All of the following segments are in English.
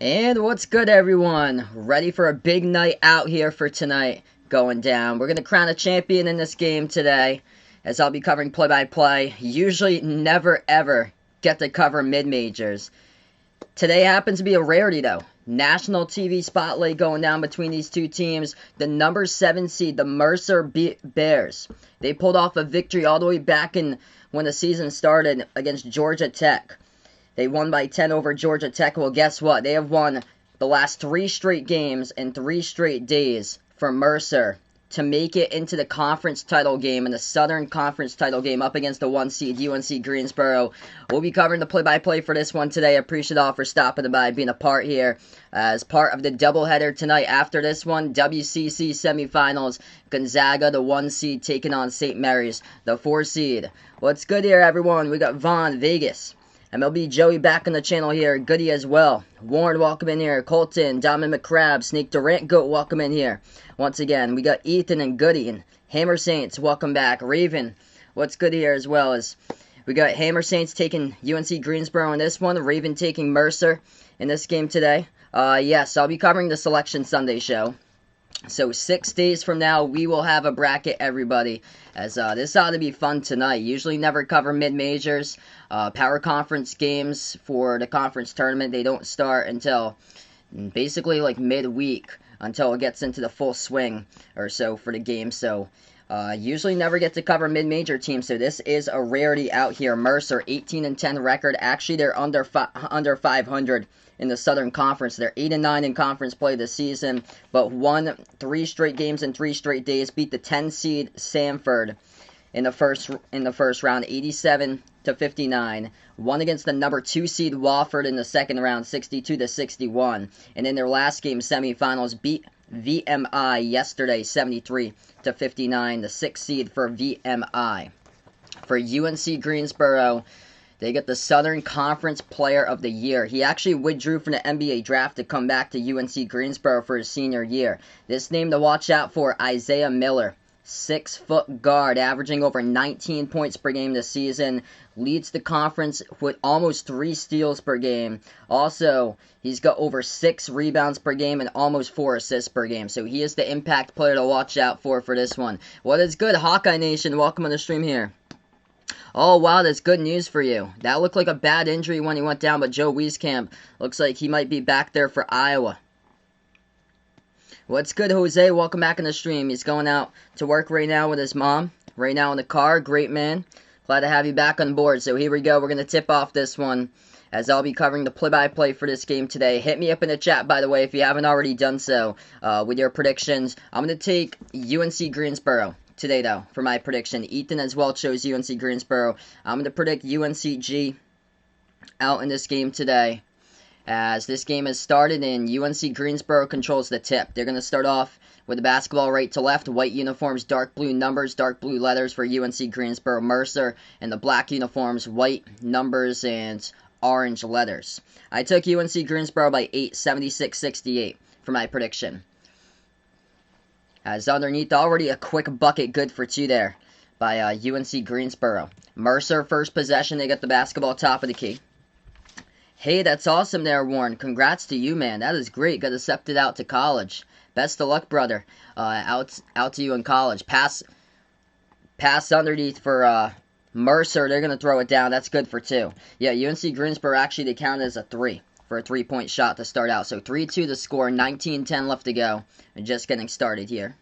And what's good, everyone? Ready for a big night out here for tonight going down. We're going to crown a champion in this game today, as I'll be covering play-by-play. Usually never, ever get to cover mid-majors. Today happens to be a rarity, though. National TV spotlight going down between these two teams. The number 7 seed, the Mercer Bears. They pulled off a victory all the way back in when the season started against Georgia Tech. They won by 10 over Georgia Tech. Well, guess what? They have won the last 3 straight games and 3 straight days for Mercer to make it into the conference title game, in the Southern Conference title game up against the 1 seed UNC Greensboro. We'll be covering the play-by-play for this one today. I appreciate all for stopping by, being a part here as part of the doubleheader tonight. After this one, WCC semifinals, Gonzaga, the 1 seed, taking on St. Mary's, the 4 seed. What's good here, everyone? We got Vaughn, Vegas. MLB Joey back on the channel here. Goody as well. Warren, welcome in here. Colton, Diamond McCrab, Snake Durant, Goat, welcome in here. Once again, we got Ethan and Goody and Hammer Saints, welcome back. Raven, what's good here as well as we got Hammer Saints taking UNC Greensboro in this one. Raven taking Mercer in this game today. Yes, I'll be covering the Selection Sunday show. So 6 days from now, we will have a bracket, everybody, as this ought to be fun tonight. Usually never cover mid-majors. Power conference games for the conference tournament, they don't start until basically like midweek, until it gets into the full swing or so for the game. So usually never get to cover mid-major teams, so this is a rarity out here. Mercer, 18-10 record. Actually, they're under 500 in the Southern Conference. They're 8-9 in conference play this season, but won 3 straight games in 3 straight days. Beat the 10 seed Samford in the first round, 87-59. Won against the number 2 seed Wofford in the second round, 62-61. And in their last game, semifinals, beat VMI yesterday, 73-59. The 6th seed for VMI. For UNC Greensboro, they get the Southern Conference Player of the Year. He actually withdrew from the NBA draft to come back to UNC Greensboro for his senior year. This name to watch out for, Isaiah Miller. 6-foot guard, averaging over 19 points per game this season. Leads the conference with almost 3 steals per game. Also, he's got over 6 rebounds per game and almost 4 assists per game. So he is the impact player to watch out for this one. What is good, Hawkeye Nation? Welcome on the stream here. Oh, wow, that's good news for you. That looked like a bad injury when he went down, but Joe Wieskamp looks like he might be back there for Iowa. What's good, Jose? Welcome back in the stream. He's going out to work right now with his mom. Right now in the car. Great, man. Glad to have you back on board. So here we go. We're going to tip off this one, as I'll be covering the play-by-play for this game today. Hit me up in the chat, by the way, if you haven't already done so, with your predictions. I'm going to take UNC Greensboro today, though, for my prediction. Ethan as well chose UNC Greensboro. I'm going to predict UNCG out in this game today, as this game has started and UNC Greensboro controls the tip. They're going to start off with the basketball right to left, white uniforms, dark blue numbers, dark blue letters for UNC Greensboro. Mercer, and the black uniforms, white numbers and orange letters. I took UNC Greensboro by 8, 76-68 for my prediction. As underneath, already a quick bucket, good for 2 there by UNC Greensboro. Mercer, first possession, they got the basketball top of the key. Hey, that's awesome there, Warren. Congrats to you, man. That is great. Got accepted out to college. Best of luck, brother. Out to you in college. Pass underneath for Mercer. They're going to throw it down. That's good for 2. Yeah, UNC Greensboro, actually, they count it as a 3 for a 3-point shot to start out. So 3-2 the score, 19-10 left to go. And just getting started here.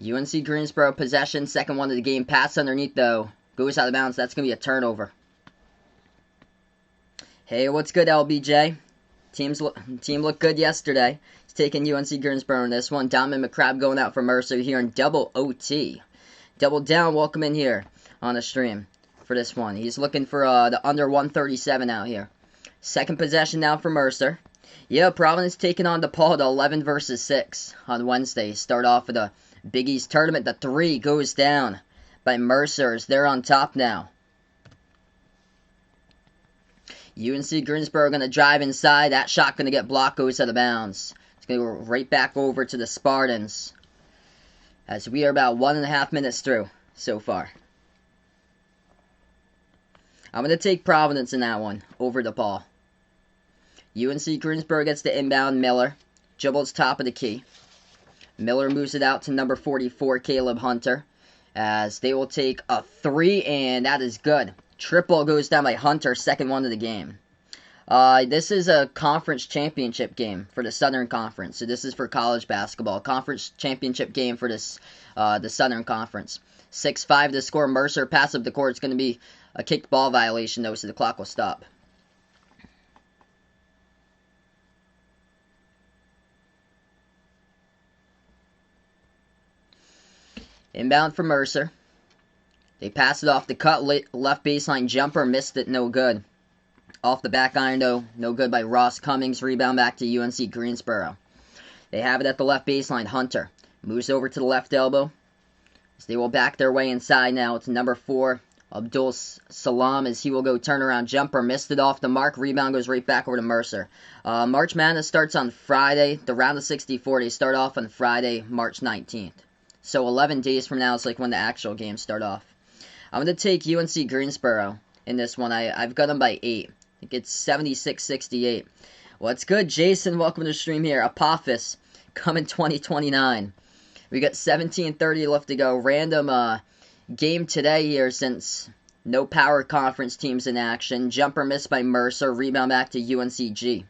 UNC Greensboro possession, second one of the game. Pass underneath, though. Goes out of bounds. That's going to be a turnover. Hey, what's good, LBJ? Team looked good yesterday. He's taking UNC Greensboro in this one. Diamond McCrab going out for Mercer here in double OT. Double down, welcome in here on the stream for this one. He's looking for the under 137 out here. Second possession now for Mercer. Yeah, Providence taking on DePaul to 11 versus 6 on Wednesday. Start off with the Big East tournament. The 3 goes down by Mercer as they're on top now. UNC Greensboro going to drive inside. That shot going to get blocked, goes out of bounds. It's going to go right back over to the Spartans, as we are about 1.5 minutes through so far. I'm going to take Providence in that one over DePaul. UNC Greensboro gets the inbound. Miller dribbles top of the key. Miller moves it out to number 44, Caleb Hunter, as they will take a 3, and that is good. Triple goes down by Hunter, second one of the game. This is a conference championship game for the Southern Conference, so this is for college basketball. Conference championship game for this the Southern Conference. 6-5 to score. Mercer pass up the court. It's going to be a kicked ball violation, though, so the clock will stop. Inbound for Mercer. They pass it off the cut, left baseline jumper, missed it, no good. Off the back iron, though, no good by Ross Cummings. Rebound back to UNC Greensboro. They have it at the left baseline. Hunter moves over to the left elbow. As they will back their way inside now. It's number 4, Abdul Salam, as he will go turnaround jumper. Missed it off the mark. Rebound goes right back over to Mercer. March Madness starts on Friday. The round of 64, they start off on Friday, March 19th. So 11 days from now is like when the actual games start off. I'm going to take UNC Greensboro in this one. I've got them by 8. I think it's 76-68. What's good, Jason? Welcome to the stream here. Apophis coming 2029. We got 17:30 left to go. Random game today here since no power conference teams in action. Jumper missed by Mercer. Rebound back to UNCG.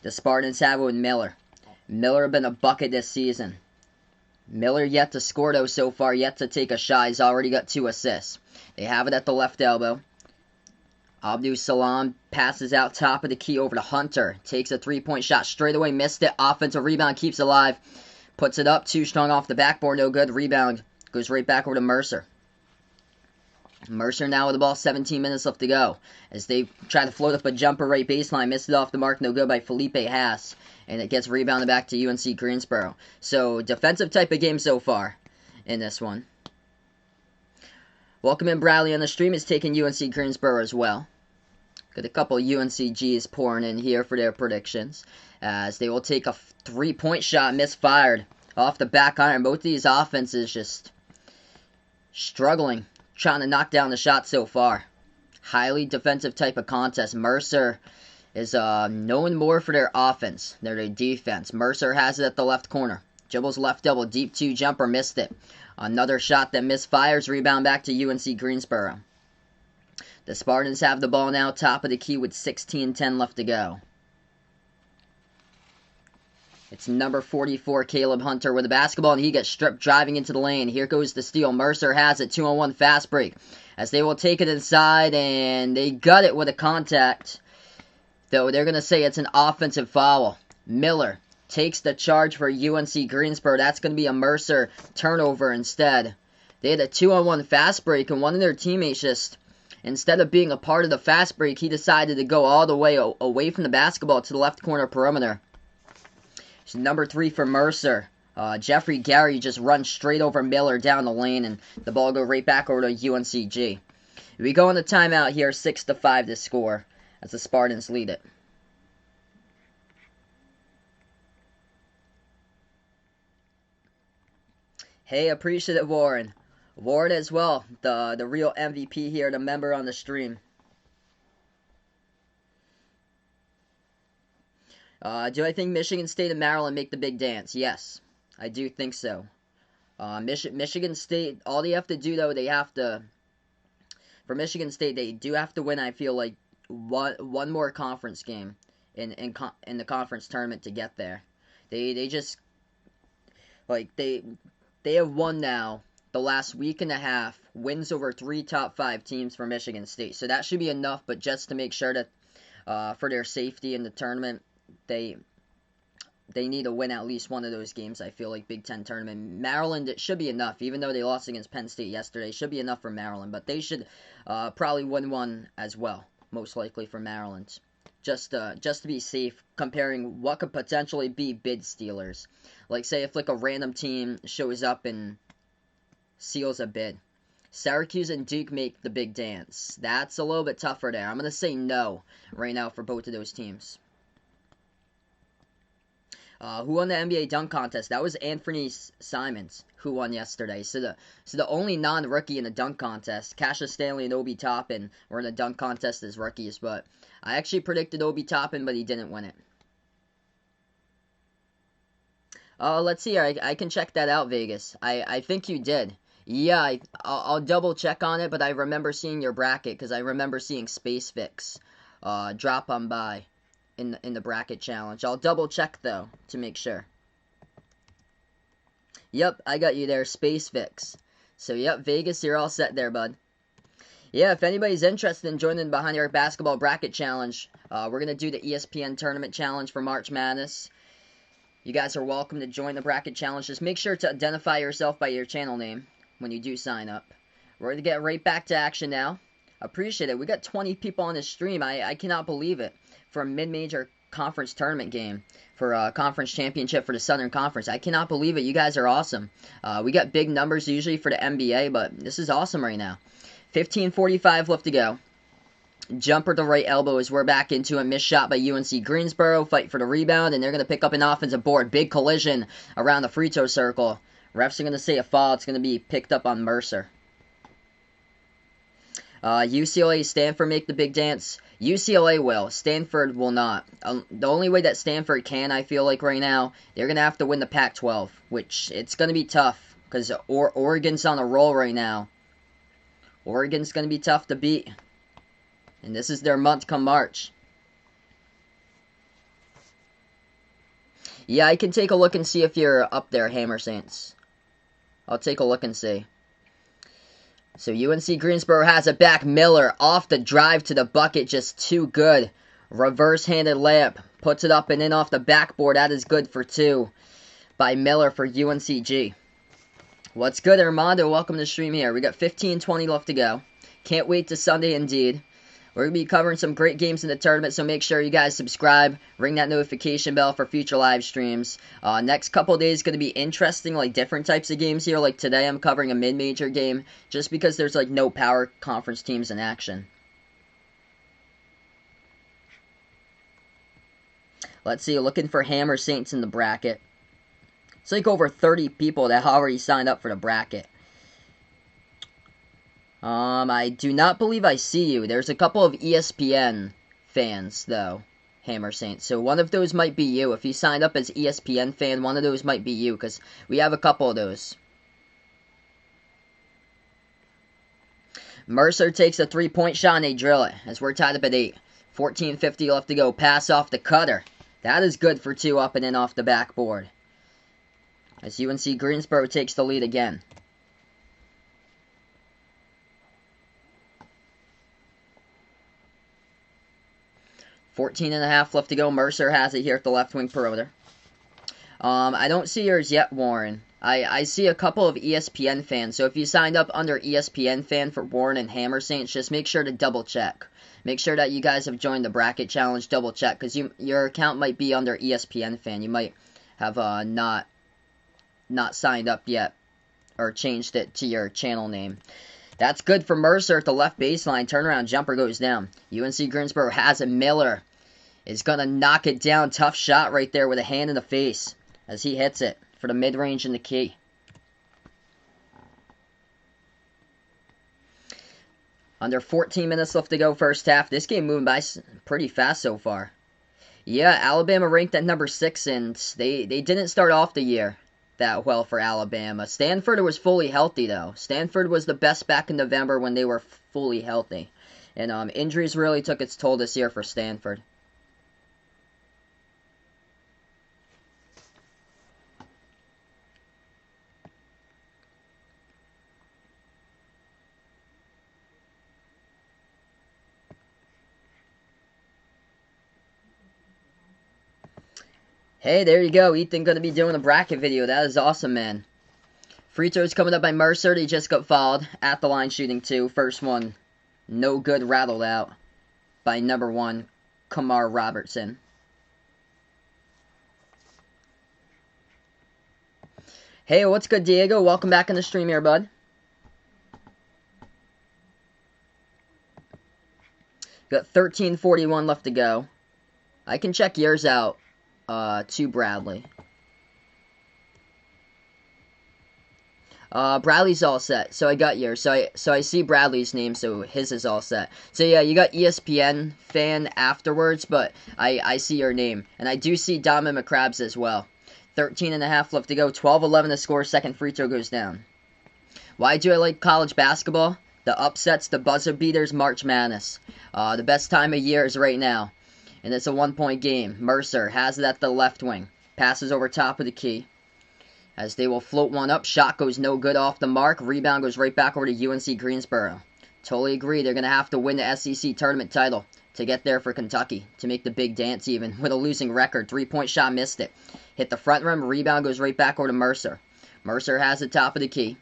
The Spartans have it with Miller. Miller been a bucket this season. Miller yet to score, though, so far. Yet to take a shot. He's already got 2 assists. They have it at the left elbow. Abdul Salam passes out top of the key over to Hunter. Takes a 3-point shot straight away. Missed it. Offensive rebound. Keeps it alive. Puts it up. Too strong off the backboard. No good. Rebound. Goes right back over to Mercer. Mercer now with the ball. 17 minutes left to go. As they try to float up a jumper right baseline. Missed it off the mark. No good by Felipe Haas. And it gets rebounded back to UNC Greensboro. So, defensive type of game so far in this one. Welcome in Bradley on the stream. Is taking UNC Greensboro as well. Got a couple UNCGs pouring in here for their predictions. As they will take a 3-point shot. Misfired off the back iron. Both of these offenses just struggling. Trying to knock down the shot so far. Highly defensive type of contest. Mercer is known more for their offense than their defense. Mercer has it at the left corner. Dribbles left double, deep 2 jumper, missed it. Another shot that misfires, rebound back to UNC Greensboro. The Spartans have the ball now, top of the key with 16:10 left to go. It's number 44, Caleb Hunter, with the basketball, and he gets stripped driving into the lane. Here goes the steal. Mercer has it, 2-on-1 fast break. As they will take it inside, and they gut it with a contact. Though they're going to say it's an offensive foul. Miller takes the charge for UNC Greensboro. That's going to be a Mercer turnover instead. They had a 2-on-1 fast break, and one of their teammates just, instead of being a part of the fast break, he decided to go all the way away from the basketball to the left corner perimeter. So number 3 for Mercer. Jeffrey Gary just runs straight over Miller down the lane, and the ball go right back over to UNCG. We go on the timeout here, 6-5 to score, as the Spartans lead it. Hey, appreciative Warren. Warren as well, the real MVP here, the member on the stream. Do I think Michigan State and Maryland make the big dance? Yes, I do think so. Michigan State, all they have to do, though, for Michigan State, they do have to win, I feel like, one more conference game in the conference tournament to get there. They just, like, they have won now the last week and a half, wins over 3 top 5 teams for Michigan State. So that should be enough, but just to make sure that for their safety in the tournament, they need to win at least one of those games, I feel like, Big Ten tournament. Maryland, it should be enough, even though they lost against Penn State yesterday. It should be enough for Maryland, but they should probably win one as well, most likely for Maryland. Just to be safe, comparing what could potentially be bid stealers. Like, say, if like a random team shows up and seals a bid. Syracuse and Duke make the big dance. That's a little bit tougher there. I'm going to say no right now for both of those teams. Who won the NBA dunk contest? That was Anthony Simons who won yesterday. So the only non-rookie in the dunk contest, Cassius Stanley and Obi Toppin were in the dunk contest as rookies. But I actually predicted Obi Toppin, but he didn't win it. Let's see. I can check that out, Vegas. I think you did. Yeah, I'll double check on it, but I remember seeing your bracket because I remember seeing Space Fix drop on by in the bracket challenge. I'll double check though to make sure. Yep, I got you there, Space Fix. So yep, Vegas, you're all set there, bud. Yeah, if anybody's interested in joining the Behind the Arc Basketball Bracket Challenge, we're gonna do the ESPN Tournament Challenge for March Madness. You guys are welcome to join the bracket challenge. Just make sure to identify yourself by your channel name when you do sign up. We're going to get right back to action now. Appreciate it. We got 20 people on this stream. I cannot believe it. For a mid-major conference tournament game. For a conference championship for the Southern Conference. I cannot believe it. You guys are awesome. We got big numbers usually for the NBA, but this is awesome right now. 15:45 left to go. Jumper to right elbow as we're back into a missed shot by UNC Greensboro. Fight for the rebound, and they're going to pick up an offensive board. Big collision around the free throw circle. Refs are going to say a foul. It's going to be picked up on Mercer. UCLA, Stanford make the big dance. UCLA will. Stanford will not. The only way that Stanford can, I feel like right now, they're going to have to win the Pac-12, which it's going to be tough because Oregon's on a roll right now. Oregon's going to be tough to beat. And this is their month come March. Yeah, I can take a look and see if you're up there, Hammer Saints. I'll take a look and see. So UNC Greensboro has it back. Miller off the drive to the bucket. Just too good. Reverse-handed layup. Puts it up and in off the backboard. That is good for two by Miller for UNCG. What's good, Armando? Welcome to the stream here. We got 15:20 left to go. Can't wait to Sunday indeed. We're going to be covering some great games in the tournament, so make sure you guys subscribe, ring that notification bell for future live streams. Next couple days going to be interesting, like different types of games here. Like today I'm covering a mid-major game, just because there's like no power conference teams in action. Let's see, looking for Hammer Saints in the bracket. It's like over 30 people that already signed up for the bracket. I do not believe I see you. There's a couple of ESPN fans, though, Hammer Saints. So one of those might be you. If you signed up as ESPN fan, one of those might be you, because we have a couple of those. Mercer takes a three-point shot, and they drill it, as we're tied up at 8. 14:50 left to go. Pass off the cutter. That is good for two up and in off the backboard. As UNC Greensboro takes the lead again. 14.5 left to go. Mercer has it here at the left wing perimeter. I don't see yours yet, Warren. I see a couple of ESPN fans. So if you signed up under ESPN fan for Warren and Hammer Saints, just make sure to double check. Make sure that you guys have joined the bracket challenge. Double check because your account might be under ESPN fan. You might have not signed up yet or changed it to your channel name. That's good for Mercer at the left baseline. Turnaround jumper goes down. UNC Greensboro has it. Miller is going to knock it down. Tough shot right there with a hand in the face as he hits it for the mid-range and the key. Under 14 minutes left to go first half. This game moving by pretty fast so far. Yeah, Alabama ranked at number 6, and they didn't start off the year that well for Alabama. Stanford was fully healthy, though. Stanford was the best back in November when they were fully healthy. And injuries really took its toll this year for Stanford. Hey, there you go. Ethan going to be doing a bracket video. That is awesome, man. Free throws coming up by Mercer. They just got fouled at the line shooting 2. First one, no good, rattled out by number 1, Kamar Robertson. Hey, what's good, Diego? Welcome back in the stream here, bud. Got 13:41 left to go. I can check yours out. To Bradley. Bradley's all set. So I got yours. So I see Bradley's name, so his is all set. So yeah, you got ESPN fan afterwards, but I see your name. And I do see Diamond McCrabs as well. 13.5 left to go. 12-11 to score. Second free throw goes down. Why do I like college basketball? The upsets, the buzzer beaters, March Madness. The best time of year is right now. And it's a 1-point game. Mercer has it at the left wing. Passes over top of the key. As they will float one up. Shot goes no good off the mark. Rebound goes right back over to UNC Greensboro. Totally agree. They're going to have to win the SEC tournament title to get there for Kentucky. To make the big dance even. With a losing record. 3-point shot, missed it. Hit the front rim. Rebound goes right back over to Mercer. Mercer has the top of the key.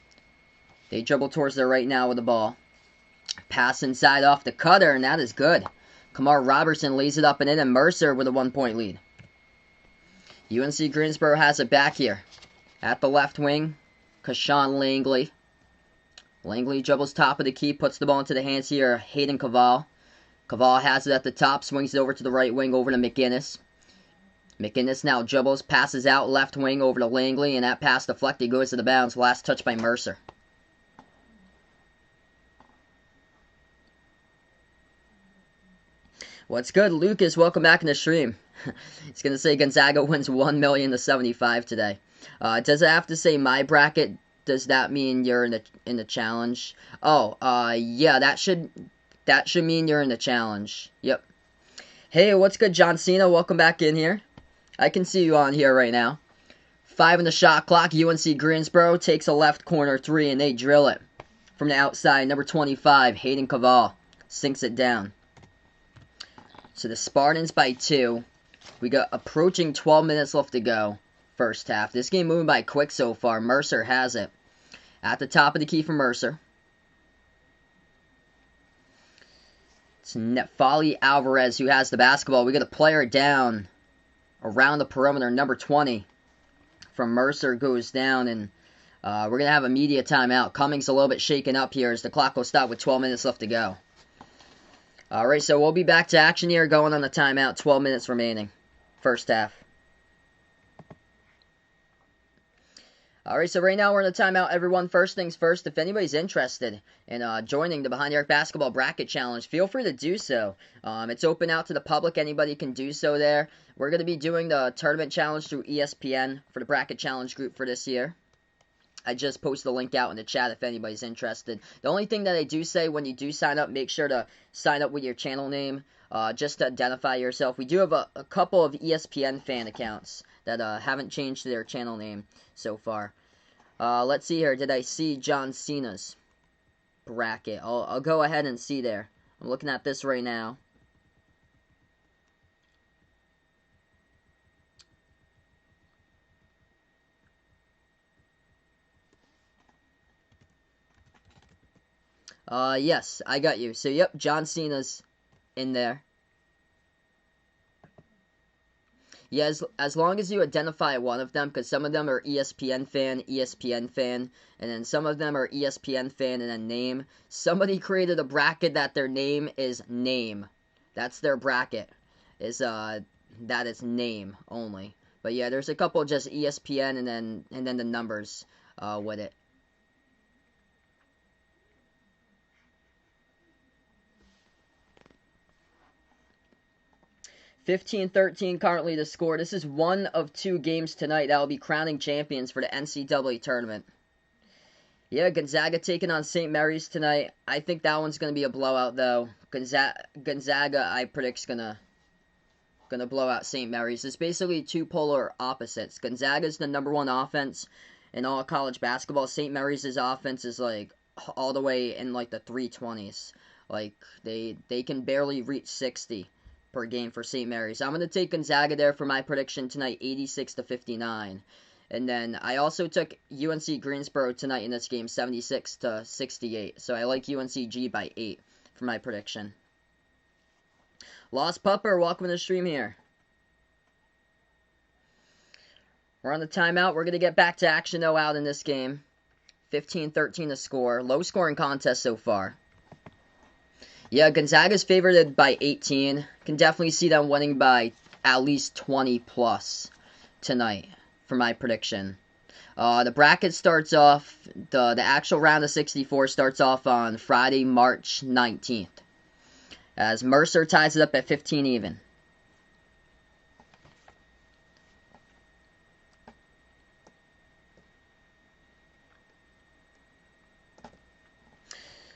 They dribble towards their right now with the ball. Pass inside off the cutter, and that is good. Kamar Robertson lays it up and in, and Mercer with a 1-point lead. UNC Greensboro has it back here. At the left wing, Kashawn Langley. Langley dribbles top of the key, puts the ball into the hands here, Hayden Cavall. Cavall has it at the top, swings it over to the right wing, over to McInnes. McInnes now dribbles, passes out left wing over to Langley, and that pass deflected goes to the bounds. Last touch by Mercer. What's good, Lucas? Welcome back in the stream. It's going to say Gonzaga wins 1,000,000 to 75 today. Does it have to say my bracket? Does that mean you're in the challenge? Oh, yeah, that should mean you're in the challenge. Yep. Hey, what's good, John Cena? Welcome back in here. I can see you on here right now. 5 on the shot clock. UNC Greensboro takes a left corner 3, and they drill it from the outside. Number 25, Hayden Cavall, sinks it down. So the Spartans by 2. We got approaching 12 minutes left to go. First half. This game moving by quick so far. Mercer has it. At the top of the key for Mercer. It's Netfali Alvarez who has the basketball. We got a player down around the perimeter. Number 20 from Mercer goes down, and we're going to have a media timeout. Cummings a little bit shaken up here as the clock will stop with 12 minutes left to go. Alright, so we'll be back to action here, going on the timeout. 12 minutes remaining. First half. Alright, so right now we're in the timeout, everyone. First things first, if anybody's interested in joining the Behind the Arc Basketball Bracket Challenge, feel free to do so. It's open out to the public. Anybody can do so there. We're going to be doing the Tournament Challenge through ESPN for the Bracket Challenge group for this year. I just posted the link out in the chat if anybody's interested. The only thing that I do say when you do sign up, make sure to sign up with your channel name, just to identify yourself. We do have a couple of ESPN fan accounts that haven't changed their channel name so far. Let's see here. Did I see John Cena's bracket? I'll go ahead and see there. I'm looking at this right now. Yes, I got you. So, yep, John Cena's in there. Yeah, as long as you identify one of them, because some of them are ESPN fan, and then some of them are ESPN fan and then name. Somebody created a bracket that their name is name. That's their bracket. That is name only. But yeah, there's a couple just ESPN and then the numbers with it. 15-13 currently the score. This is one of 2 games tonight that will be crowning champions for the NCAA tournament. Yeah, Gonzaga taking on St. Mary's tonight. I think that one's going to be a blowout, though. Gonzaga, I predict, is gonna blow out St. Mary's. It's basically 2 polar opposites. Gonzaga's the #1 offense in all college basketball. St. Mary's' offense is like all the way in like the 320s. Like they can barely reach 60 per game for St. Mary's. I'm going to take Gonzaga there for my prediction tonight, 86-59. And then I also took UNC Greensboro tonight in this game, 76-68. So I like UNCG by 8 for my prediction. Lost Pupper, welcome to the stream here. We're on the timeout. We're going to get back to action, though, out in this game. 15-13 to score. Low scoring contest so far. Yeah, Gonzaga's favored by 18. Can definitely see them winning by at least 20 plus tonight for my prediction. The bracket starts off, the actual round of 64 starts off on Friday, March 19th, as Mercer ties it up at 15 even.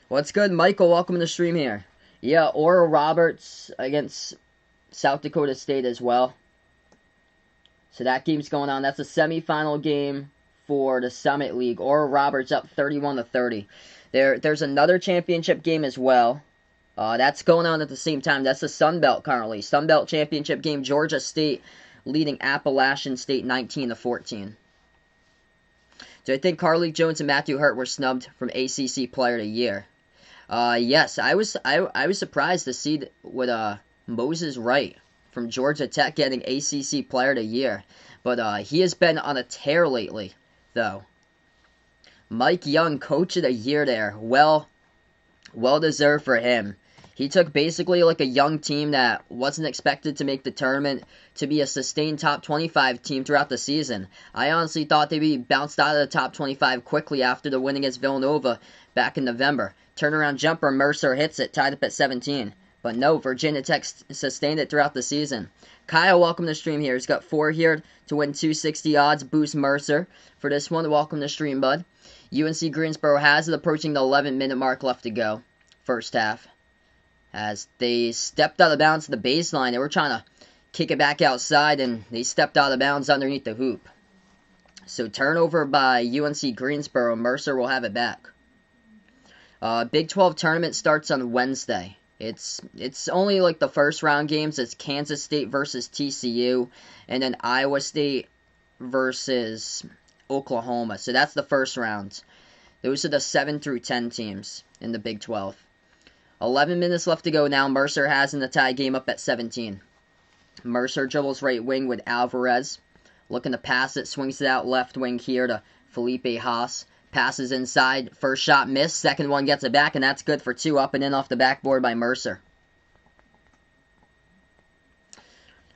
What's good, Michael? Welcome to the stream here. Yeah, Oral Roberts against South Dakota State as well. So that game's going on. That's a semifinal game for the Summit League. Oral Roberts up 31-30. There's another championship game as well. That's going on at the same time. That's the Sun Belt currently. Sun Belt championship game. Georgia State leading Appalachian State 19-14. Do I think Carly Jones and Matthew Hurt were snubbed from ACC Player of the Year? Yes, I was surprised to see with Moses Wright from Georgia Tech getting ACC Player of the Year, but he has been on a tear lately, though. Mike Young, Coach of the Year there, well deserved for him. He took basically like a young team that wasn't expected to make the tournament to be a sustained top 25 team throughout the season. I honestly thought they'd be bounced out of the top 25 quickly after the win against Villanova back in November. Turnaround jumper, Mercer hits it, tied up at 17. But no, Virginia Tech sustained it throughout the season. Kyle, welcome to the stream here. He's got 4 here to win 260 odds. Boost Mercer for this one. Welcome to the stream, bud. UNC Greensboro has it, approaching the 11-minute mark left to go. First half. As they stepped out of bounds to the baseline. They were trying to kick it back outside, and they stepped out of bounds underneath the hoop. So turnover by UNC Greensboro. Mercer will have it back. Big 12 tournament starts on Wednesday. It's only like the first round games. It's Kansas State versus TCU, and then Iowa State versus Oklahoma. So that's the first round. Those are the 7 through 10 teams in the Big 12. 11 minutes left to go now. Mercer has in the tie game up at 17. Mercer dribbles right wing with Alvarez. Looking to pass it. Swings it out left wing here to Felipe Haas. Passes inside. First shot missed. Second one gets it back, and that's good for 2. Up and in off the backboard by Mercer.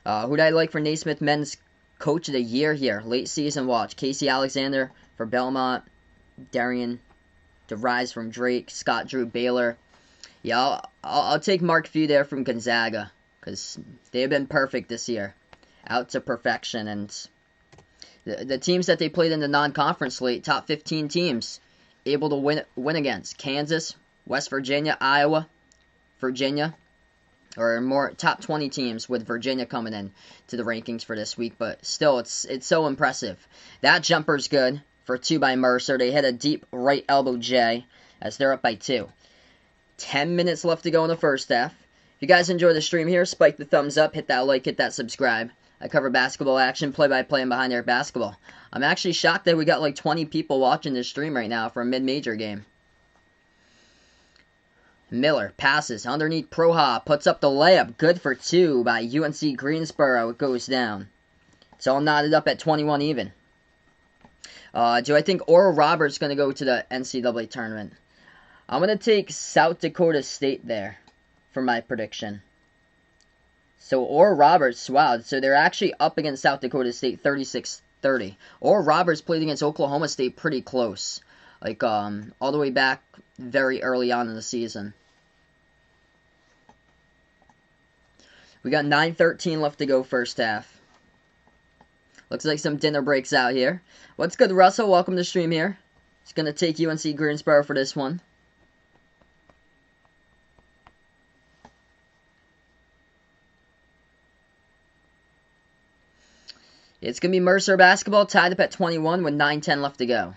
Who'd I like for Naismith Men's Coach of the Year here? Late season watch. Casey Alexander for Belmont. Darian DeVries from Drake. Scott Drew Baylor. Yeah, I'll take Mark Few there from Gonzaga, because they have been perfect this year. Out to perfection, and the teams that they played in the non-conference slate, top 15 teams, able to win against. Kansas, West Virginia, Iowa, Virginia, or more top 20 teams with Virginia coming in to the rankings for this week, but still, it's so impressive. That jumper's good for 2 by Mercer. They hit a deep right elbow J as they're up by 2. 10 minutes left to go in the first half. If you guys enjoy the stream here, spike the thumbs up, hit that like, hit that subscribe. I cover basketball action, play-by-play, and behind their basketball. I'm actually shocked that we got like 20 people watching this stream right now for a mid-major game. Miller passes underneath Proha, puts up the layup. Good for 2 by UNC Greensboro. It goes down. It's all knotted up at 21 even. Do I think Oral Roberts is going to go to the NCAA tournament? I'm going to take South Dakota State there for my prediction. So Oral Roberts, wow, so they're actually up against South Dakota State 36-30. Oral Roberts played against Oklahoma State pretty close. Like, all the way back very early on in the season. We got 9:13 left to go first half. Looks like some dinner breaks out here. What's good, Russell? Welcome to the stream here. He's going to take UNC Greensboro for this one. It's going to be Mercer basketball, tied up at 21 with 9:10 left to go.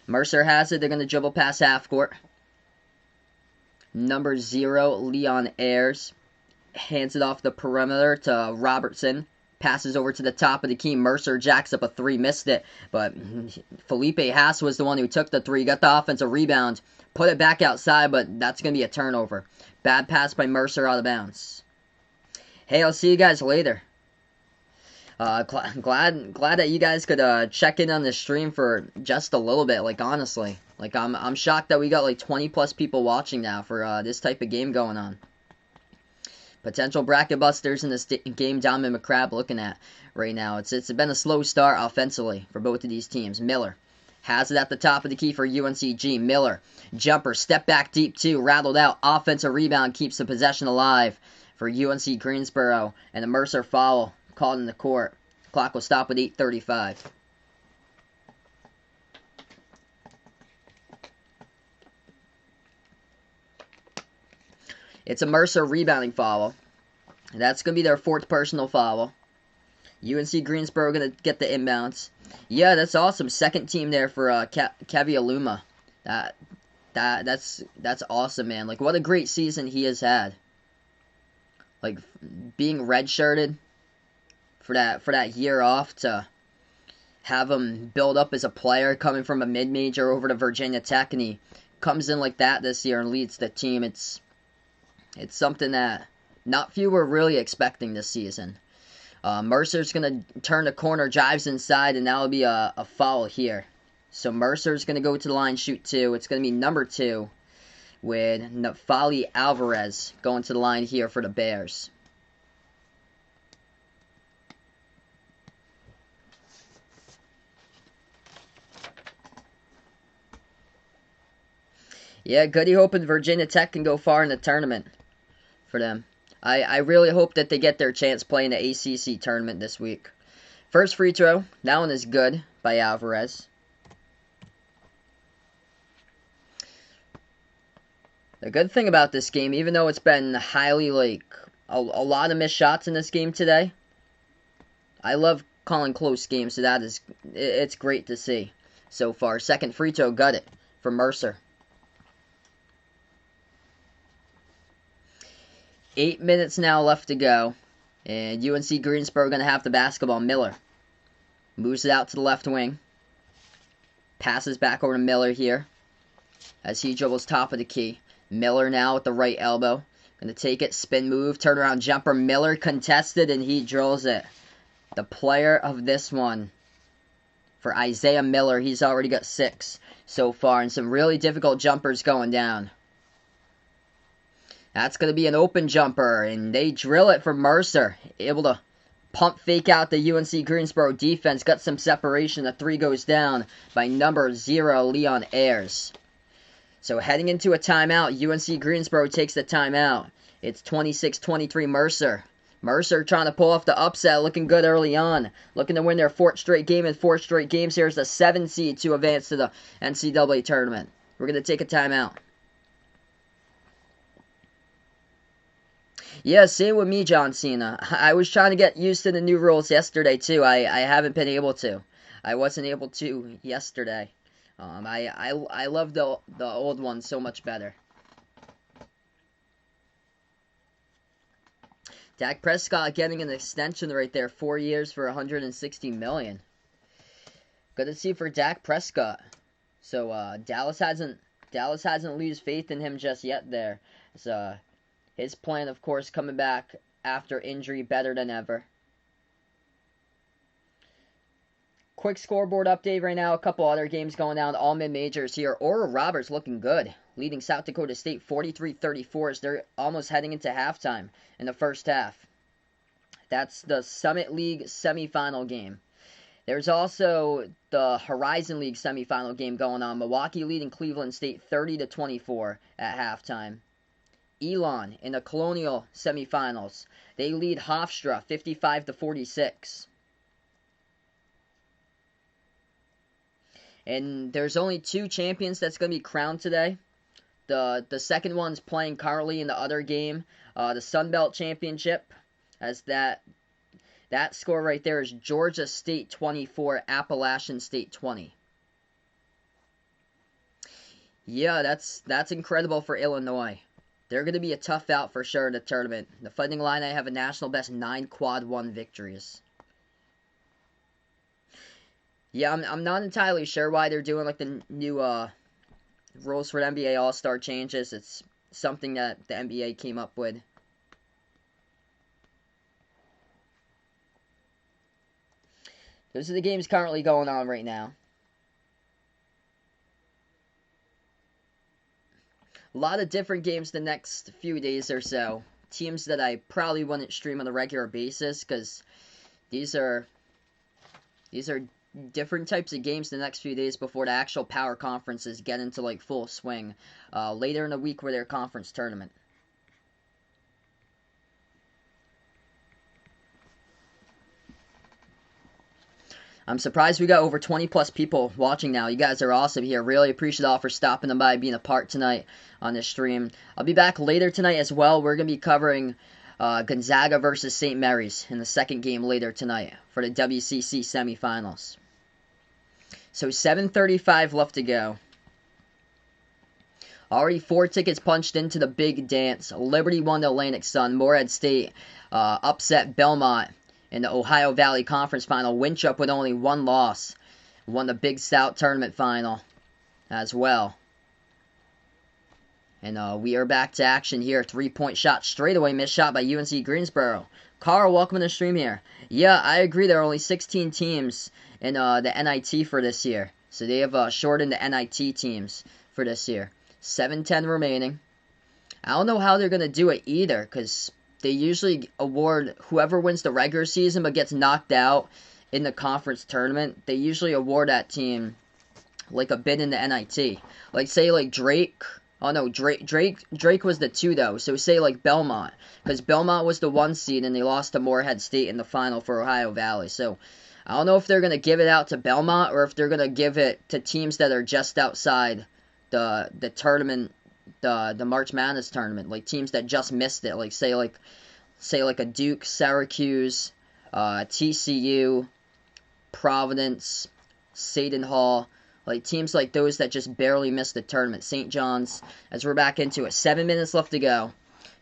Mercer has it. They're going to dribble past half court. Number 0, Leon Ayers. Hands it off the perimeter to Robertson. Passes over to the top of the key. Mercer jacks up a 3. Missed it. But Felipe Haas was the one who took the 3. Got the offensive rebound. Put it back outside, but that's going to be a turnover. Bad pass by Mercer out of bounds. Hey, I'll see you guys later. Glad that you guys could check in on the stream for just a little bit. Like, honestly, like I'm shocked that we got like 20 plus people watching now for this type of game going on. Potential bracket busters in this game Donovan McCrabb looking at right now. It's been a slow start offensively for both of these teams. Miller has it at the top of the key for UNCG. Miller, jumper, step back deep two, rattled out. Offensive rebound keeps the possession alive for UNC Greensboro. And a Mercer foul called in the court. Clock will stop with 8:35. It's a Mercer rebounding foul. That's going to be their 4th personal foul. UNC Greensboro going to get the inbounds. Yeah, that's awesome. 2nd team there for Kavialuma. That's awesome, man. Like, what a great season he has had. Like, being redshirted for that year off to have him build up as a player coming from a mid-major over to Virginia Tech, and he comes in like that this year and leads the team. It's something that not few were really expecting this season. Mercer's going to turn the corner, drives inside, and that'll be a foul here. So Mercer's going to go to the line, shoot 2. It's going to be number 2 with Nafali Alvarez going to the line here for the Bears. Yeah, goody hoping Virginia Tech can go far in the tournament for them. I really hope that they get their chance playing the ACC tournament this week. First free throw. That one is good by Alvarez. The good thing about this game, even though it's been highly, like, a lot of missed shots in this game today, I love calling close games, so it's great to see so far. Second free throw, got it for Mercer. 8 minutes now left to go, and UNC Greensboro going to have the basketball. Miller moves it out to the left wing. Passes back over to Miller here as he dribbles top of the key. Miller now with the right elbow. Going to take it, spin move, turnaround jumper. Miller contested, and he drills it. The player of this one for Isaiah Miller. He's already got 6 so far, and some really difficult jumpers going down. That's going to be an open jumper, and they drill it for Mercer. Able to pump fake out the UNC Greensboro defense. Got some separation. The 3 goes down by number 0, Leon Ayers. So heading into a timeout, UNC Greensboro takes the timeout. It's 26-23 Mercer. Mercer trying to pull off the upset, looking good early on. Looking to win their 4th straight game and 4 straight games. Here's the 7 seed to advance to the NCAA tournament. We're going to take a timeout. Yeah, same with me, John Cena. I was trying to get used to the new rules yesterday, too. I haven't been able to. I wasn't able to yesterday. I love the old one so much better. Dak Prescott getting an extension right there, 4 years for $160 million. Good to see for Dak Prescott. So Dallas hasn't lost faith in him just yet there. So his plan, of course, coming back after injury better than ever. Quick scoreboard update right now. A couple other games going down. All mid-majors here. Oral Roberts looking good. Leading South Dakota State 43-34 as they're almost heading into halftime in the first half. That's the Summit League semifinal game. There's also the Horizon League semifinal game going on. Milwaukee leading Cleveland State 30-24 at halftime. Elon in the Colonial semifinals. They lead Hofstra 55-46. And there's only 2 champions that's going to be crowned today. The second one's playing currently in the other game, the Sun Belt Championship, as that score right there is Georgia State 24, Appalachian State 20. Yeah, that's incredible for Illinois. They're going to be a tough out for sure in the tournament. The Fighting Illini have a national best 9 quad 1 victories. Yeah, I'm not entirely sure why they're doing like the new rules for the NBA All-Star changes. It's something that the NBA came up with. Those are the games currently going on right now. A lot of different games the next few days or so teams that I probably wouldn't stream on a regular basis, because these are different types of games the next few days before the actual power conferences get into like full swing later in the week with their conference tournament. I'm surprised we got over 20 plus people watching now. You guys are awesome here. Really appreciate all for stopping by, being a part tonight on this stream. I'll be back later tonight as well. We're going to be covering Gonzaga versus St. Mary's in the second game later tonight for the WCC semifinals. So 7:35 left to go. Already 4 tickets punched into the big dance. Liberty won the Atlantic Sun. Morehead State upset Belmont in the Ohio Valley Conference Final. Winchup with only 1 loss. Won the Big South Tournament Final as well. And we are back to action here. 3-point shot straightaway. Missed shot by UNC Greensboro. Carl, welcome to the stream here. Yeah, I agree. There are only 16 teams in the NIT for this year. So they have shortened the NIT teams for this year. 7-10 remaining. I don't know how they're going to do it either, because they usually award whoever wins the regular season but gets knocked out in the conference tournament. They usually award that team like a bid in the NIT. Like say like Drake. Oh no, Drake was the 2 though. So say like Belmont, because Belmont was the 1 seed and they lost to Morehead State in the final for Ohio Valley. So I don't know if they're gonna give it out to Belmont or if they're gonna give it to teams that are just outside the tournament. The March Madness tournament, like teams that just missed it, like say like a Duke, Syracuse, TCU, Providence, Seton Hall, like teams like those that just barely missed the tournament. St. John's, as we're back into it. 7 minutes left to go.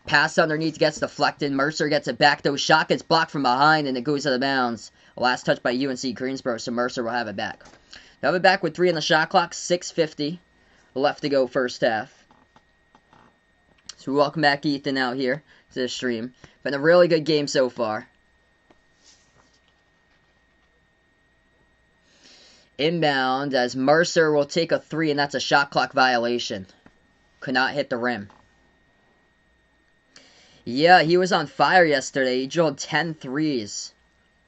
Pass underneath gets deflected. Mercer gets it back though. Shot gets blocked from behind and it goes out of bounds. Last touch by UNC Greensboro, so Mercer will have it back. They'll have it back with 3 on the shot clock. 6:50 left to go first half. So welcome back Ethan out here to the stream. Been a really good game so far. Inbound as Mercer will take a 3, and that's a shot clock violation. Could not hit the rim. Yeah, he was on fire yesterday. He drilled 10 threes.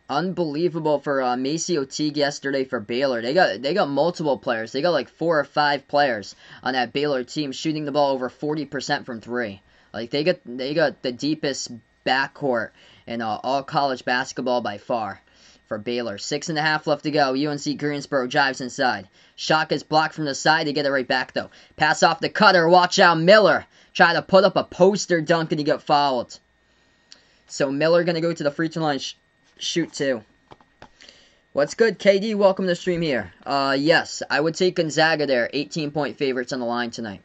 Unbelievable for Maceo Teague yesterday for Baylor. They got multiple players. They got like 4 or 5 players on that Baylor team shooting the ball over 40% from 3. Like they got the deepest backcourt in all college basketball by far for Baylor. 6.5 left to go. UNC Greensboro drives inside. Shot gets blocked from the side. They get it right back though. Pass off the cutter. Watch out, Miller. Try to put up a poster dunk and he got fouled. So Miller gonna go to the free throw line. Shoot 2. What's good, KD? Welcome to the stream here. Yes, I would take Gonzaga there. 18-point favorites on the line tonight.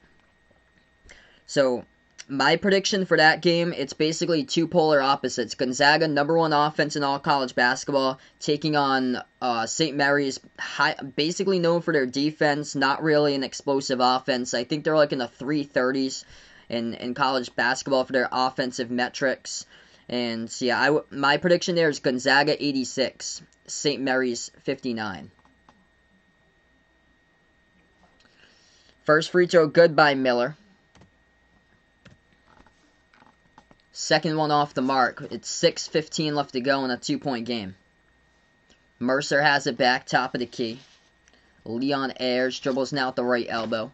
So, my prediction for that game, it's basically 2 polar opposites. Gonzaga, #1 offense in all college basketball, taking on St. Mary's, basically known for their defense, not really an explosive offense. I think they're like in the 330s in college basketball for their offensive metrics. And yeah, my prediction there is Gonzaga 86, St. Mary's 59. First free throw good by Miller. Second one off the mark. It's 6:15 left to go in a 2-point game. Mercer has it back, top of the key. Leon Ayers dribbles now at the right elbow.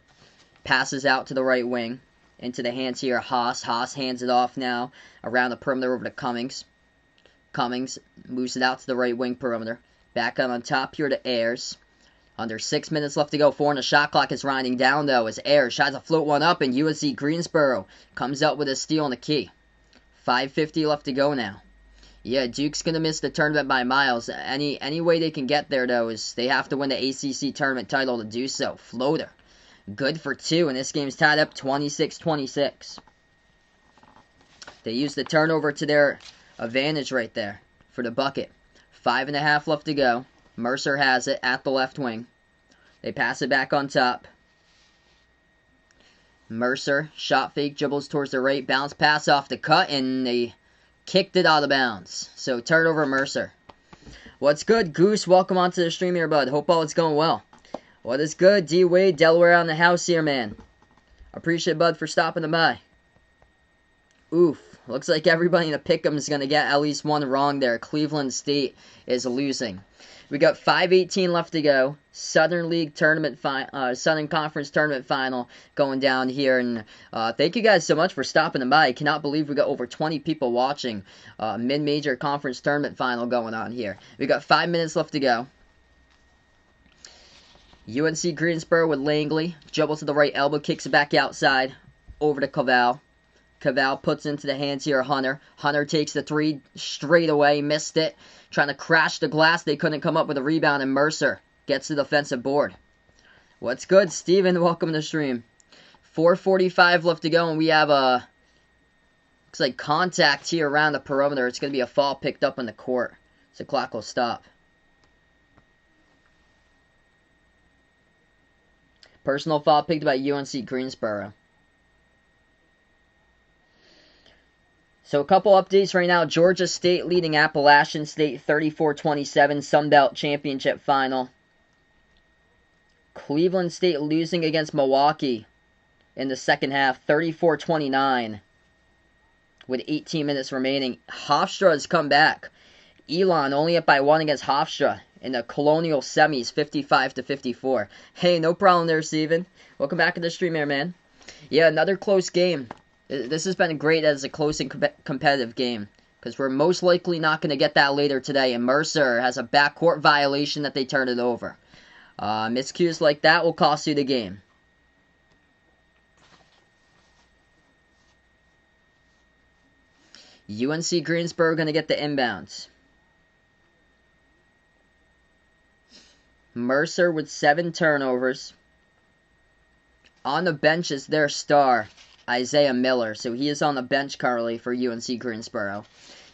Passes out to the right wing. Into the hands here of Haas. Haas hands it off now around the perimeter over to Cummings. Cummings moves it out to the right wing perimeter. Back on top here to Ayers. Under 6 minutes left to go. 4 and the shot clock is winding down though as Ayers tries to float one up and UNC Greensboro comes out with a steal on the key. 5:50 left to go now. Yeah, Duke's going to miss the tournament by miles. Any way they can get there though is they have to win the ACC tournament title to do so. Floater. Good for 2, and this game's tied up 26-26. They use the turnover to their advantage right there for the bucket. 5.5 left to go. Mercer has it at the left wing. They pass it back on top. Mercer, shot fake, dribbles towards the right, bounce pass off the cut, and they kicked it out of bounds. So turnover Mercer. What's good, Goose? Welcome onto the stream here, bud. Hope all is going well. What is good, D-Wade? Delaware on the house here, man. Appreciate Bud for stopping by. Oof. Looks like everybody in the pick'em is going to get at least one wrong there. Cleveland State is losing. We got 5:18 left to go. Southern Conference tournament final going down here, and thank you guys so much for stopping by. I cannot believe we got over 20 people watching. Mid-major conference tournament final going on here. We got 5 minutes left to go. UNC Greensboro with Langley. Dribbles to the right elbow, kicks it back outside over to Cavell. Cavell puts into the hands here of Hunter. Hunter takes the three straight away, missed it. Trying to crash the glass, they couldn't come up with a rebound, and Mercer gets the defensive board. What's good, Steven? Welcome to the stream. 4:45 left to go, and we have looks like contact here around the perimeter. It's going to be a foul picked up on the court, so the clock will stop. Personal foul picked by UNC Greensboro. So a couple updates right now. Georgia State leading Appalachian State 34-27, Sun Belt Championship final. Cleveland State losing against Milwaukee in the second half, 34-29, with 18 minutes remaining. Hofstra has come back. Elon only up by 1 against Hofstra in the Colonial semis, 55-54. Hey, no problem there, Steven. Welcome back to the stream here, man. Yeah, another close game. This has been great as a close and competitive game, because we're most likely not going to get that later today, and Mercer has a backcourt violation that they turned it over. Miscues like that will cost you the game. UNC Greensboro going to get the inbounds. Mercer with 7 turnovers. On the bench is their star, Isaiah Miller, so he is on the bench currently for UNC Greensboro.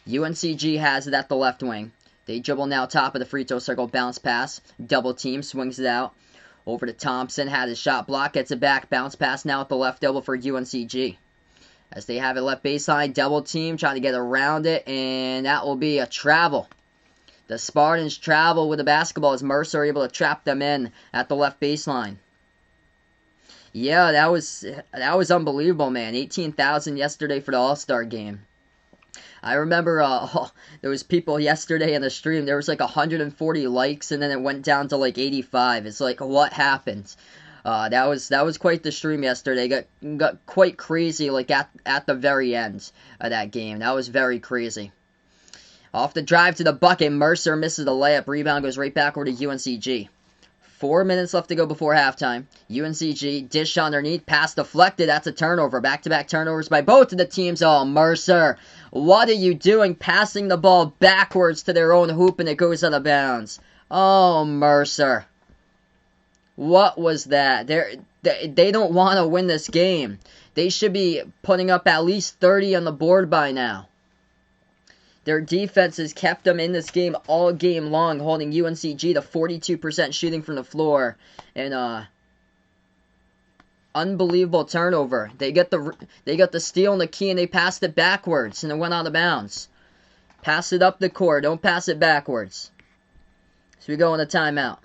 UNCG has it at the left wing. They dribble now top of the free throw circle, bounce pass, double team, swings it out. Over to Thompson, had his shot blocked, gets it back, bounce pass now at the left elbow for UNCG. As they have it left baseline, double team, trying to get around it, and that will be a travel. The Spartans travel with the basketball as Mercer able to trap them in at the left baseline. Yeah, that was unbelievable, man. 18,000 yesterday for the All-Star game. I remember there was people yesterday in the stream. There was like 140 likes, and then it went down to like 85. It's like, what happened? That was quite the stream yesterday. Got quite crazy like at the very end of that game. That was very crazy. Off the drive to the bucket, Mercer misses the layup. Rebound goes right back over to UNCG. 4 minutes left to go before halftime. UNCG, dish underneath, pass deflected. That's a turnover. Back-to-back turnovers by both of the teams. Oh, Mercer, what are you doing? Passing the ball backwards to their own hoop, and it goes out of bounds. Oh, Mercer. What was that? They don't want to win this game. They should be putting up at least 30 on the board by now. Their defense has kept them in this game all game long, holding UNCG to 42% shooting from the floor. And unbelievable turnover. They got the steal and the key, and they passed it backwards, and it went out of bounds. Pass it up the court. Don't pass it backwards. So we go on a timeout.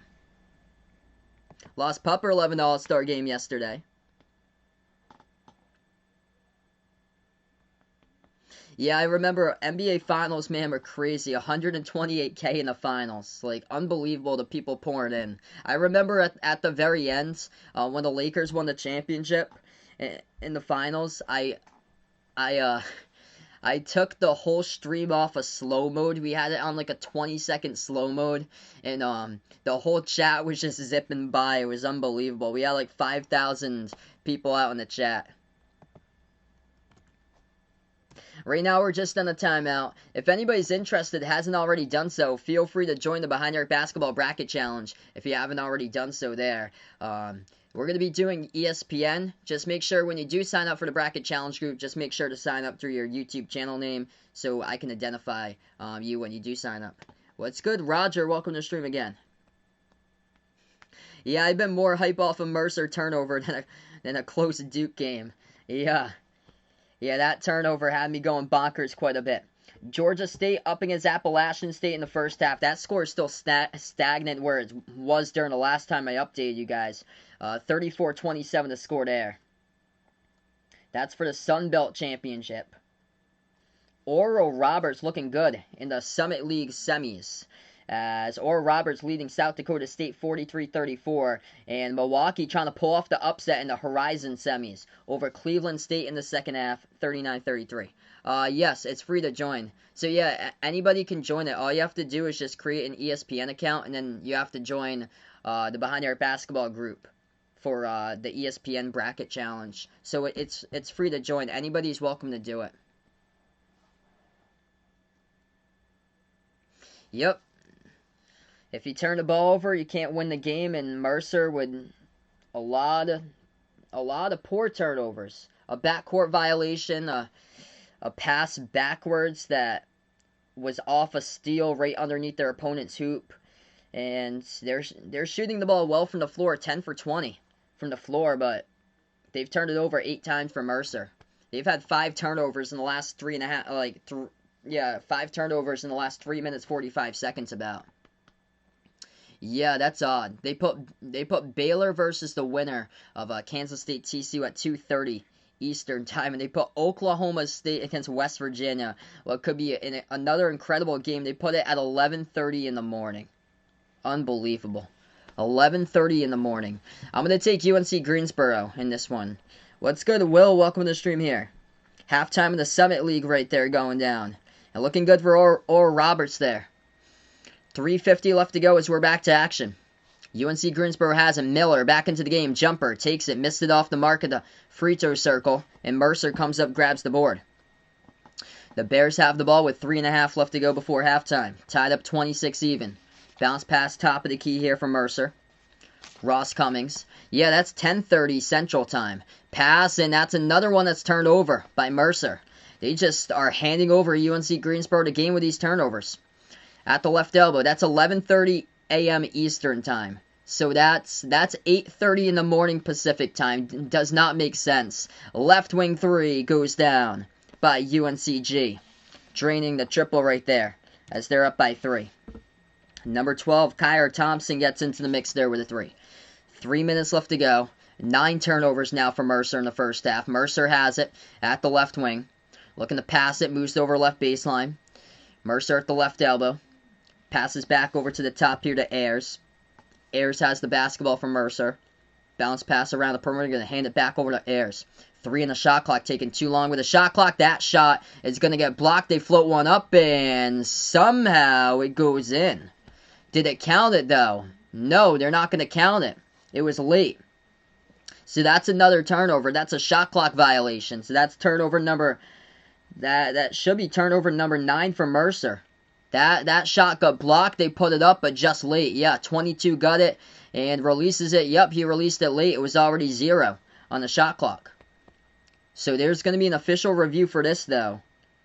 Lost Pupper 11 All-Star game yesterday. Yeah, I remember NBA Finals, man, were crazy. 128K in the finals. Like, unbelievable, the people pouring in. I remember at the very end, when the Lakers won the championship in the finals, I took the whole stream off of slow mode. We had it on like a 20-second slow mode, and the whole chat was just zipping by. It was unbelievable. We had like 5,000 people out in the chat. Right now, we're just on a timeout. If anybody's interested, hasn't already done so, feel free to join the Behind Your Basketball Bracket Challenge if you haven't already done so there. We're going to be doing ESPN. Just make sure when you do sign up for the Bracket Challenge group, just make sure to sign up through your YouTube channel name so I can identify you when you do sign up. What's good, Roger? Welcome to the stream again. Yeah, I've been more hype off of Mercer turnover than a close Duke game. Yeah, that turnover had me going bonkers quite a bit. Georgia State up against Appalachian State in the first half. That score is still stagnant where it was during the last time I updated you guys. 34-27 the score there. That's for the Sun Belt Championship. Oral Roberts looking good in the Summit League semis, as Oral Roberts leading South Dakota State 43-34, and Milwaukee trying to pull off the upset in the Horizon semis over Cleveland State in the second half, 39-33. Yes, it's free to join. So yeah, anybody can join it. All you have to do is just create an ESPN account, and then you have to join the Behind Arc Basketball group for the ESPN Bracket Challenge. So it's free to join. Anybody's welcome to do it. Yep. If you turn the ball over, you can't win the game, and Mercer with a lot of poor turnovers. A backcourt violation, a pass backwards that was off a steal right underneath their opponent's hoop. And they're shooting the ball well from the floor, 10 for 20 from the floor, but they've turned it over 8 times for Mercer. They've had 5 turnovers in the last 5 turnovers in the last 3 minutes 45 seconds about. Yeah, that's odd. They put Baylor versus the winner of Kansas State TCU at 2:30 Eastern time, and they put Oklahoma State against West Virginia. Well, it could be another incredible game. They put it at 11:30 in the morning. Unbelievable. 11:30 in the morning. I'm going to take UNC Greensboro in this one. What's good, Will? Welcome to the stream here. Halftime of the Summit League right there going down. And looking good for Oral Roberts there. 3:50 left to go as we're back to action. UNC Greensboro has a Miller back into the game. Jumper takes it, missed it off the mark of the free throw circle, and Mercer comes up, grabs the board. The Bears have the ball with 3.5 left to go before halftime. Tied up 26 even. Bounce pass top of the key here from Mercer. Ross Cummings. Yeah, that's 10:30 Central Time. Pass, and that's another one that's turned over by Mercer. They just are handing over UNC Greensboro the game with these turnovers. At the left elbow, that's 11:30 a.m. Eastern Time. So that's 8:30 in the morning Pacific Time. Does not make sense. Left wing 3 goes down by UNCG. Draining the triple right there as they're up by 3. Number 12, Kyra Thompson gets into the mix there with a 3. 3 minutes left to go. 9 turnovers now for Mercer in the first half. Mercer has it at the left wing. Looking to pass it, moves over left baseline. Mercer at the left elbow. Passes back over to the top here to Ayers. Ayers has the basketball from Mercer. Bounce pass around the perimeter, going to hand it back over to Ayers. 3 in the shot clock, taking too long with the shot clock. That shot is going to get blocked. They float one up, and somehow it goes in. Did it count it, though? No, they're not going to count it. It was late. So that's another turnover. That's a shot clock violation. So that's turnover number... That should be turnover number 9 for Mercer. That shot got blocked. They put it up, but just late. Yeah, 22 got it and releases it. Yep, he released it late. It was already 0 on the shot clock. So there's going to be an official review for this, though.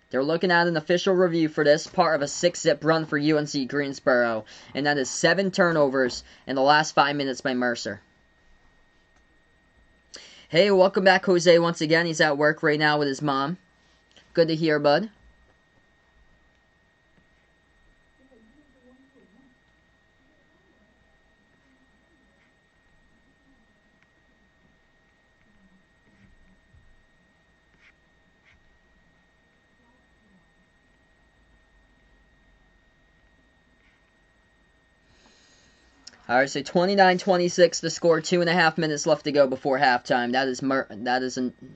They're looking at an official review for this, part of a 6-zip run for UNC Greensboro. And that is 7 turnovers in the last 5 minutes by Mercer. Hey, welcome back, Jose, once again. He's at work right now with his mom. Good to hear, bud. All right, so 29-26 the score, 2.5 minutes left to go before halftime.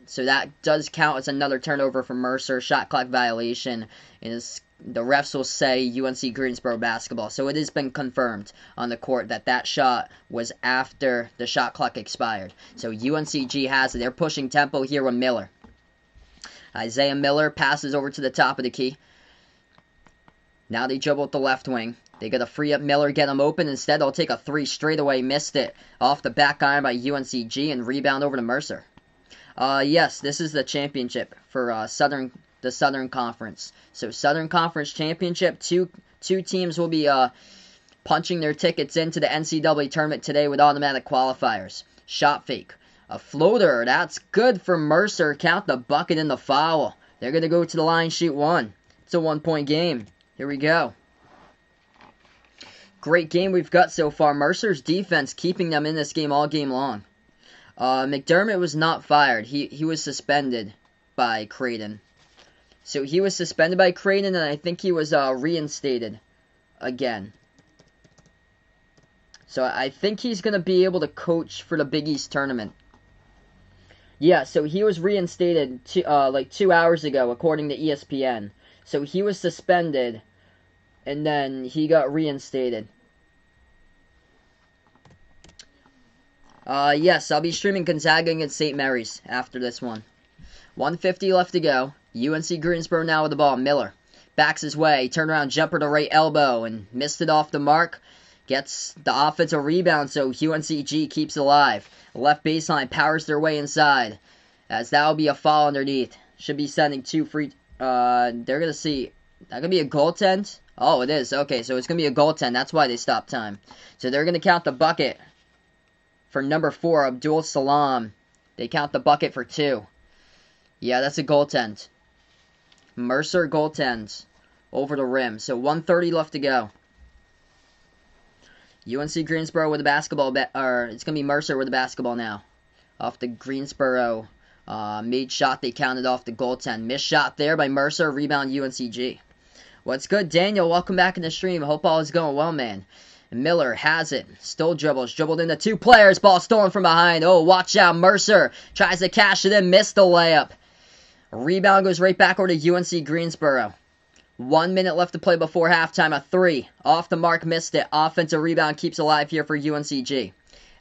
So that does count as another turnover for Mercer, shot clock violation, and the refs will say UNC Greensboro basketball. So it has been confirmed on the court that shot was after the shot clock expired. So UNCG has it. They're pushing tempo here with Miller. Isaiah Miller passes over to the top of the key. Now they dribble at the left wing. They got to free up Miller, get him open. Instead, they'll take a 3 straight away. Missed it off the back iron by UNCG and rebound over to Mercer. Yes, this is the championship for the Southern Conference. So Southern Conference Championship, two teams will be punching their tickets into the NCAA tournament today with automatic qualifiers. Shot fake. A floater. That's good for Mercer. Count the bucket and the foul. They're going to go to the line, shoot 1. It's a 1-point game. Here we go. Great game we've got so far. Mercer's defense keeping them in this game all game long. McDermott was not fired. He was suspended by Creighton. So he was suspended by Creighton, and I think he was reinstated again. So I think he's going to be able to coach for the Big East tournament. Yeah, so he was reinstated like 2 hours ago, according to ESPN. So he was suspended, and then he got reinstated. Yes, I'll be streaming Gonzaga against St. Mary's after this one. 1:50 left to go. UNC Greensboro now with the ball. Miller backs his way. Turnaround jumper to right elbow and missed it off the mark. Gets the offensive rebound, so UNCG keeps it alive. Left baseline powers their way inside, as that will be a foul underneath. Should be sending two free. They're gonna see. That gonna be a goaltend. Oh, it is. Okay, so it's gonna be a goaltend. That's why they stopped time. So they're gonna count the bucket for number 4, Abdul Salam. They count the bucket for 2. Yeah, that's a goaltend. Mercer goaltends over the rim. So 1:30 left to go. UNC Greensboro with the basketball, or it's going to be Mercer with the basketball now. Off the Greensboro made shot, they counted off the goaltend. Missed shot there by Mercer, rebound UNCG. What's good, Daniel? Welcome back in the stream. Hope all is going well, man. Miller has it. Still dribbled into 2 players. Ball stolen from behind. Oh, watch out. Mercer tries to cash it in. Missed the layup. Rebound goes right back over to UNC Greensboro. 1 minute left to play before halftime. A 3. Off the mark. Missed it. Offensive rebound keeps alive here for UNCG.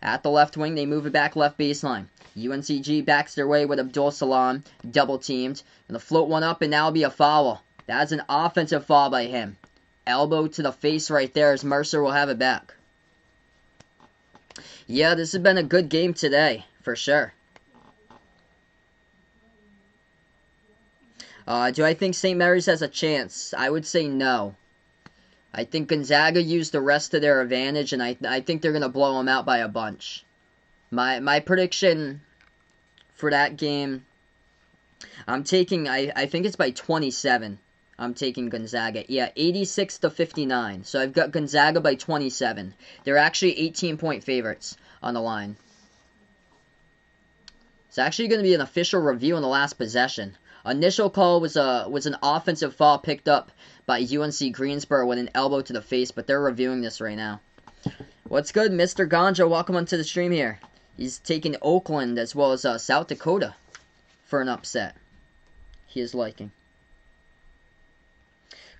At the left wing, they move it back left baseline. UNCG backs their way with Abdul Salam. Double teamed. And the float one up, and now will be a foul. That's an offensive foul by him. Elbow to the face right there as Mercer will have it back. Yeah, this has been a good game today, for sure. Do I think St. Mary's has a chance? I would say no. I think Gonzaga used the rest to their advantage, and I think they're going to blow them out by a bunch. My prediction for that game, I'm taking, I think it's by 27. I'm taking Gonzaga. Yeah, 86-59. So I've got Gonzaga by 27. They're actually 18-point favorites on the line. It's actually going to be an official review in the last possession. Initial call was an offensive foul picked up by UNC Greensboro with an elbow to the face, but they're reviewing this right now. What's good, Mr. Ganja? Welcome onto the stream here. He's taking Oakland as well as South Dakota for an upset. He is liking.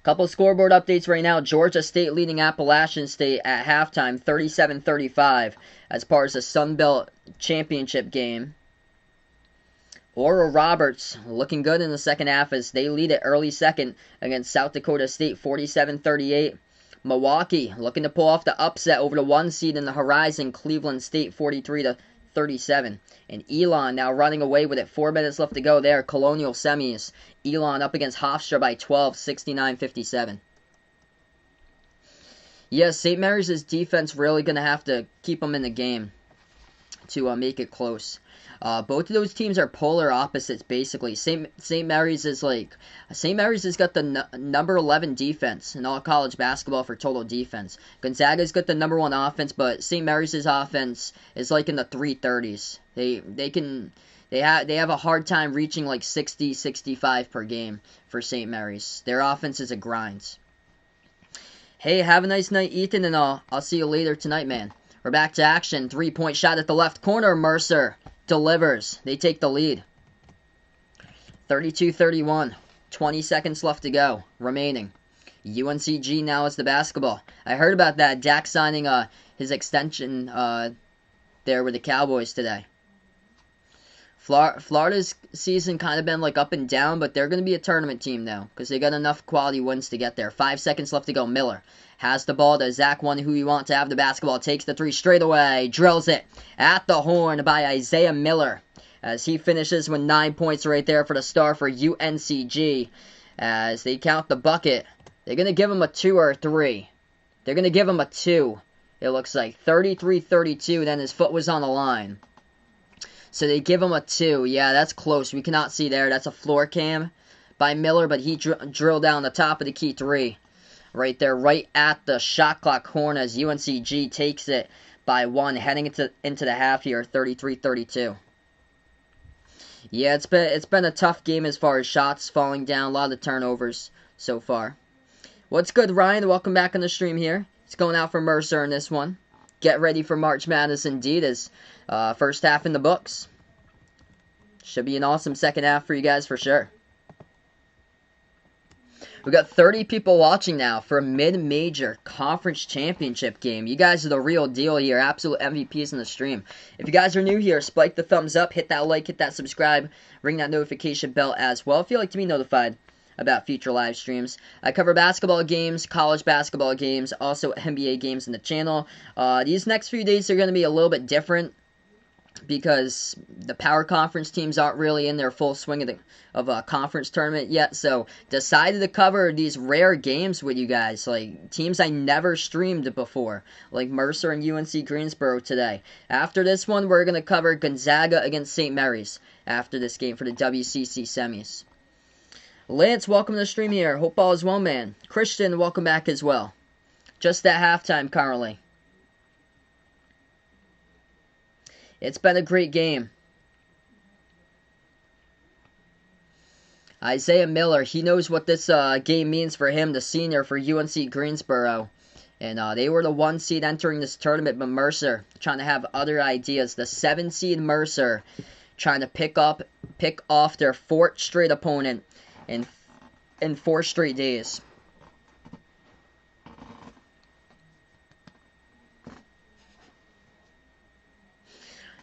Couple scoreboard updates right now. Georgia State leading Appalachian State at halftime, 37-35, as part of the Sun Belt Championship game. Oral Roberts looking good in the second half as they lead it early second against South Dakota State, 47-38. Milwaukee looking to pull off the upset over the 1 seed in the Horizon, Cleveland State, 43-37. And Elon now running away with it. 4 minutes left to go there. Colonial semis. Elon up against Hofstra by 12, 69-57. Yes, St. Mary's' defense really going to have to keep them in the game to make it close. Both of those teams are polar opposites, basically. St. Mary's has got the number 11 defense in all college basketball for total defense. Gonzaga's got the number 1 offense, but St. Mary's' offense is like in the 330s. They have a hard time reaching like 60, 65 per game for St. Mary's. Their offense is a grind. Hey, have a nice night, Ethan, and I'll see you later tonight, man. We're back to action. 3-point shot at the left corner. Mercer delivers. They take the lead. 32-31. 20 seconds left to go. Remaining. UNCG now has the basketball. I heard about that. Dak signing his extension there with the Cowboys today. Florida's season kind of been like up and down, but they're going to be a tournament team now because they got enough quality wins to get there. 5 seconds left to go. Miller has the ball to Zach, one who you want to have the basketball. Takes the 3 straight away. Drills it at the horn by Isaiah Miller as he finishes with 9 points right there for the star for UNCG. As they count the bucket, they're going to give him a 2 or a 3. They're going to give him a 2. It looks like 33-32. Then his foot was on the line. So they give him a 2. Yeah, that's close. We cannot see there. That's a floor cam by Miller, but he drilled down the top of the key 3. Right there, right at the shot clock horn as UNCG takes it by 1, heading into the half here, 33-32. Yeah, it's been a tough game as far as shots falling down, a lot of turnovers so far. What's good, Ryan? Welcome back on the stream here. It's going out for Mercer in this one. Get ready for March Madness indeed, as first half in the books. Should be an awesome second half for you guys for sure. We got 30 people watching now for a mid-major conference championship game. You guys are the real deal here. Absolute MVPs in the stream. If you guys are new here, spike the thumbs up, hit that like, hit that subscribe, ring that notification bell as well if you'd like to be notified about future live streams. I cover basketball games, college basketball games, also NBA games in the channel. These next few days are going to be a little bit different because the power conference teams aren't really in their full swing of a conference tournament yet, so decided to cover these rare games with you guys, like teams I never streamed before, like Mercer and UNC Greensboro today. After this one, we're going to cover Gonzaga against St. Mary's after this game for the WCC semis. Lance, welcome to the stream here. Hope all is well, man. Christian, welcome back as well. Just at halftime currently. It's been a great game. Isaiah Miller, he knows what this game means for him, the senior for UNC Greensboro. And they were the 1 seed entering this tournament, but Mercer trying to have other ideas. The 7 seed Mercer trying to pick off their 4th straight opponent in 4 straight days.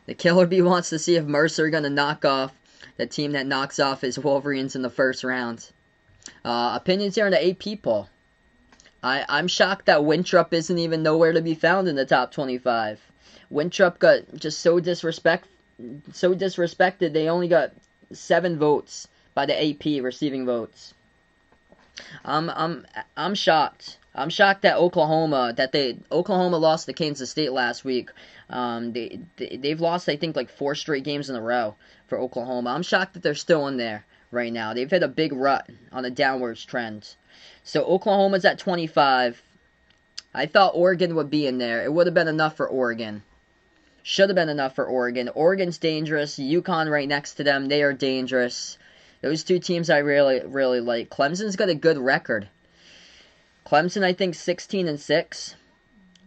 The Killer Bee wants to see if Mercer are going to knock off the team that knocks off his Wolverines in the first round. Opinions here on the AP poll. I'm shocked that Winthrop isn't even nowhere to be found in the top 25. Winthrop got just so disrespected. They only got 7 votes by the AP receiving votes. I'm shocked. I'm shocked that Oklahoma lost to Kansas State last week. They've lost, I think, like 4 straight games in a row for Oklahoma. I'm shocked that they're still in there right now. They've hit a big rut on a downwards trend. So Oklahoma's at 25. I thought Oregon would be in there. It would have been enough for Oregon. Should have been enough for Oregon. Oregon's dangerous. UConn right next to them. They are dangerous. Those 2 teams I really, really like. Clemson's got a good record. Clemson, I think, 16-6.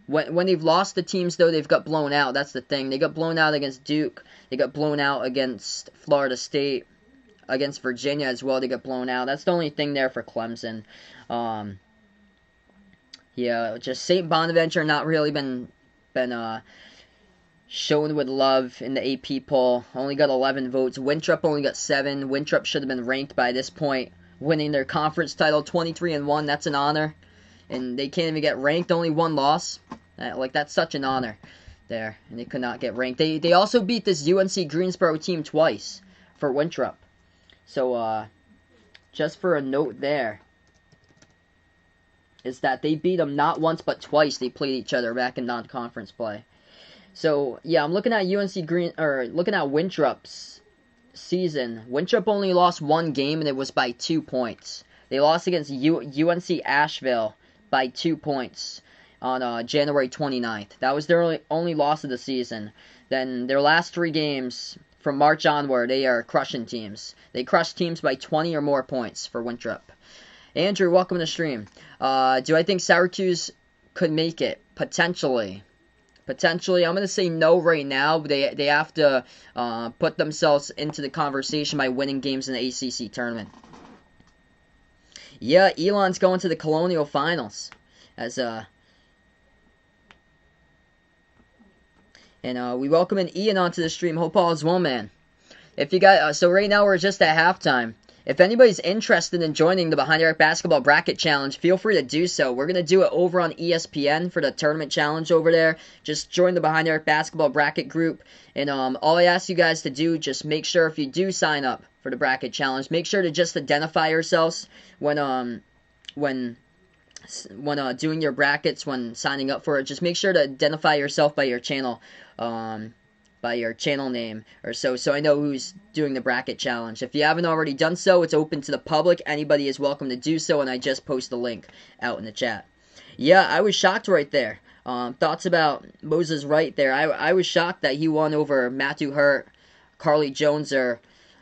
When they've lost the teams, though, they've got blown out. That's the thing. They got blown out against Duke. They got blown out against Florida State. Against Virginia as well, they got blown out. That's the only thing there for Clemson. Yeah, just St. Bonaventure not really been shown with love in the AP poll. Only got 11 votes. Winthrop only got 7. Winthrop should have been ranked by this point, winning their conference title 23-1. That's an honor. And they can't even get ranked, only 1 loss. That's such an honor there. And they could not get ranked. They also beat this UNC Greensboro team twice for Winthrop. So, just for a note there, is that they beat them not once but twice. They played each other back in non-conference play. So, yeah, I'm looking at looking at Winthrop's season. Winthrop only lost 1 game, and it was by 2 points. They lost against UNC Asheville by 2 points on January 29th. That was their only loss of the season. Then their last 3 games from March onward, they are crushing teams. They crush teams by 20 or more points for Winthrop. Andrew, welcome to the stream. Do I think Syracuse could make it? Potentially. Potentially. I'm going to say no right now. They have to put themselves into the conversation by winning games in the ACC tournament. Yeah, Elon's going to the Colonial Finals. And we welcome in Ian onto the stream. Hope all is well, man. If you guys, so right now we're just at halftime. If anybody's interested in joining the Behind the Arc Basketball Bracket Challenge, feel free to do so. We're going to do it over on ESPN for the tournament challenge over there. Just join the Behind the Arc Basketball Bracket group. And all I ask you guys to do, just make sure if you do sign up for the Bracket Challenge, make sure to just identify yourselves when doing your brackets, when signing up for it. Just make sure to identify yourself by your channel. By your channel name or so I know who's doing the bracket challenge. If you haven't already done so, it's open to the public. Anybody is welcome to do so, and I just post the link out in the chat. Yeah, I was shocked right there. Thoughts about Moses Wright there. I was shocked that he won over Matthew Hurt, Carly Jones, or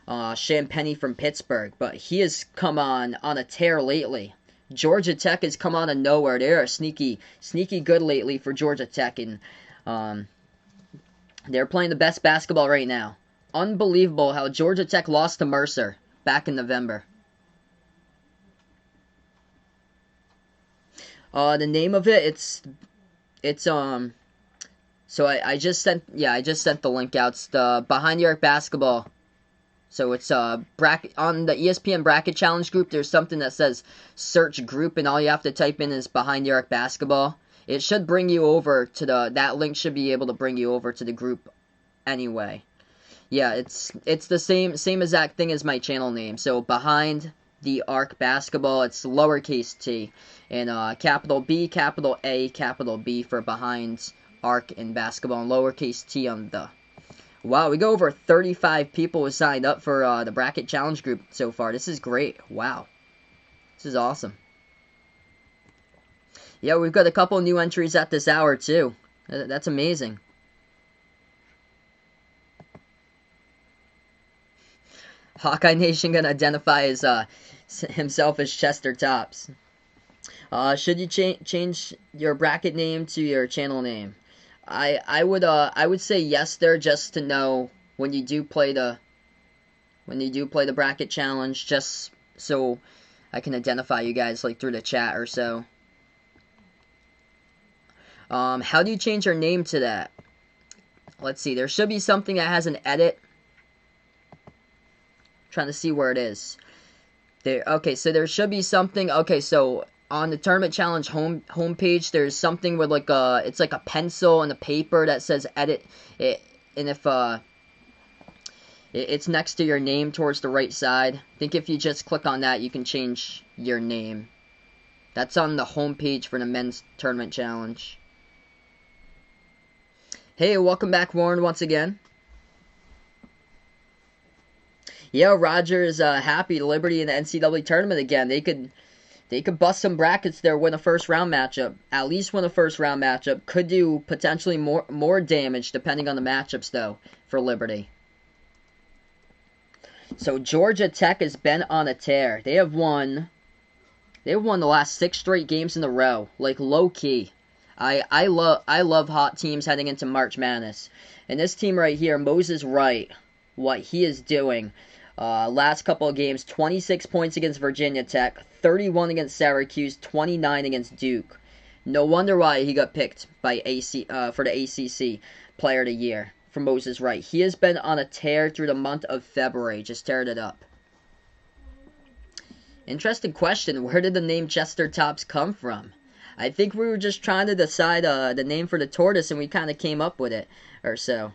Champagny from Pittsburgh, but he has come on a tear lately. Georgia Tech has come out of nowhere. They are sneaky good lately for Georgia Tech, and they're playing the best basketball right now. Unbelievable how Georgia Tech lost to Mercer back in November. The name of it, it's so I just sent the link out. It's the Behind the Arc Basketball. So it's bracket on the ESPN Bracket Challenge group. There's something that says search group, and all you have to type in is Behind the Arc Basketball. It should bring you over to that link should be able to bring you over to the group anyway. Yeah, it's the same exact thing as my channel name. So Behind the Arc Basketball. It's lowercase t and capital B, capital A, capital B for Behind Arc and Basketball, and lowercase t on the. Wow, we go over 35 people who signed up for the Bracket Challenge group so far. This is great. Wow. This is awesome. Yeah, we've got a couple new entries at this hour, too. That's amazing. Hawkeye Nation gonna identify as himself as Chester Tops. Should you change your bracket name to your channel name? I would say yes there, just to know when you do play the bracket challenge, just so I can identify you guys like through the chat or so. How do you change your name to that? Let's see. There should be something that has an edit. Trying to see where it is. There. Okay, so there should be something. Okay, so on the Tournament Challenge homepage, there's something with like it's like a pencil and a paper that says edit it, and if it's next to your name towards the right side. I think if you just click on that, you can change your name. That's on the homepage for the Men's Tournament Challenge. Hey, welcome back, Warren, once again. Yeah, Roger is happy Liberty in the NCAA tournament again. They could bust some brackets there, win a first round matchup. At least win a first round matchup. Could do potentially more damage depending on the matchups though for Liberty. So Georgia Tech has been on a tear. They have won the last 6 straight games in a row, like low key. I love hot teams heading into March Madness. And this team right here, Moses Wright, what he is doing. Last couple of games, 26 points against Virginia Tech, 31 against Syracuse, 29 against Duke. No wonder why he got picked by for the ACC Player of the Year for Moses Wright. He has been on a tear through the month of February, just tearing it up. Interesting question, where did the name Chester Tops come from? I think we were just trying to decide the name for the tortoise, and we kind of came up with it, or so.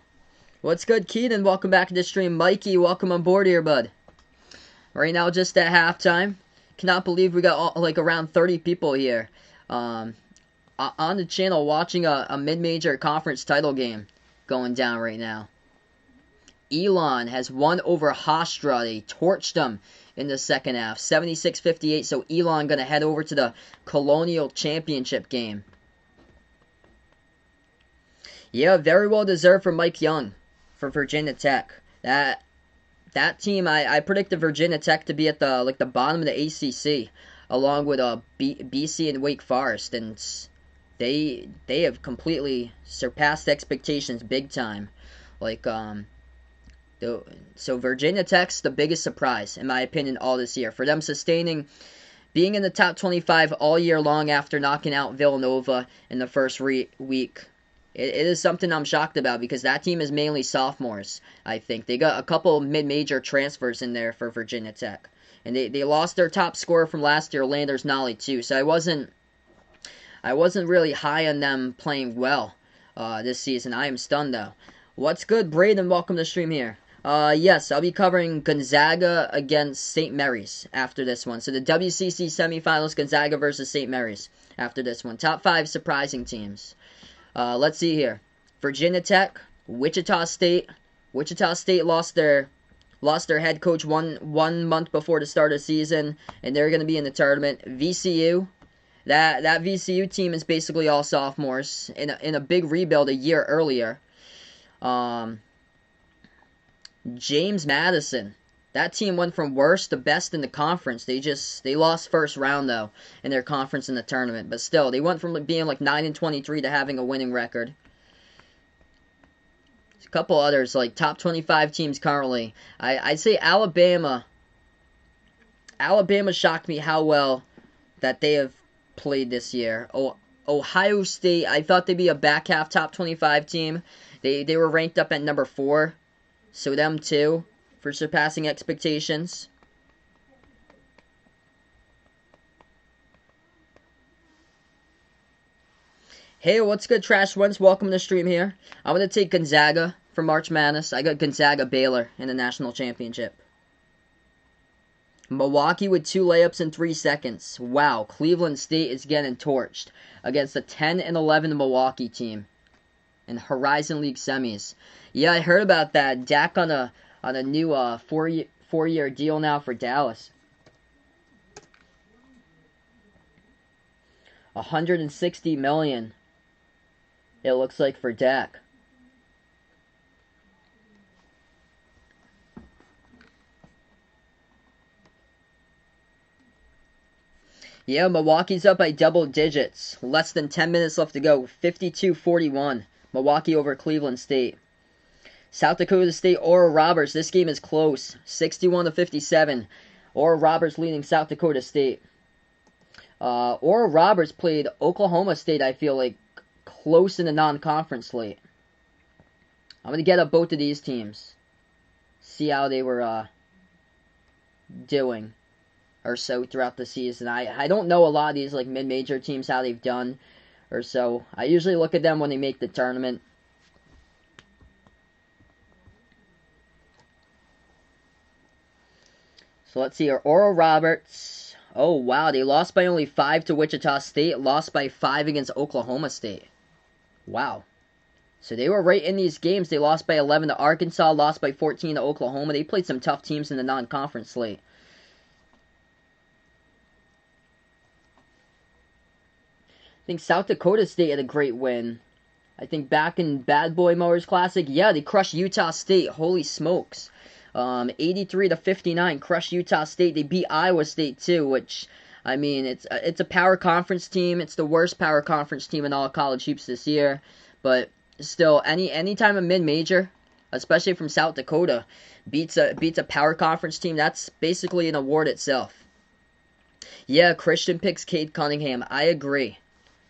What's good, Keaton? Welcome back to the stream. Mikey, welcome on board here, bud. Right now, just at halftime. Cannot believe we got like around 30 people here on the channel watching a mid-major conference title game going down right now. Elon has won over Hofstra. They torched them in the second half, 76-58. So Elon going to head over to the Colonial Championship game. Yeah, very well deserved for Mike Young for Virginia Tech. That team, I predicted Virginia Tech to be at the bottom of the ACC, along with BC and Wake Forest, and they have completely surpassed expectations big time. So Virginia Tech's the biggest surprise, in my opinion, all this year. For them being in the top 25 all year long after knocking out Villanova in the first week. It is something I'm shocked about, because that team is mainly sophomores, I think. They got a couple mid-major transfers in there for Virginia Tech. And they lost their top scorer from last year, Landers Nolly, too. So I wasn't really high on them playing well this season. I am stunned, though. What's good, Braden? Welcome to the stream here. Yes, I'll be covering Gonzaga against St. Mary's after this one. So the WCC semifinals, Gonzaga versus St. Mary's after this one. Top 5 surprising teams. Let's see here. Virginia Tech, Wichita State. Wichita State lost their head coach one month before the start of the season, and they're going to be in the tournament. VCU, that VCU team is basically all sophomores in a big rebuild a year earlier. James Madison, That team went from worst to best in the conference. They lost first round though in their conference in the tournament, but still they went from being like 9-23 to having a winning record. There's a couple others like top 25 teams currently. I'd say Alabama. Alabama shocked me how well that they have played this year. Ohio State, I thought they'd be a back half top 25 team. They were ranked up at number 4. So them too, for surpassing expectations. Hey, what's good, Trash Ones? Welcome to the stream here. I'm going to take Gonzaga for March Madness. I got Gonzaga Baylor in the national championship. Milwaukee with 2 layups in 3 seconds. Wow, Cleveland State is getting torched against a 10-11 Milwaukee team in Horizon League semis. Yeah, I heard about that. Dak on a new 4-year deal now for Dallas. $160 million. It looks like for Dak. Yeah, Milwaukee's up by double digits. Less than 10 minutes left to go. 52-41. Milwaukee over Cleveland State. South Dakota State, Oral Roberts. This game is close. 61-57. Oral Roberts leading South Dakota State. Oral Roberts played Oklahoma State, I feel like, close in the non-conference slate. I'm going to get up both of these teams. See how they were doing or so throughout the season. I don't know a lot of these like mid-major teams, how they've done or so. I usually look at them when they make the tournament. So let's see here. Oral Roberts. Oh, wow. They lost by only 5 to Wichita State. Lost by 5 against Oklahoma State. Wow. So they were right in these games. They lost by 11 to Arkansas. Lost by 14 to Oklahoma. They played some tough teams in the non-conference slate. I think South Dakota State had a great win. I think back in Bad Boy Mowers Classic, yeah, they crushed Utah State. Holy smokes. 83-59, crushed Utah State. They beat Iowa State too, which, I mean, it's a power conference team. It's the worst power conference team in all of college hoops this year. But still, anytime a mid-major, especially from South Dakota, beats a power conference team, that's basically an award itself. Yeah, Christian picks Cade Cunningham. I agree.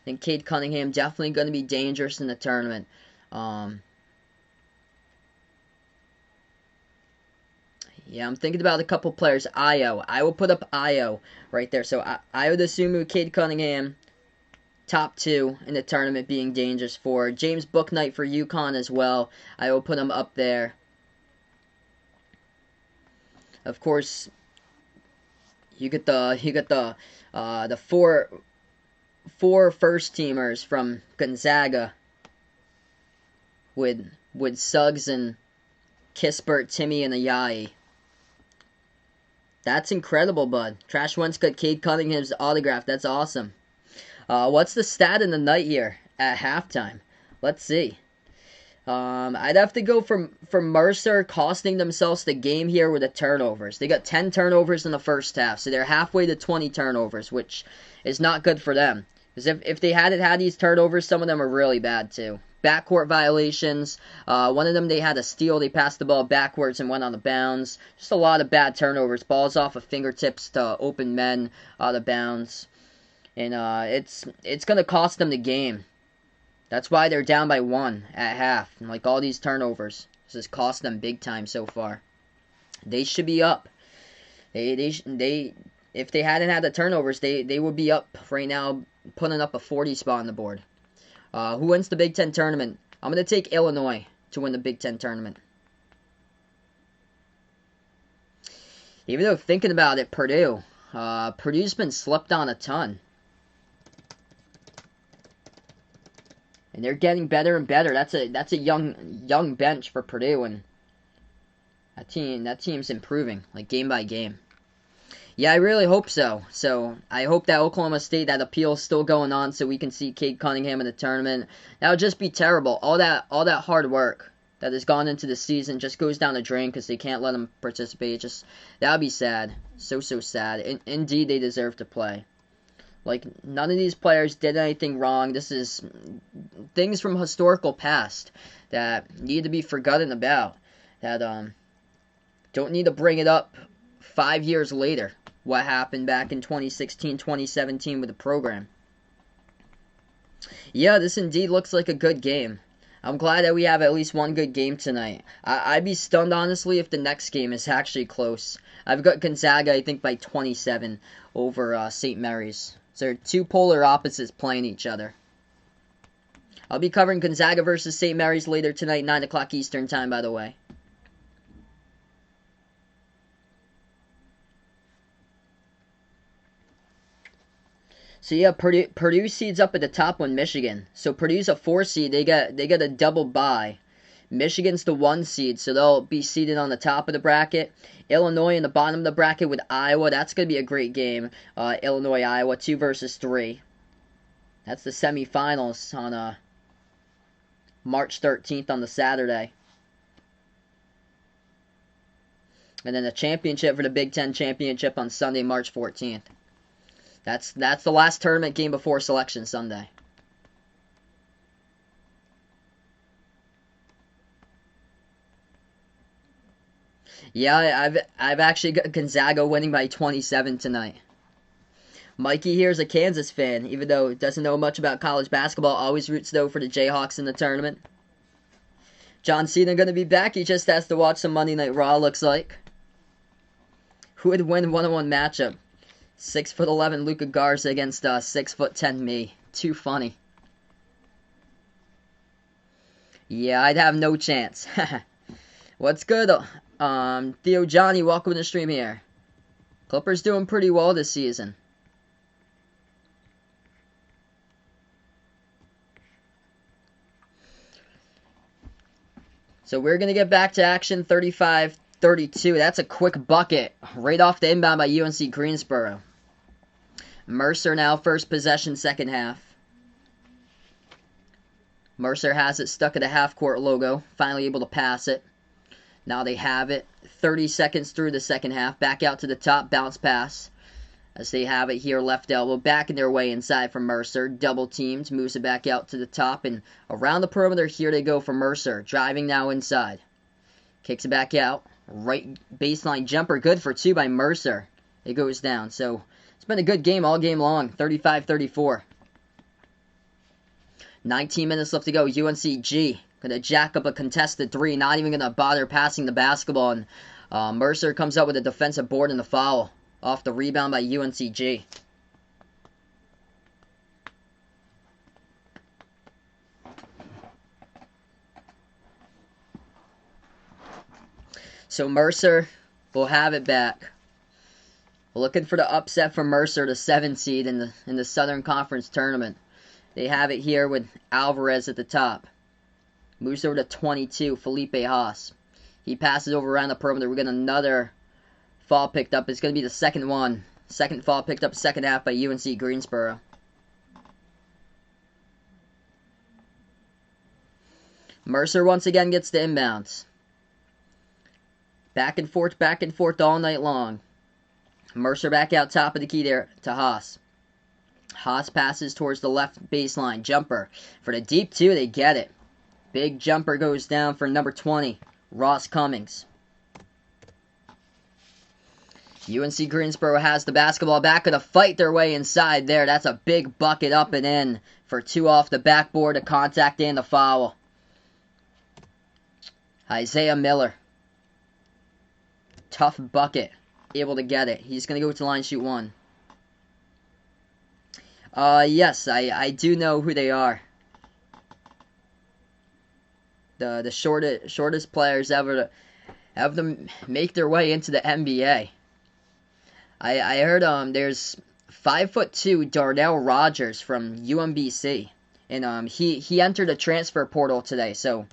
I think Cade Cunningham definitely going to be dangerous in the tournament. Yeah, I'm thinking about a couple players. Io. I will put up Io right there. So I would assume with Cade Cunningham, top 2 in the tournament being dangerous for. James Bouknight for UConn as well. I will put him up there. Of course, you get the four first teamers from Gonzaga with Suggs and Kispert, Timmy, and Ayayi. That's incredible, bud. Trash One's got Cade Cunningham's autograph. That's awesome. What's the stat in the night here at halftime? Let's see. I'd have to go for Mercer costing themselves the game here with the turnovers. They got 10 turnovers in the first half, so they're halfway to 20 turnovers, which is not good for them. Because if they hadn't had these turnovers, some of them are really bad too. Backcourt violations. One of them, they had a steal. They passed the ball backwards and went on the bounds. Just a lot of bad turnovers. Balls off of fingertips to open men out of bounds. And it's going to cost them the game. That's why they're down by 1 at half. And like all these turnovers, this has cost them big time so far. They should be up. If they hadn't had the turnovers, they would be up right now, putting up a 40 spot on the board. Who wins the Big Ten tournament? I'm going to take Illinois to win the Big Ten tournament. Even though thinking about it, Purdue. Purdue's been slept on a ton. And they're getting better and better. That's a young bench for Purdue, and that team's improving, like game by game. Yeah, I really hope so. So I hope that Oklahoma State, that appeal is still going on, so we can see Cade Cunningham in the tournament. That would just be terrible. All that hard work that has gone into the season just goes down the drain because they can't let them participate. That would be sad. So sad. Indeed, they deserve to play. Like, none of these players did anything wrong. This is things from historical past that need to be forgotten about. That don't need to bring it up 5 years later. What happened back in 2016, 2017 with the program. Yeah, this indeed looks like a good game. I'm glad that we have at least one good game tonight. I'd be stunned, honestly, if the next game is actually close. I've got Gonzaga, I think, by 27 over St. Mary's. So they're two polar opposites playing each other. I'll be covering Gonzaga versus St. Mary's later tonight, 9 o'clock Eastern time, by the way. So yeah, Purdue seeds up at the top on Michigan. So Purdue's a 4 seed. They get a double bye. Michigan's the 1 seed, so they'll be seated on the top of the bracket. Illinois in the bottom of the bracket with Iowa. That's going to be a great game. Illinois, Iowa, 2 versus 3. That's the semifinals on March 13th on the Saturday. And then the championship for the Big Ten Championship on Sunday, March 14th. That's the last tournament game before Selection Sunday. Yeah, I've actually got Gonzaga winning by 27 tonight. Mikey here is a Kansas fan, even though he doesn't know much about college basketball. Always roots, though, for the Jayhawks in the tournament. John Cena going to be back. He just has to watch some Monday Night Raw, looks like. Who would win one-on-one matchup? 6'11" Luka Garza against 6'10" me. Too funny. Yeah, I'd have no chance. What's good? Theo Johnny, welcome to the stream here. Clippers doing pretty well this season. So we're going to get back to action, 35-32. That's a quick bucket right off the inbound by UNC Greensboro. Mercer now first possession, second half. Mercer has it stuck at the half-court logo. Finally able to pass it. Now they have it. 30 seconds through the second half. Back out to the top. Bounce pass. As they have it here, left elbow. Backing their way inside from Mercer. Double teamed. Moves it back out to the top. And around the perimeter, here they go for Mercer. Driving now inside. Kicks it back out. Right baseline jumper. Good for 2 by Mercer. It goes down. So it's been a good game all game long. 35-34. 19 minutes left to go. UNCG going to jack up a contested 3. Not even going to bother passing the basketball. And Mercer comes up with a defensive board and a foul. Off the rebound by UNCG. So Mercer will have it back. Looking for the upset for Mercer, the 7 seed in the Southern Conference Tournament. They have it here with Alvarez at the top. Moves over to 22, Felipe Haas. He passes over around the perimeter. We're getting another foul picked up. It's going to be the second one. Second foul picked up second half by UNC Greensboro. Mercer once again gets the inbounds. Back and forth all night long. Mercer back out top of the key there to Haas. Haas passes towards the left baseline. Jumper. For the deep 2, they get it. Big jumper goes down for number 20, Ross Cummings. UNC Greensboro has the basketball back. Going to fight their way inside there. That's a big bucket up and in for 2 off the backboard. A contact and the foul. Isaiah Miller. Tough bucket. Able to get it. He's going to go to the line, shoot 1. Yes, I do know who they are. The shortest players ever to have them make their way into the NBA. I heard there's 5'2" Darnell Rogers from UMBC, and he entered a transfer portal today. So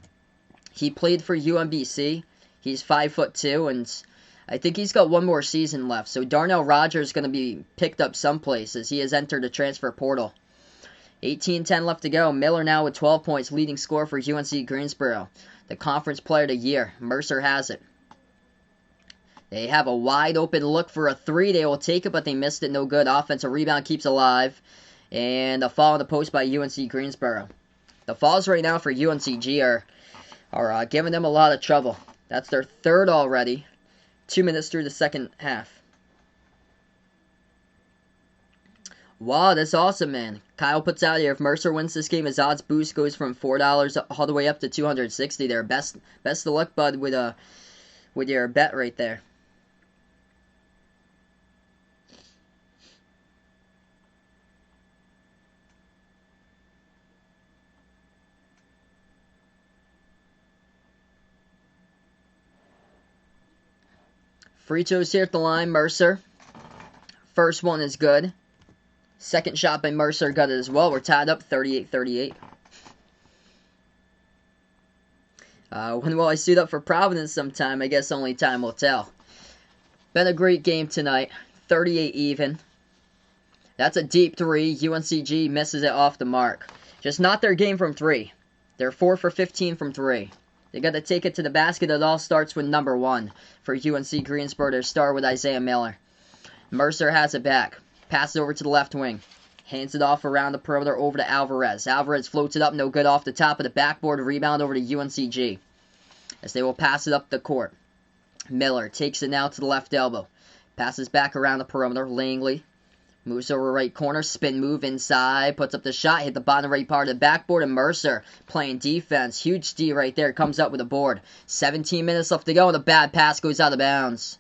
he played for UMBC. He's 5'2", and I think he's got one more season left. So Darnell Rogers is going to be picked up someplace as he has entered a transfer portal. 18-10 left to go. Miller now with 12 points, leading scorer for UNC Greensboro. the Conference Player of the Year. Mercer has it. They have a wide open look for a three. They will take it, but they missed it. No good. Offensive rebound keeps alive. And a foul on the post by UNC Greensboro. The fouls right now for UNCG are giving them a lot of trouble. That's their third already. 2 minutes through the second half. Wow, that's awesome, man. Kyle puts out here, if Mercer wins this game, his odds boost goes from $4 all the way up to $260 there. Best of luck, bud, with your bet right there. Free throws here at the line, Mercer. First one is good. Second shot by Mercer got it as well. We're tied up 38-38. When will I suit up for Providence sometime? I guess only time will tell. Been a great game tonight. 38 even. That's a deep three. UNCG misses it off the mark. Just not their game from three. They're 4 for 15 from three. They got to take it to the basket. It all starts with number 1 for UNC Greensboro. Their star with Isaiah Miller. Mercer has it back. Passes over to the left wing. Hands it off around the perimeter over to Alvarez. Alvarez floats it up. No good off the top of the backboard. Rebound over to UNCG. As they will pass it up the court. Miller takes it now to the left elbow. Passes back around the perimeter. Langley moves over right corner. Spin move inside. Puts up the shot. Hit the bottom right part of the backboard. And Mercer playing defense. Huge D right there. Comes up with a board. 17 minutes left to go. And a bad pass goes out of bounds.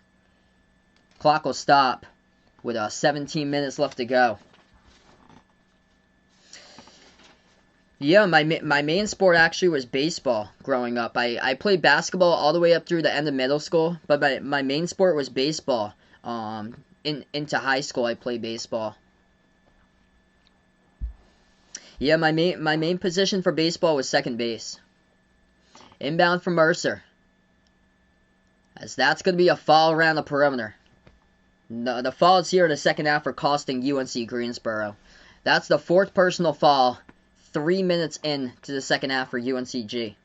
Clock will stop with 17 minutes left to go. Yeah, my main sport actually was baseball growing up. I played basketball all the way up through the end of middle school, but my main sport was baseball. Into high school, I played baseball. Yeah, my main position for baseball was second base. Inbound from Mercer. As that's going to be a foul around the perimeter. The fouls here in the second half are costing UNC Greensboro. That's the 4th personal foul 3 minutes into the second half for UNCG.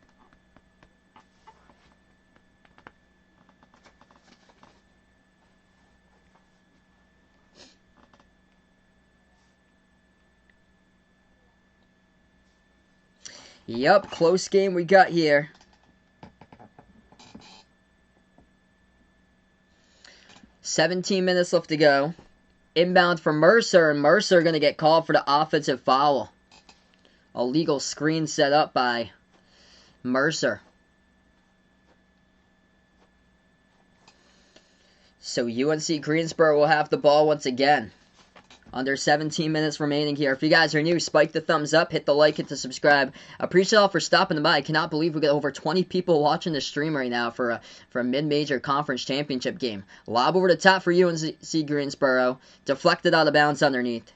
Yep, close game we got here. $17 minutes left to go. Inbound for Mercer, and Mercer going to get called for the offensive foul. Illegal screen set up by Mercer. So UNC Greensboro will have the ball once again. Under 17 minutes remaining here. If you guys are new, spike the thumbs up, hit the like, hit the subscribe. Appreciate all for stopping by. I cannot believe we got over 20 people watching the stream right now for a mid-major conference championship game. Lob over the top for UNC Greensboro. Deflected out of bounds underneath.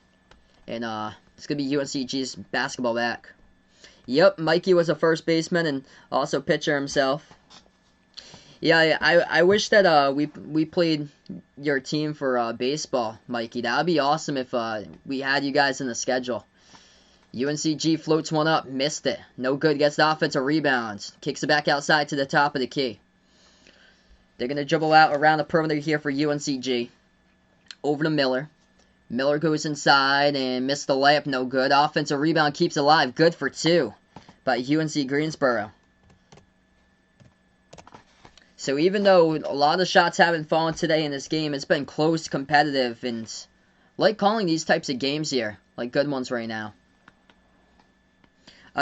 And it's going to be UNCG's basketball back. Yep, Mikey was a first baseman and also pitcher himself. Yeah, I wish that we played your team for baseball, Mikey. That would be awesome if we had you guys in the schedule. UNCG floats one up, missed it. No good, gets the offensive rebounds. Kicks it back outside to the top of the key. They're going to dribble out around the perimeter here for UNCG. Over to Miller. Miller goes inside and missed the layup, no good. Offensive rebound keeps alive, good for 2 by UNC Greensboro. So even though a lot of shots haven't fallen today in this game, it's been close, competitive, and like calling these types of games here. Like good ones right now.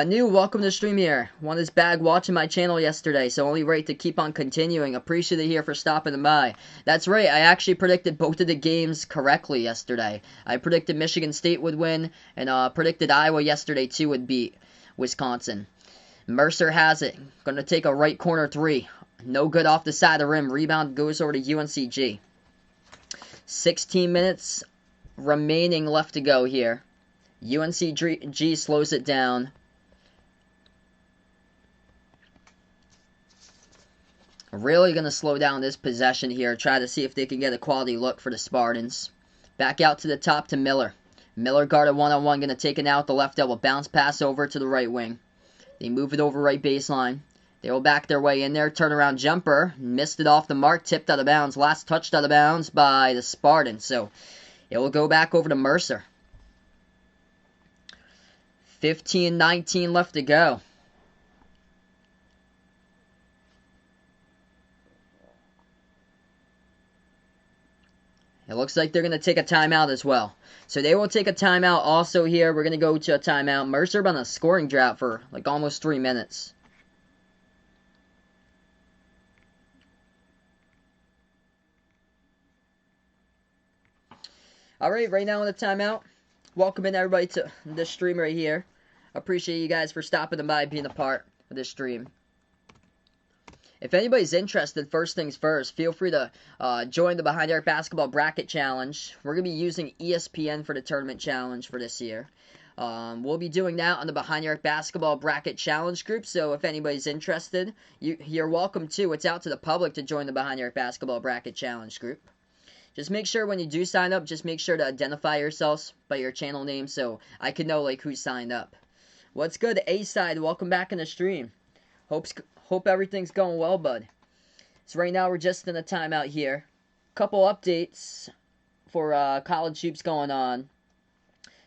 New, welcome to the stream here. Won this bag watching my channel yesterday, so only right to keep on continuing. Appreciate it here for stopping by. That's right, I actually predicted both of the games correctly yesterday. I predicted Michigan State would win, and predicted Iowa yesterday too would beat Wisconsin. Mercer has it. Going to take a right corner 3. No good off the side of the rim. Rebound goes over to UNCG. 16 minutes remaining left to go here. UNCG slows it down. Really going to slow down this possession here. Try to see if they can get a quality look for the Spartans. Back out to the top to Miller. Miller guarded one-on-one. Going to take it out the left elbow. Bounce pass over to the right wing. They move it over right baseline. They will back their way in there. Turnaround jumper. Missed it off the mark. Tipped out of bounds. Last touched out of bounds by the Spartans. So it will go back over to Mercer. 15-19 left to go. It looks like they're going to take a timeout as well. So they will take a timeout also here. We're going to go to a timeout. Mercer been on a scoring drought for like almost 3 minutes. Alright, right now in the timeout. Welcome in everybody to this stream right here. Appreciate you guys for stopping by, being a part of this stream. If anybody's interested, first things first, feel free to join the Behind the Arc Basketball Bracket Challenge. We're going to be using ESPN for the tournament challenge for this year. We'll be doing that on the Behind the Arc Basketball Bracket Challenge group, so if anybody's interested, you're welcome to. It's out to the public to join the Behind the Arc Basketball Bracket Challenge group. Just make sure when you do sign up, just make sure to identify yourselves by your channel name so I can know like who signed up. What's good, A-Side? Welcome back in the stream. Hope everything's going well, bud. So right now we're just in a timeout here. Couple updates for college hoops going on.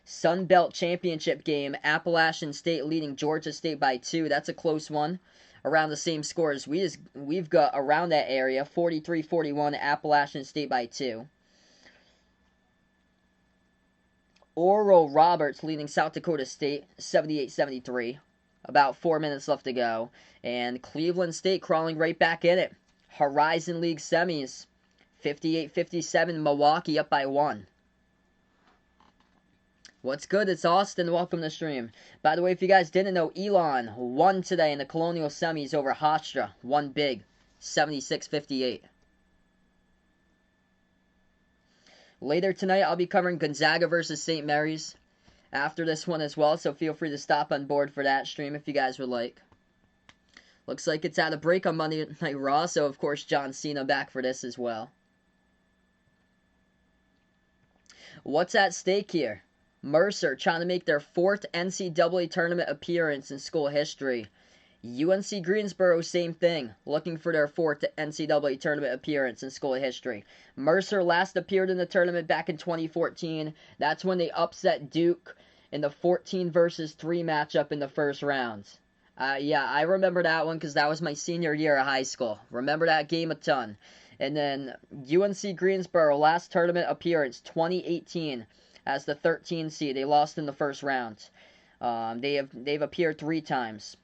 Sun Belt Championship game. Appalachian State leading Georgia State by 2. That's a close one. Around the same scores we've got around that area. 43-41, Appalachian State by 2. Oral Roberts leading South Dakota State 78-73. About 4 minutes left to go. And Cleveland State crawling right back in it. Horizon League semis. 58-57, Milwaukee up by 1. What's good? It's Austin. Welcome to the stream. By the way, if you guys didn't know, Elon won today in the Colonial semis over Hofstra. Won big. 76-58. Later tonight, I'll be covering Gonzaga versus St. Mary's after this one as well, so feel free to stop on board for that stream if you guys would like. Looks like it's at a break on Monday Night Raw, so of course John Cena back for this as well. What's at stake here? Mercer trying to make their 4th NCAA tournament appearance in school history. UNC Greensboro, same thing, looking for their 4th NCAA tournament appearance in school history. Mercer last appeared in the tournament back in 2014. That's when they upset Duke in the 14 versus 3 matchup in the first round. Yeah, I remember that one because that was my senior year of high school. Remember that game a ton. And then UNC Greensboro, last tournament appearance, 2018, as the 13 seed. They lost in the first round. They've appeared 3 times.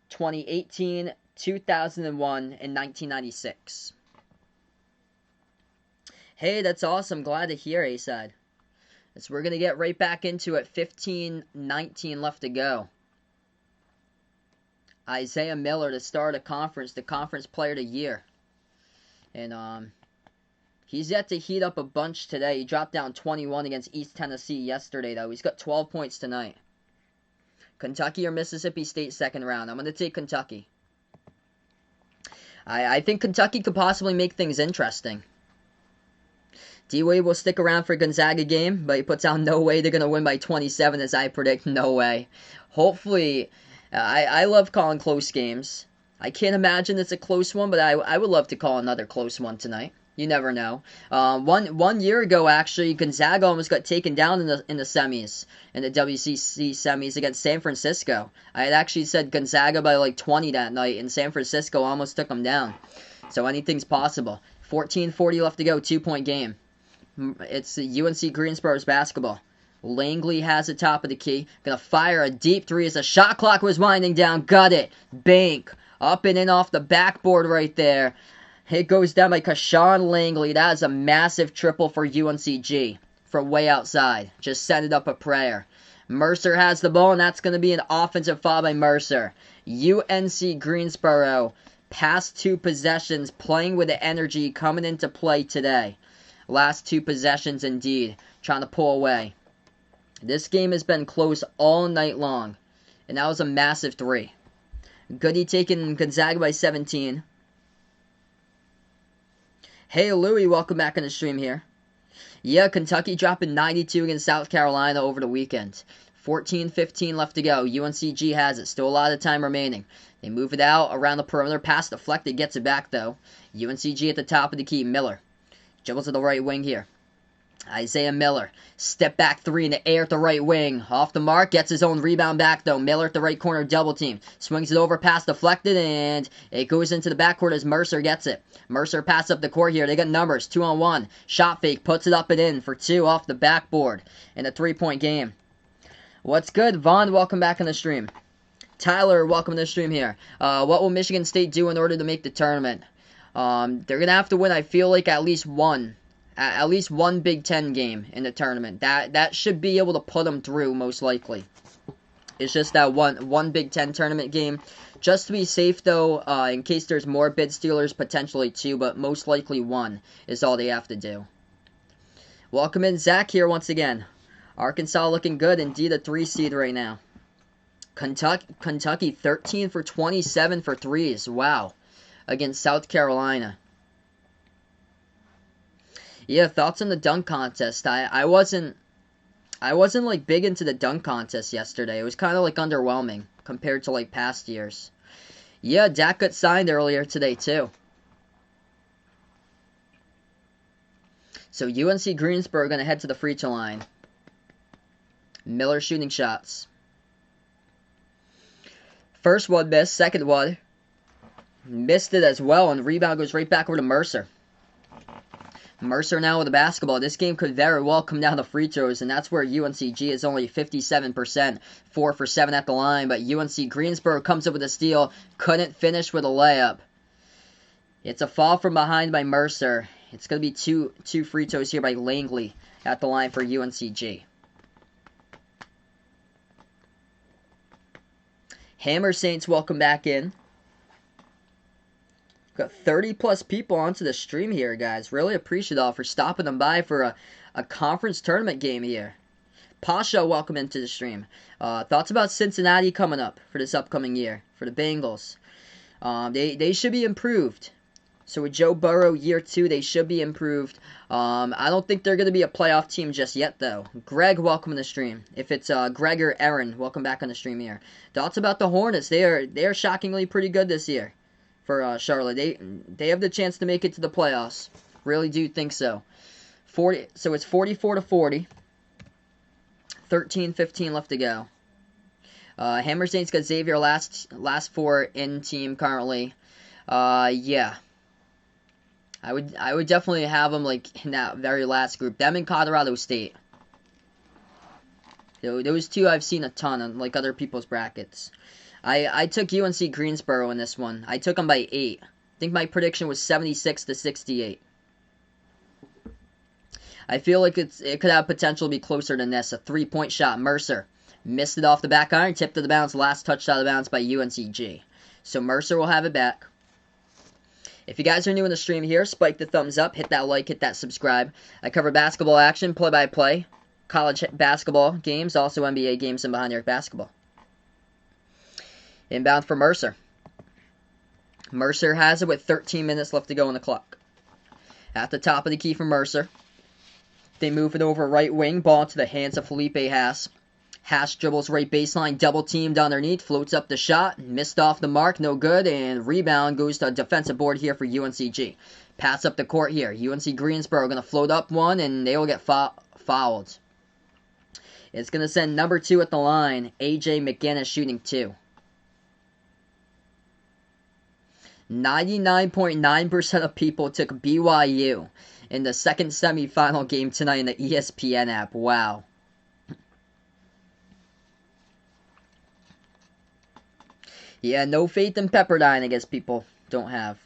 2018, 2001, and 1996. Hey, that's awesome. Glad to hear, A-Side. So we're going to get right back into it. 15-19 left to go. Isaiah Miller to start the conference player of the year. And he's yet to heat up a bunch today. He dropped down 21 against East Tennessee yesterday, though. He's got 12 points tonight. Kentucky or Mississippi State second round. I'm going to take Kentucky. I think Kentucky could possibly make things interesting. D-Wade will stick around for Gonzaga game, but he puts out no way they're going to win by 27 as I predict. No way. Hopefully, I love calling close games. I can't imagine it's a close one, but I would love to call another close one tonight. You never know. One year ago, actually, Gonzaga almost got taken down in the semis, in the WCC semis against San Francisco. I had actually said Gonzaga by like 20 that night, and San Francisco almost took them down. So anything's possible. 14:40 left to go, 2-point game. It's UNC Greensboro's basketball. Langley has the top of the key. Gonna fire a deep 3 as the shot clock was winding down. Got it. Bank. Up and in off the backboard right there. It goes down by Kashawn Langley. That is a massive triple for UNCG from way outside. Just set it up a prayer. Mercer has the ball, and that's going to be an offensive foul by Mercer. UNC Greensboro, past 2 possessions, playing with the energy coming into play today. Last 2 possessions indeed, trying to pull away. This game has been close all night long, and that was a massive 3. Goody taking Gonzaga by 17. Hey, Louie, welcome back on the stream here. Yeah, Kentucky dropping 92 against South Carolina over the weekend. 14-15 left to go. UNCG has it. Still a lot of time remaining. They move it out around the perimeter. Pass deflected. Gets it back, though. UNCG at the top of the key. Miller. Dribbles to the right wing here. Isaiah Miller. Step back three in the air at the right wing. Off the mark. Gets his own rebound back, though. Miller at the right corner. Double team. Swings it over. Pass deflected. And it goes into the backcourt as Mercer gets it. Mercer pass up the court here. They got numbers. 2-on-1. Shot fake. Puts it up and in for 2 off the backboard in a 3-point game. What's good? Vaughn, welcome back on the stream. Tyler, welcome to the stream here. What will Michigan State do in order to make the tournament? They're going to have to win, I feel like, at least one Big Ten game in the tournament. That should be able to put them through, most likely. It's just that one Big Ten tournament game. Just to be safe, though, in case there's more bid stealers, potentially 2, but most likely 1 is all they have to do. Welcome in, Zach, here once again. Arkansas looking good, indeed a 3 seed right now. Kentucky 13 for 27 for threes. Wow. Against South Carolina. Yeah, thoughts on the dunk contest. I wasn't like big into the dunk contest yesterday. It was kind of like underwhelming compared to like past years. Yeah, Dak got signed earlier today too. So UNC Greensboro going to head to the free throw line. Miller shooting shots. First one missed, second one missed it as well, and the rebound goes right back over to Mercer. Mercer now with the basketball. This game could very well come down to free throws, and that's where UNCG is only 57%, 4 for 7 at the line, but UNC Greensboro comes up with a steal, couldn't finish with a layup. It's a fall from behind by Mercer. It's going to be two free throws here by Langley at the line for UNCG. Hammer Saints, welcome back in. Got 30-plus people onto the stream here, guys. Really appreciate all for stopping them by for a conference tournament game here. Pasha, welcome into the stream. Thoughts about Cincinnati coming up for this upcoming year for the Bengals? They should be improved. So with Joe Burrow, year 2, they should be improved. I don't think they're going to be a playoff team just yet, though. Greg, welcome to the stream. If it's Greg or Aaron, welcome back on the stream here. Thoughts about the Hornets? They are shockingly pretty good this year for Charlotte. They have the chance to make it to the playoffs. Really do think so. So it's 44-40. 13-15 left to go. Hammer Saints got Xavier last 4 in team currently. Yeah. I would definitely have them like in that very last group. Them and Colorado State. Those 2 I've seen a ton on like other people's brackets. I took UNC Greensboro in this one. I took them by 8. I think my prediction was 76-68. I feel like it could have potential to be closer than this. A 3-point shot. Mercer missed it off the back iron. Tipped to the bounce. Last touch out of bounds by UNCG. So Mercer will have it back. If you guys are new in the stream here, spike the thumbs up, hit that like, hit that subscribe. I cover basketball action, play-by-play, college basketball games, also NBA games and behind the arc basketball. Inbound for Mercer. Mercer has it with 13 minutes left to go on the clock. At the top of the key for Mercer. They move it over right wing, ball into the hands of Felipe Haas. Haas dribbles right baseline, double teamed underneath, floats up the shot, missed off the mark, no good, and rebound goes to a defensive board here for UNCG. Pass up the court here. UNC Greensboro going to float up one, and they will get fouled. It's going to send number 2 at the line, A.J. McGinnis shooting 2. 99.9% of people took BYU in the second semifinal game tonight in the ESPN app. Wow. Yeah, no faith in Pepperdine, I guess people don't have.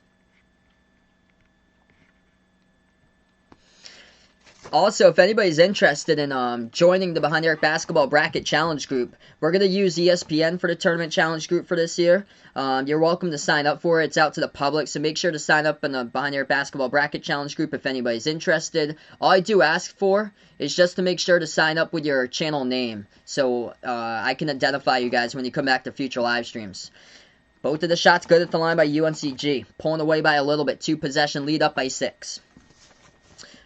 Also, if anybody's interested in joining the Behind the Arc Basketball Bracket Challenge Group, we're going to use ESPN for the Tournament Challenge Group for this year. You're welcome to sign up for it. It's out to the public, so make sure to sign up in the Behind the Arc Basketball Bracket Challenge Group if anybody's interested. All I do ask for is just to make sure to sign up with your channel name, so I can identify you guys when you come back to future live streams. Both of the shots good at the line by UNCG. Pulling away by a little bit. 2-possession lead up by 6.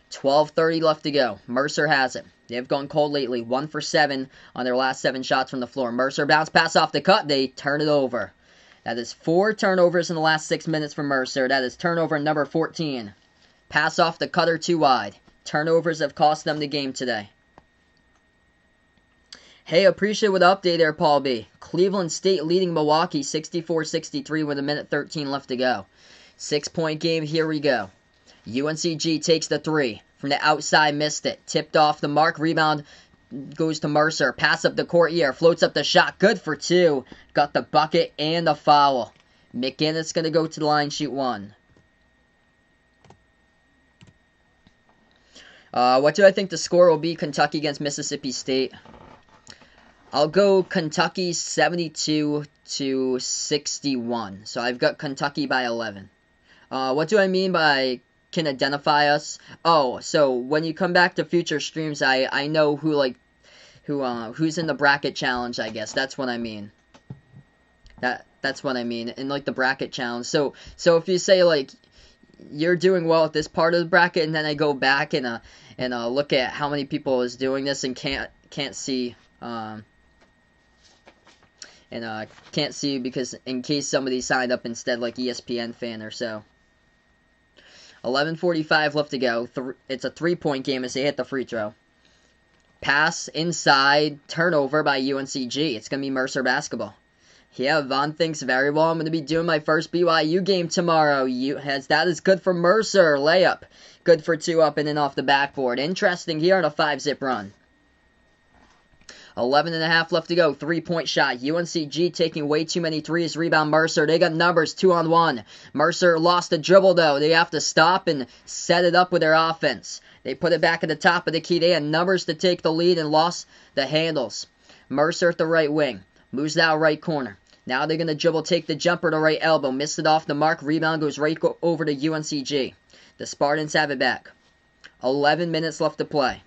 12:30 left to go. Mercer has it. They've gone cold lately. 1 for 7 on their last 7 shots from the floor. Mercer bounce pass off the cut. They turn it over. That is 4 turnovers in the last 6 minutes for Mercer. That is turnover number 14. Pass off the cutter too wide. Turnovers have cost them the game today. Hey, appreciate the update there, Paul B. Cleveland State leading Milwaukee 64-63 with 1:13 left to go. 6-point game, here we go. UNCG takes the 3. From the outside, missed it. Tipped off the mark, rebound goes to Mercer. Pass up the court here, floats up the shot. Good for 2. Got the bucket and the foul. McGinnis going to go to the line, shoot 1. What do I think the score will be? Kentucky against Mississippi State. I'll go Kentucky 72-61. So I've got Kentucky by 11. What do I mean by can identify us? Oh, so when you come back to future streams, I know who's in the bracket challenge, I guess. That's what I mean. That's what I mean. In like the bracket challenge. So if you say like you're doing well at this part of the bracket, and then I go back and look at how many people is doing this and can't see can't see because in case somebody signed up instead, like ESPN fan or so. 11:45 left to go. It's a 3-point game as they hit the free throw. Pass inside, turnover by UNCG. It's going to be Mercer basketball. Yeah, Vaughn thinks very well. I'm going to be doing my first BYU game tomorrow. That is good for Mercer. Layup. Good for 2 up and in off the backboard. Interesting here on a 5-zip run. 11.5 left to go. 3-point shot. UNCG taking way too many threes. Rebound Mercer. They got numbers 2-on-1. Mercer lost the dribble though. They have to stop and set it up with their offense. They put it back at the top of the key. They had numbers to take the lead and lost the handles. Mercer at the right wing. Moves to that right corner. Now they're going to dribble, take the jumper to right elbow. Missed it off the mark. Rebound goes right over to UNCG. The Spartans have it back. 11 minutes left to play.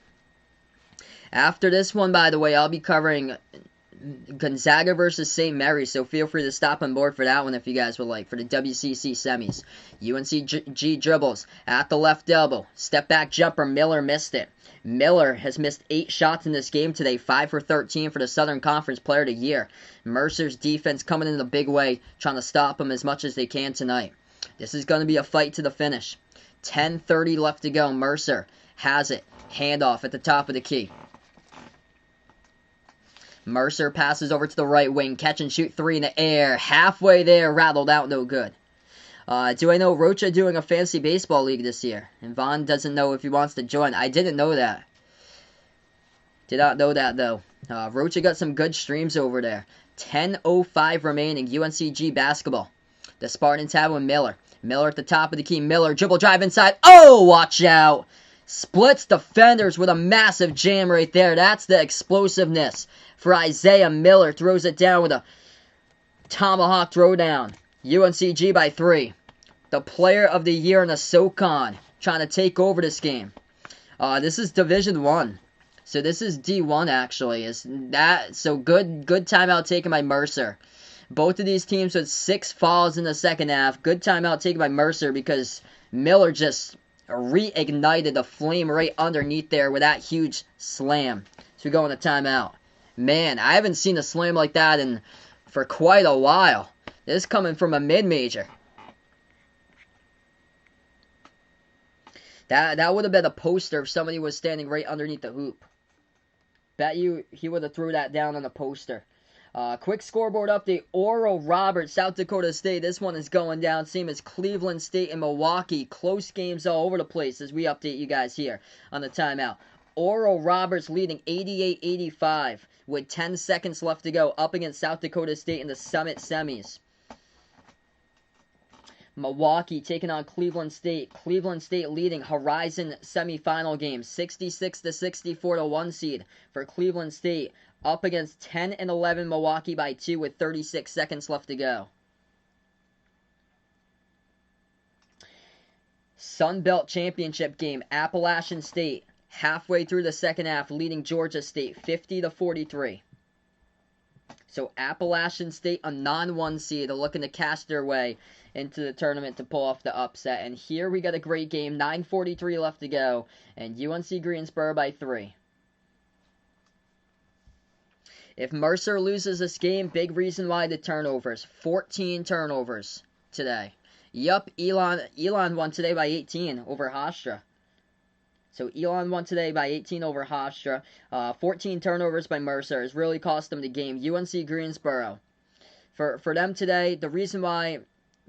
After this one, by the way, I'll be covering Gonzaga versus St. Mary's, so feel free to stop on board for that one if you guys would like, for the WCC semis. UNCG dribbles at the left elbow. Step back jumper. Miller missed it. Miller has missed 8 shots in this game today, 5 for 13 for the Southern Conference Player of the Year. Mercer's defense coming in a big way, trying to stop him as much as they can tonight. This is going to be a fight to the finish. 10:30 left to go. Mercer has it. Handoff at the top of the key. Mercer passes over to the right wing. Catch and shoot 3 in the air. Halfway there, rattled out, no good. Do I know Rocha doing a fantasy baseball league this year? And Vaughn doesn't know if he wants to join. I didn't know that. Did not know that, though. Rocha got some good streams over there. 10:05 remaining. UNCG basketball. The Spartans have with Miller. Miller at the top of the key. Miller, dribble drive inside. Oh, watch out. Splits defenders with a massive jam right there. That's the explosiveness for Isaiah Miller. Throws it down with a tomahawk throwdown. UNCG by 3. The player of the year in the SoCon. Trying to take over this game. This is Division 1. So this is D1 actually. So good timeout taken by Mercer. Both of these teams with 6 fouls in the second half. Good timeout taken by Mercer because Miller just reignited the flame right underneath there with that huge slam. So we go in a timeout. Man, I haven't seen a slam like that for quite a while. This is coming from a mid-major. That would have been a poster if somebody was standing right underneath the hoop. Bet you he would have threw that down on the poster. Quick scoreboard update. Oral Roberts, South Dakota State. This one is going down. Same as Cleveland State and Milwaukee. Close games all over the place as we update you guys here on the timeout. Oral Roberts leading 88-85 with 10 seconds left to go up against South Dakota State in the Summit semis. Milwaukee taking on Cleveland State. Cleveland State leading Horizon semifinal game 66-64 to 1 seed for Cleveland State. Up against 10 and 11 Milwaukee by 2 with 36 seconds left to go. Sun Belt Championship game. Appalachian State halfway through the second half leading Georgia State 50-43. So Appalachian State, a non-1 seed, are looking to cash their way into the tournament to pull off the upset. And here we got a great game. 9:43 left to go. And UNC Greensboro by 3. If Mercer loses this game, big reason why the turnovers. 14 turnovers today. Yup, Elon won today by 18 over Hofstra. So Elon won today by 18 over Hofstra. 14 turnovers by Mercer has really cost them the game. UNC Greensboro. For them today, the reason why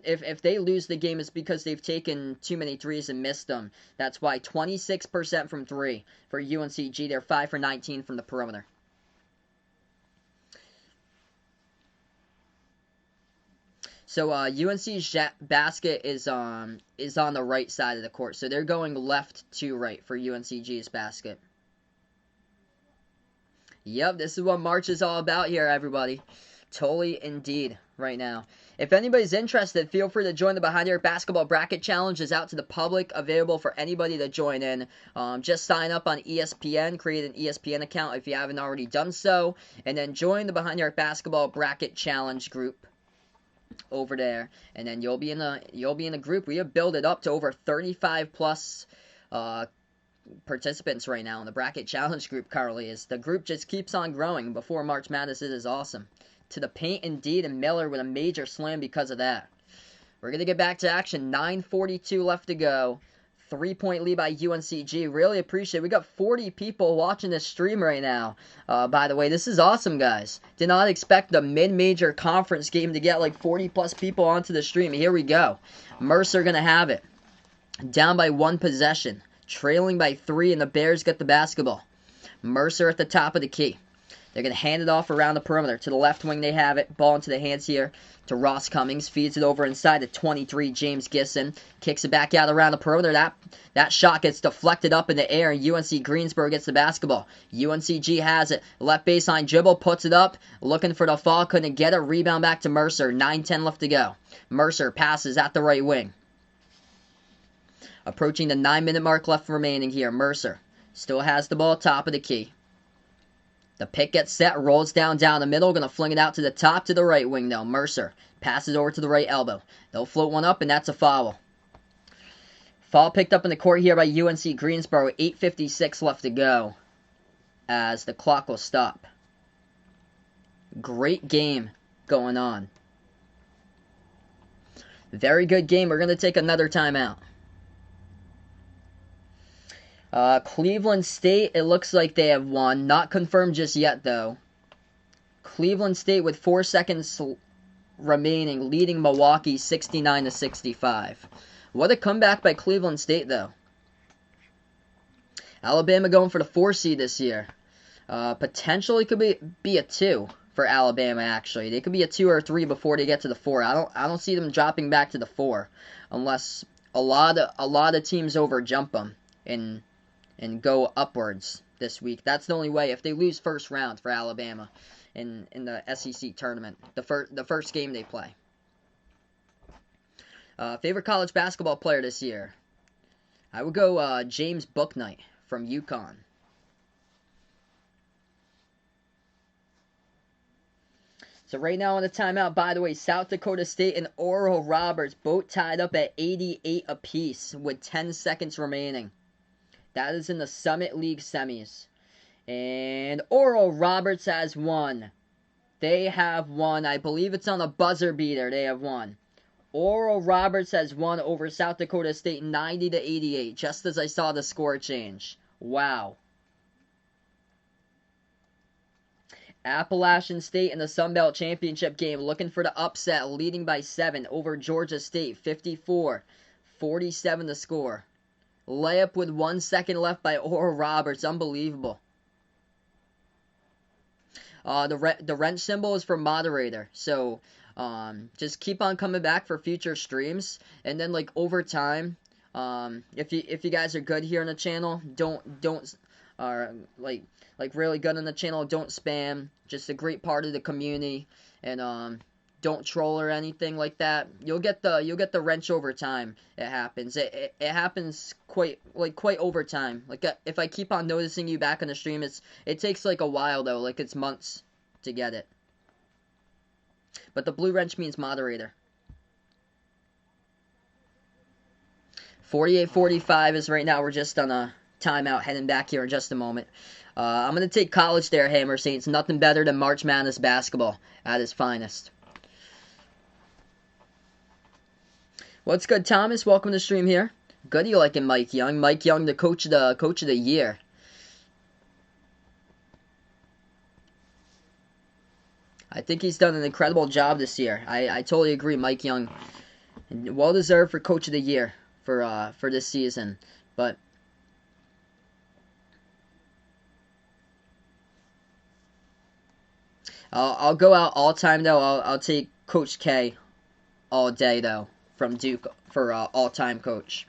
if they lose the game is because they've taken too many threes and missed them. That's why 26% from 3 for UNCG. They're 5 for 19 from the perimeter. So UNC's basket is on the right side of the court. So they're going left to right for UNCG's basket. Yep, this is what March is all about here, everybody. Totally indeed right now. If anybody's interested, feel free to join the Behind the Arc Basketball Bracket Challenge. It's out to the public, available for anybody to join in. Just sign up on ESPN, create an ESPN account if you haven't already done so, and then join the Behind the Arc Basketball Bracket Challenge group over there, and then you'll be in a group. We have built it up to over 35 plus participants right now in the Bracket Challenge group. Currently, is the group just keeps on growing. Before March Madness, it is awesome. To the paint indeed, and Miller with a major slam because of that. We're gonna get back to action. 9:42 left to go. 3-point lead by UNCG. Really appreciate it. We got 40 people watching this stream right now. By the way, this is awesome, guys. Did not expect the mid-major conference game to get like 40 plus people onto the stream. Here we go. Mercer gonna have it. Down by 1 possession. Trailing by 3, and the Bears get the basketball. Mercer at the top of the key. They're going to hand it off around the perimeter. To the left wing they have it. Ball into the hands here to Ross Cummings. Feeds it over inside to 23, James Gisson. Kicks it back out around the perimeter. That shot gets deflected up in the air, and UNC Greensboro gets the basketball. UNCG has it. Left baseline dribble. Puts it up. Looking for the fall. Couldn't get it. Rebound back to Mercer. 9:10 left to go. Mercer passes at the right wing. Approaching the 9-minute mark left remaining here. Mercer still has the ball top of the key. The pick gets set, rolls down the middle, going to fling it out to the top to the right wing though. Mercer passes over to the right elbow. They'll float one up, and that's a foul. Foul picked up in the court here by UNC Greensboro. 8:56 left to go as the clock will stop. Great game going on. Very good game. We're going to take another timeout. Cleveland State, it looks like they have won. Not confirmed just yet, though. Cleveland State with 4 seconds remaining, leading Milwaukee 69-65. What a comeback by Cleveland State, though. Alabama going for the 4 seed this year. Potentially could be a 2 for Alabama, actually. They could be a 2 or a 3 before they get to the 4. I don't see them dropping back to the 4 unless a lot of teams overjump them and go upwards this week. That's the only way. If they lose first round for Alabama in the SEC tournament, the first game they play. Favorite college basketball player this year? I would go James Bouknight from UConn. So right now on the timeout, by the way, South Dakota State and Oral Roberts both tied up at 88 apiece with 10 seconds remaining. That is in the Summit League semis. And Oral Roberts has won. They have won. I believe it's on a buzzer beater. They have won. Oral Roberts has won over South Dakota State 90-88, just as I saw the score change. Wow. Appalachian State in the Sun Belt Championship game looking for the upset, leading by 7 over Georgia State, 54-47 the score. Layup with 1 second left by Oral Roberts. Unbelievable. The wrench symbol is for moderator. So just keep on coming back for future streams. And then like over time, if you guys are good here on the channel, don't like really good on the channel, don't spam. Just a great part of the community. And don't troll or anything like that. You'll get the wrench over time. It happens. It happens quite over time. Like if I keep on noticing you back on the stream, it takes like a while though. Like it's months to get it. But the blue wrench means moderator. 48-45 is right now. We're just on a timeout heading back here in just a moment. I'm going to take college there, Hammer Saints. Nothing better than March Madness basketball at its finest. What's good, Thomas? Welcome to the stream here. Good, you liking Mike Young? Mike Young, the coach of the year. I think he's done an incredible job this year. I totally agree, Mike Young. Well deserved for coach of the year for this season. But I'll go out all time though. I'll take Coach K all day though from Duke for all time coach.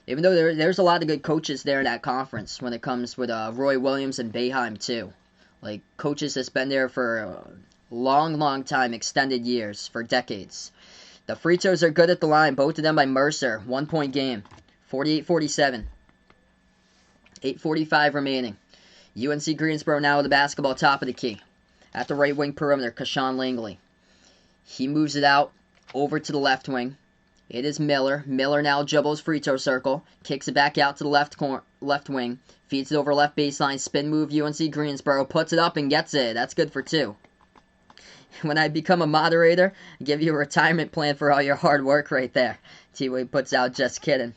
Even though there's a lot of good coaches there in that conference when it comes with Roy Williams and Boeheim too. Like, coaches that's been there for a long time, extended years, for decades. The free throws are good at the line, both of them by Mercer. 1 point game. 48-47. 8:45 remaining. UNC Greensboro now with the basketball top of the key. At the right wing perimeter, Kashawn Langley. He moves it out over to the left wing. It is Miller. Miller now dribbles free throw circle. Kicks it back out to the left wing. Feeds it over left baseline. Spin move UNC Greensboro. Puts it up and gets it. That's good for 2. When I become a moderator, I give you a retirement plan for all your hard work right there. T-Wade puts out, just kidding.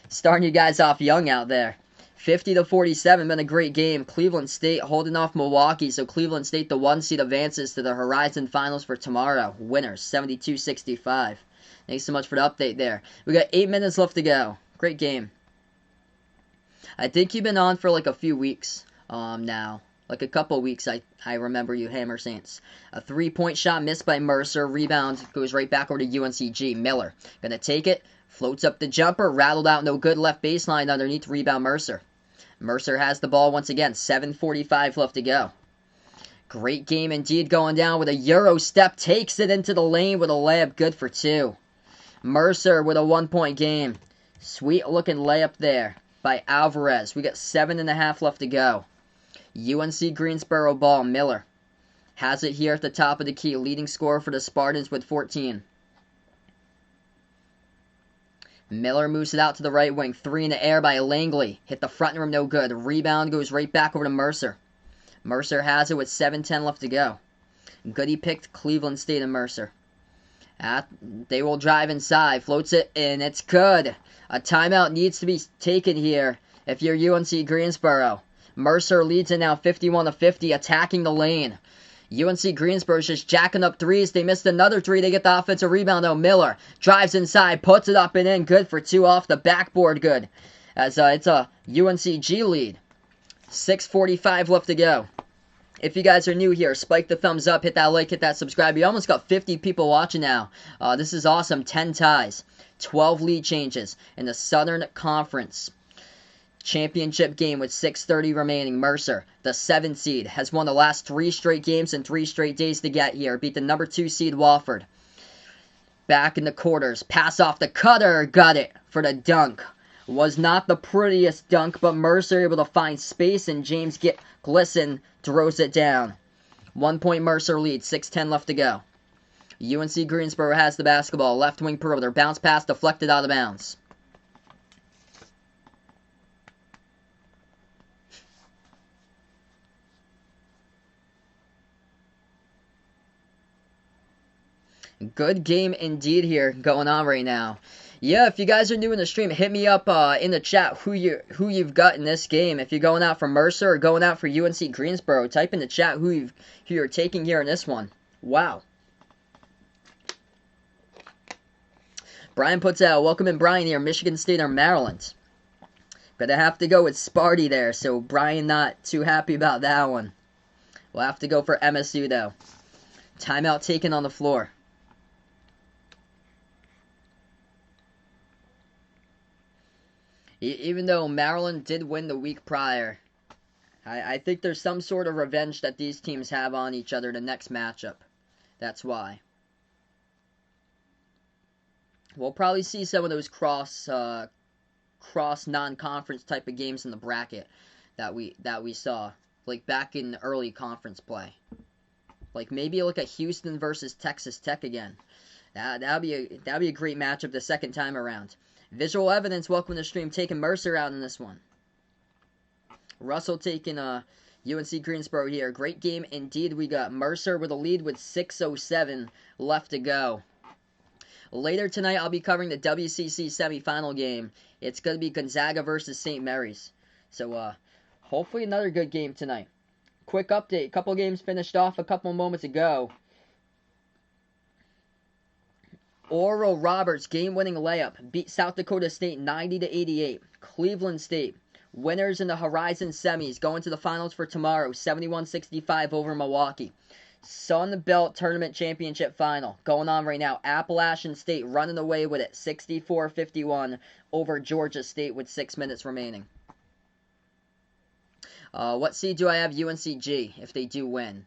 Starting you guys off young out there. 50-47, been a great game. Cleveland State holding off Milwaukee, so Cleveland State, the 1 seed, advances to the Horizon Finals for tomorrow. Winners, 72-65. Thanks so much for the update there. We got 8 minutes left to go. Great game. I think you've been on for like a few weeks now. Like a couple weeks, I remember you, Hammer Saints. A 3-point shot missed by Mercer. Rebound goes right back over to UNCG. Miller gonna take it. Floats up the jumper. Rattled out, no good. Left baseline underneath. Rebound Mercer. Mercer has the ball once again. 7:45 left to go. Great game indeed going down with a Euro step. Takes it into the lane with a layup. Good for 2. Mercer with a 1-point game. Sweet looking layup there by Alvarez. We got 7.5 left to go. UNC Greensboro ball. Miller has it here at the top of the key. Leading scorer for the Spartans with 14. Miller moves it out to the right wing. 3 in the air by Langley. Hit the front rim, no good. Rebound goes right back over to Mercer. Mercer has it with 7:10 left to go. Goody picked Cleveland State and Mercer. They will drive inside. Floats it, and it's good. A timeout needs to be taken here if you're UNC Greensboro. Mercer leads it now 51-50, attacking the lane. UNC Greensboro's just jacking up threes. They missed another 3. They get the offensive rebound, though. Miller drives inside, puts it up and in. Good for 2 off the backboard. Good. As it's a UNCG lead. 6:45 left to go. If you guys are new here, spike the thumbs up, hit that like, hit that subscribe. We almost got 50 people watching now. This is awesome. 10 ties. 12 lead changes in the Southern Conference Championship game with 6:30 remaining. Mercer, the 7 seed, has won the last 3 straight games and 3 straight days to get here. Beat the number 2 seed Wofford. Back in the quarters. Pass off the cutter. Got it for the dunk. Was not the prettiest dunk, but Mercer able to find space, and James Glisson throws it down. 1-point Mercer lead. 6:10 left to go. UNC Greensboro has the basketball. Left wing perimeter. Bounce pass deflected out of bounds. Good game indeed here going on right now. Yeah, if you guys are new in the stream, hit me up in the chat who you've got in this game. If you're going out for Mercer or going out for UNC Greensboro, type in the chat who you're taking here in this one. Wow. Brian puts out, welcome in Brian here, Michigan State or Maryland. Gonna have to go with Sparty there, so Brian not too happy about that one. We'll have to go for MSU though. Timeout taken on the floor. Even though Maryland did win the week prior, I think there's some sort of revenge that these teams have on each other the next matchup. That's why. We'll probably see some of those cross non-conference type of games in the bracket that we saw, like back in early conference play. Like maybe like a Houston versus Texas Tech again. That'd be a great matchup the second time around. Visual Evidence, welcome to the stream, taking Mercer out in this one. Russell taking UNC Greensboro here. Great game indeed. We got Mercer with a lead with 6:07 left to go. Later tonight, I'll be covering the WCC semifinal game. It's going to be Gonzaga versus St. Mary's. So, hopefully another good game tonight. Quick update. A couple games finished off a couple moments ago. Oral Roberts, game-winning layup, beat South Dakota State 90-88. Cleveland State, winners in the Horizon semis, going to the finals for tomorrow, 71-65 over Milwaukee. Sun Belt Tournament Championship Final, going on right now. Appalachian State running away with it, 64-51 over Georgia State with 6 minutes remaining. What seed do I have UNCG if they do win?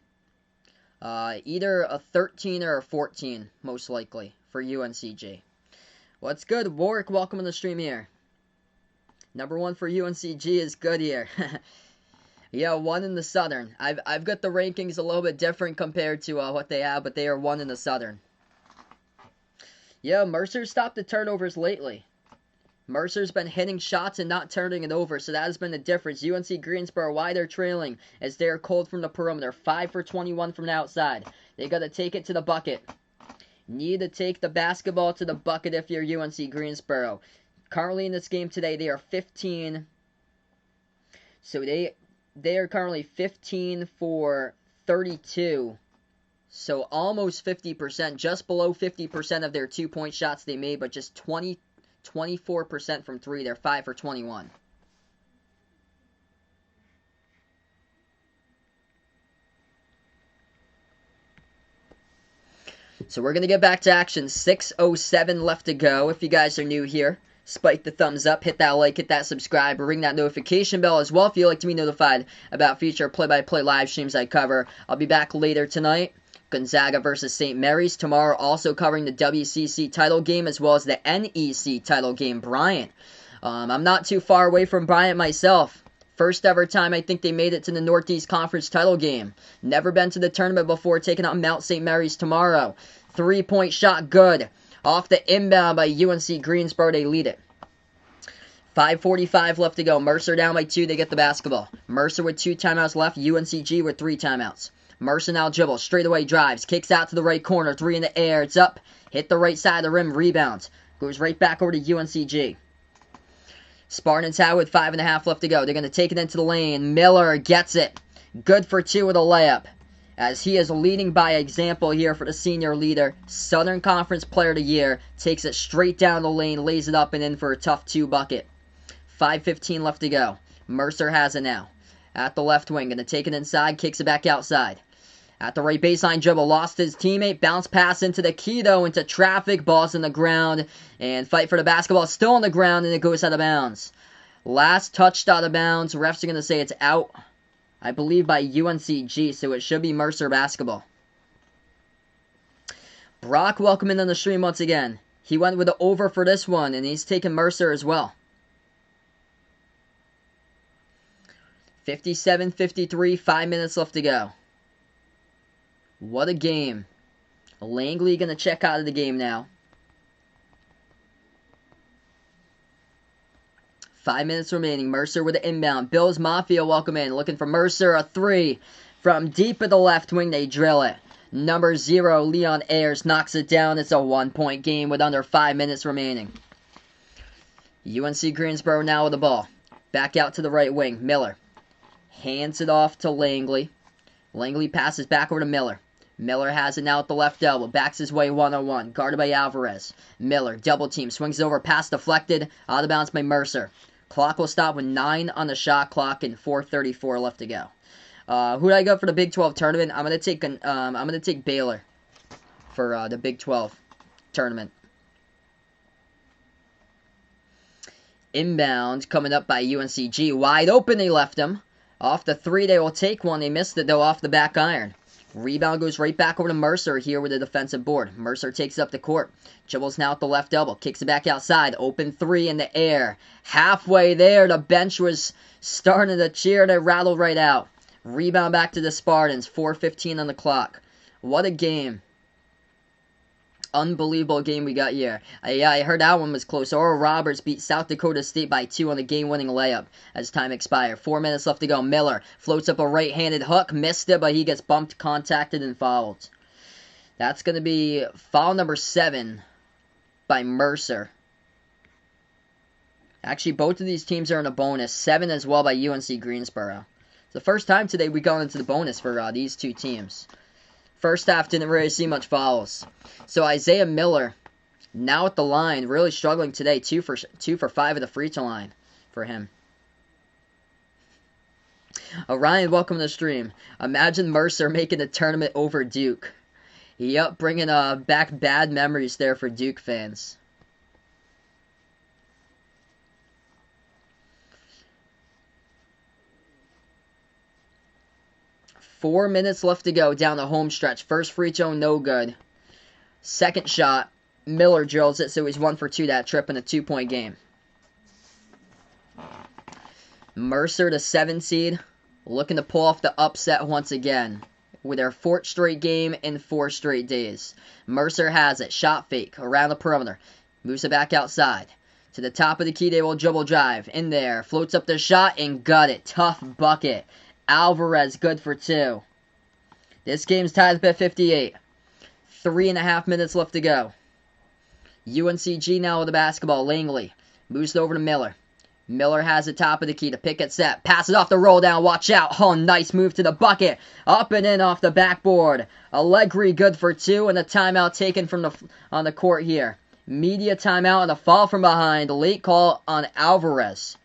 Either a 13 or a 14, most likely, for UNCG. What's good? Warwick, welcome to the stream here. Number 1 for UNCG is good here. Yeah, 1 in the Southern. I've got the rankings a little bit different compared to what they have, but they are 1 in the Southern. Yeah, Mercer stopped the turnovers lately. Mercer's been hitting shots and not turning it over, so that has been the difference. UNC Greensboro, why they're trailing, as they're cold from the perimeter. 5 for 21 from the outside. They got to take it to the bucket. Need to take the basketball to the bucket if you're UNC Greensboro. Currently in this game today, they are 15. So they are currently 15 for 32. So almost 50%, just below 50% of their 2-point shots they made, but just 24% from 3. They're 5 for 21. So we're going to get back to action. 6:07 left to go. If you guys are new here, spike the thumbs up, hit that like, hit that subscribe, ring that notification bell as well if you'd like to be notified about future play-by-play live streams I cover. I'll be back later tonight. Gonzaga versus St. Mary's. Tomorrow also covering the WCC title game as well as the NEC title game. Bryant. I'm not too far away from Bryant myself. First ever time I think they made it to the Northeast Conference title game. Never been to the tournament before, taking out Mount St. Mary's tomorrow. 3-point shot good. Off the inbound by UNC Greensboro, they lead it. 5:45 left to go. Mercer down by 2, they get the basketball. Mercer with 2 timeouts left, UNCG with 3 timeouts. Mercer now dribbles, straightaway drives, kicks out to the right corner, 3 in the air, it's up, hit the right side of the rim, rebounds. Goes right back over to UNCG. Spartans have with 5.5 left to go. They're going to take it into the lane. Miller gets it. Good for 2 with a layup. As he is leading by example here for the senior leader. Southern Conference Player of the Year. Takes it straight down the lane, lays it up and in for a tough 2 bucket. 5:15 left to go. Mercer has it now. At the left wing. Going to take it inside. Kicks it back outside. At the right baseline dribble, lost his teammate, bounce pass into the key though, into traffic, ball's in the ground, and fight for the basketball, still on the ground, and it goes out of bounds. Last touched out of bounds, refs are going to say it's out, I believe by UNCG, so it should be Mercer basketball. Brock, welcome in on the stream once again. He went with the over for this one, and he's taking Mercer as well. 57-53, 5 minutes left to go. What a game. Langley going to check out of the game now. 5 minutes remaining. Mercer with the inbound. Bills Mafia welcome in. Looking for Mercer. A 3 from deep at the left wing. They drill it. Number 0, Leon Ayers knocks it down. It's a 1-point game with under 5 minutes remaining. UNC Greensboro now with the ball. Back out to the right wing. Miller hands it off to Langley. Langley passes back over to Miller. Miller has it now at the left elbow. Backs his way one-on-one. Guarded by Alvarez. Miller, double team. Swings it over. Pass deflected. Out of bounds by Mercer. Clock will stop with 9 on the shot clock and 4:34 left to go. Who do I go for the Big 12 tournament? I'm gonna take Baylor for the Big 12 tournament. Inbound coming up by UNCG. Wide open, they left him. Off the 3, they will take one. They missed it though off the back iron. Rebound goes right back over to Mercer here with a defensive board. Mercer takes up the court. Dribbles now at the left elbow. Kicks it back outside. Open 3 in the air. Halfway there, the bench was starting to cheer. They rattled right out. Rebound back to the Spartans. 4:15 on the clock. What a game. unbelievable game we got here. Yeah, I heard that one was close. Oral Roberts beat South Dakota State by 2 on the game-winning layup as time expired. 4 minutes left to go. Miller floats up a right-handed hook, missed it, but he gets bumped, contacted, and fouled. That's going to be foul number 7 by Mercer. Actually, both of these teams are in a bonus. 7 as well by UNC Greensboro. It's the first time today we got into the bonus for these two teams. First half didn't really see much fouls. So Isaiah Miller, now at the line, really struggling today. 2 for 5 at the free throw line for him. Ryan, welcome to the stream. Imagine Mercer making the tournament over Duke. Yep, bringing back bad memories there for Duke fans. Four minutes left to go down the home stretch. First free throw, no good. Second shot, Miller drills it, so he's 1 for 2 that trip in a 2-point game. Mercer, the 7 seed, looking to pull off the upset once again with their 4th straight game in 4 straight days. Mercer has it. Shot fake around the perimeter. Moves it back outside. To the top of the key, they will dribble drive. In there. Floats up the shot and got it. Tough bucket. Alvarez good for 2. This game's tied up at 58. 3.5 minutes left to go. UNCG now with the basketball. Langley moves it over to Miller. Miller has the top of the key to pick it set. Passes off the roll down. Watch out. Oh, nice move to the bucket. Up and in off the backboard. Allegri good for 2 and a timeout taken from on the court here. Media timeout and a foul from behind. Late call on Alvarez.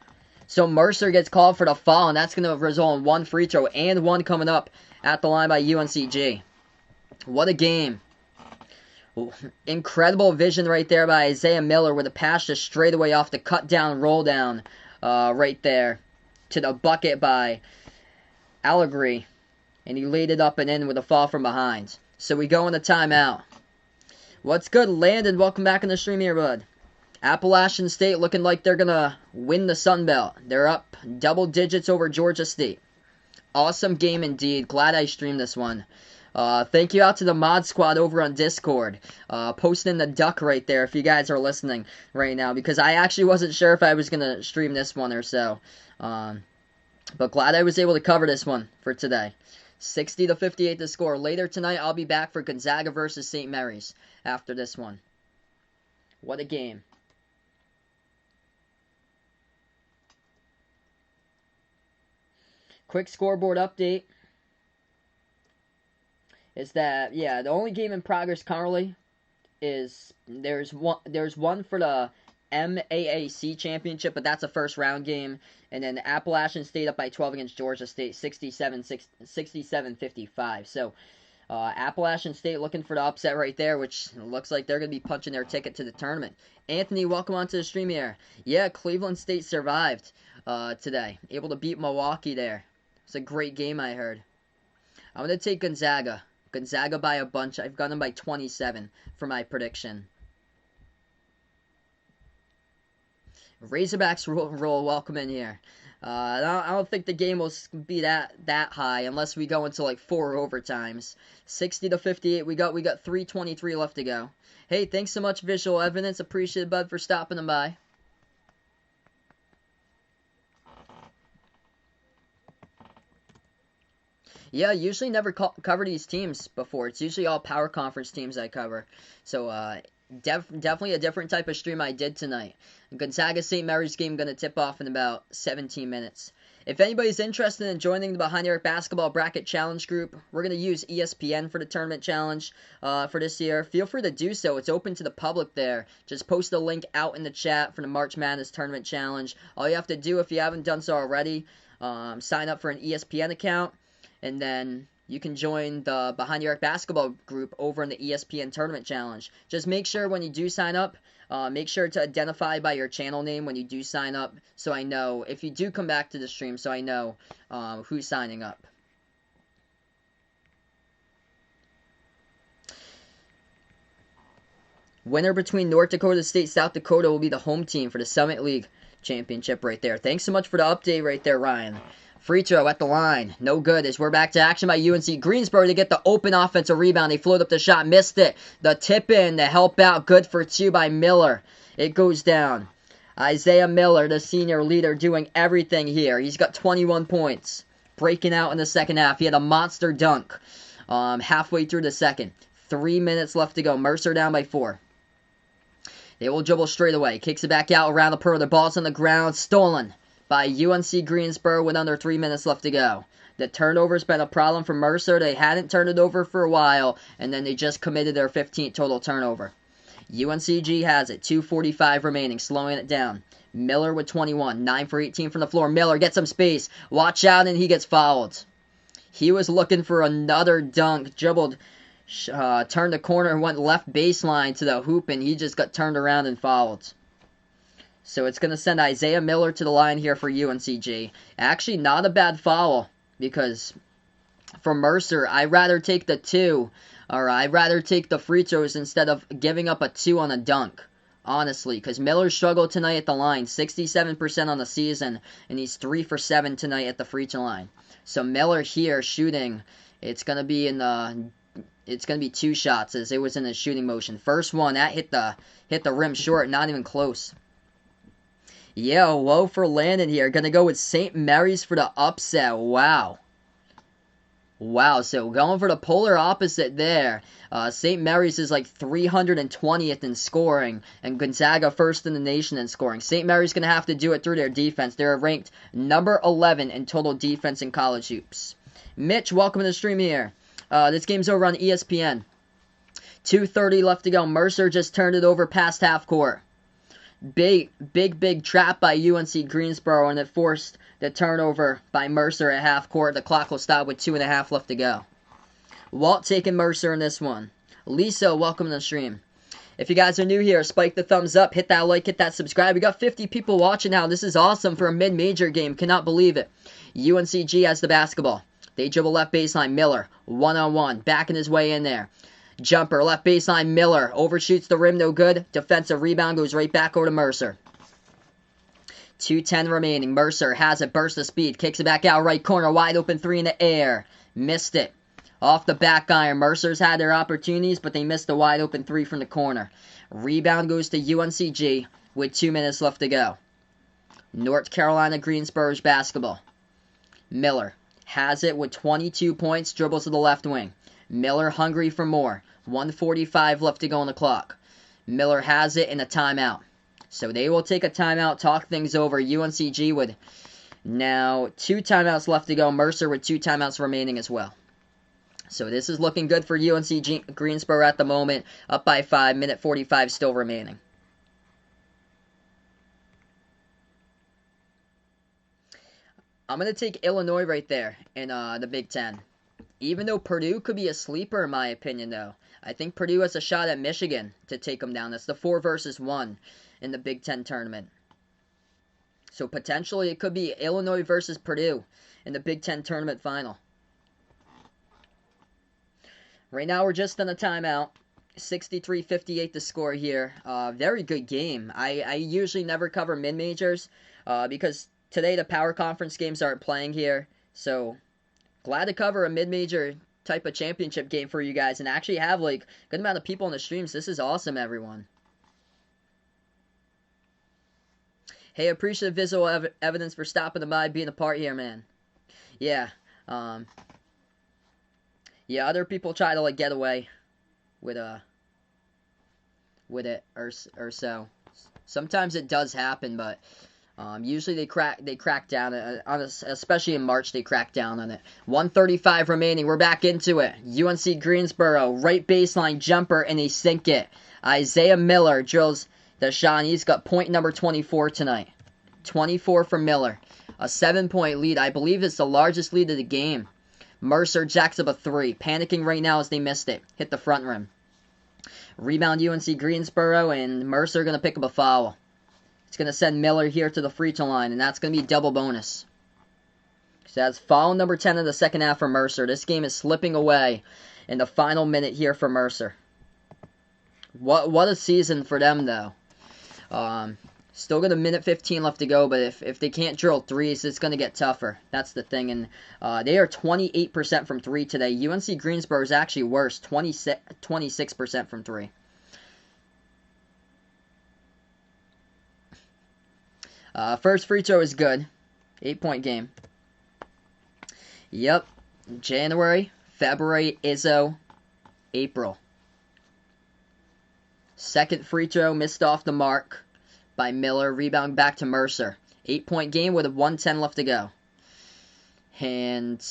So Mercer gets called for the foul, and that's going to result in 1 free throw and 1 coming up at the line by UNCG. What a game. Ooh, incredible vision right there by Isaiah Miller with a pass just straight away off the cut down, roll down right there to the bucket by Allegri. And he laid it up and in with a fall from behind. So we go in the timeout. What's good, Landon? Welcome back in the stream here, bud. Appalachian State looking like they're going to win the Sun Belt. They're up double digits over Georgia State. Awesome game indeed. Glad I streamed this one. Thank you out to the mod squad over on Discord. Posting the duck right there if you guys are listening right now. Because I actually wasn't sure if I was going to stream this one or so. But glad I was able to cover this one for today. 60-58 the score. Later tonight I'll be back for Gonzaga versus St. Mary's after this one. What a game. Quick scoreboard update is that, yeah, the only game in progress currently is there's one for the MAAC championship, but that's a first round game, and then Appalachian State up by 12 against Georgia State, 67-55. So Appalachian State looking for the upset right there, which looks like they're going to be punching their ticket to the tournament. Anthony, welcome onto the stream here. Yeah, Cleveland State survived today, able to beat Milwaukee there. It's a great game, I heard. I'm going to take Gonzaga. Gonzaga by a bunch. I've got them by 27 for my prediction. Razorbacks roll welcome in here. I don't think the game will be that high unless we go into like 4 overtimes. 60-58. We got 3:23 left to go. Hey, thanks so much, Visual Evidence. Appreciate it, bud, for stopping by. Yeah, usually never cover these teams before. It's usually all power conference teams I cover. So, definitely a different type of stream I did tonight. Gonzaga St. Mary's game going to tip off in about 17 minutes. If anybody's interested in joining the Behind the Arc Basketball Bracket Challenge group, we're going to use ESPN for the tournament challenge for this year. Feel free to do so. It's open to the public there. Just post a link out in the chat for the March Madness Tournament Challenge. All you have to do, if you haven't done so already, sign up for an ESPN account. And then you can join the Behind the Arc Basketball group over in the ESPN Tournament Challenge. Just make sure when you do sign up, make sure to identify by your channel name when you do sign up, so I know, if you do come back to the stream, so I know who's signing up. Winner between North Dakota State, South Dakota will be the home team for the Summit League Championship right there. Thanks so much for the update right there, Ryan. Free throw at the line. No good as we're back to action by UNC Greensboro to get the open offensive rebound. They float up the shot, missed it. The tip in to help out. Good for two by Miller. It goes down. Isaiah Miller, the senior leader, doing everything here. He's got 21 points. Breaking out in the second half. He had a monster dunk halfway through the second. 3 minutes left to go. Mercer down by 4. They will dribble straight away. Kicks it back out around the perimeter. Ball's on the ground. Stolen by UNC Greensboro with under 3 minutes left to go. The turnover's been a problem for Mercer. They hadn't turned it over for a while, and then they just committed their 15th total turnover. UNCG has it. 2:45 remaining, slowing it down. Miller with 21. 9 for 18 from the floor. Miller gets some space. Watch out, and he gets fouled. He was looking for another dunk. Dribbled, turned the corner, and went left baseline to the hoop, and he just got turned around and fouled. So it's going to send Isaiah Miller to the line here for UNCG. Actually, not a bad foul, because for Mercer, I'd rather take the 2, or I'd rather take the free throws instead of giving up a 2 on a dunk, honestly, because Miller struggled tonight at the line, 67% on the season, and he's 3 for 7 tonight at the free throw line. So Miller here shooting, it's going to be 2 shots as it was in the shooting motion. First one, that hit the rim short, not even close. Yeah, low for Landon here. Going to go with St. Mary's for the upset. Wow. Wow, so going for the polar opposite there. St. Mary's is like 320th in scoring, and Gonzaga first in the nation in scoring. St. Mary's going to have to do it through their defense. They're ranked number 11 in total defense in college hoops. Mitch, welcome to the stream here. This game's over on ESPN. 2:30 left to go. Mercer just turned it over past half court. Big trap by UNC Greensboro, and it forced the turnover by Mercer at half court. The clock will stop with 2.5 left to go. Walt taking Mercer in this one. Lisa, welcome to the stream. If you guys are new here, spike the thumbs up, hit that like, hit that subscribe. We got 50 people watching now. This is awesome for a mid-major game. Cannot believe it. UNCG has the basketball. They dribble left baseline. Miller, one-on-one, backing his way in there. Jumper, left baseline, Miller. Overshoots the rim, no good. Defensive rebound goes right back over to Mercer. 2:10 remaining. Mercer has it, burst of speed. Kicks it back out, right corner. Wide open 3 in the air. Missed it. Off the back iron. Mercer's had their opportunities, but they missed the wide open 3 from the corner. Rebound goes to UNCG with 2 minutes left to go. North Carolina Greensboro's basketball. Miller has it with 22 points. Dribbles to the left wing. Miller hungry for more. 1:45 left to go on the clock. Miller has it in a timeout. So they will take a timeout, talk things over. UNCG with now 2 timeouts left to go. Mercer with 2 timeouts remaining as well. So this is looking good for UNC Greensboro at the moment. Up by 5, minute 45 still remaining. I'm going to take Illinois right there in the Big Ten. Even though Purdue could be a sleeper in my opinion though. I think Purdue has a shot at Michigan to take them down. That's the 4 versus 1 in the Big Ten tournament. So potentially it could be Illinois versus Purdue in the Big Ten tournament final. Right now we're just on a timeout. 63-58 the score here. Very good game. I usually never cover mid-majors because today the power conference games aren't playing here. So glad to cover a mid-major type of championship game for you guys and actually have like a good amount of people on the streams. This is awesome, everyone. Hey, appreciate the visual evidence for stopping by, being a part here, man. Yeah. Yeah, other people try to like get away with it or so. Sometimes it does happen, but usually they crack down on it, especially in March. They crack down on it. 1:35 remaining. We're back into it. UNC Greensboro, right baseline jumper, and they sink it. Isaiah Miller drills the shot. He's got point number 24 tonight. 24 for Miller. A 7-point lead. I believe it's the largest lead of the game. Mercer jacks up a 3. Panicking right now as they missed it. Hit the front rim. Rebound UNC Greensboro, and Mercer going to pick up a foul. It's going to send Miller here to the free throw line, and that's going to be double bonus. So that's foul number 10 of the second half for Mercer. This game is slipping away in the final minute here for Mercer. What a season for them, though. Still got a minute 15 left to go, but if they can't drill threes, it's going to get tougher. That's the thing. And they are 28% from three today. UNC Greensboro is actually worse, 26% from three. First free throw is good. 8-point game. Yep. January, February, Izzo, April. Second free throw missed off the mark by Miller. Rebound back to Mercer. 8-point game with a 1:10 left to go. And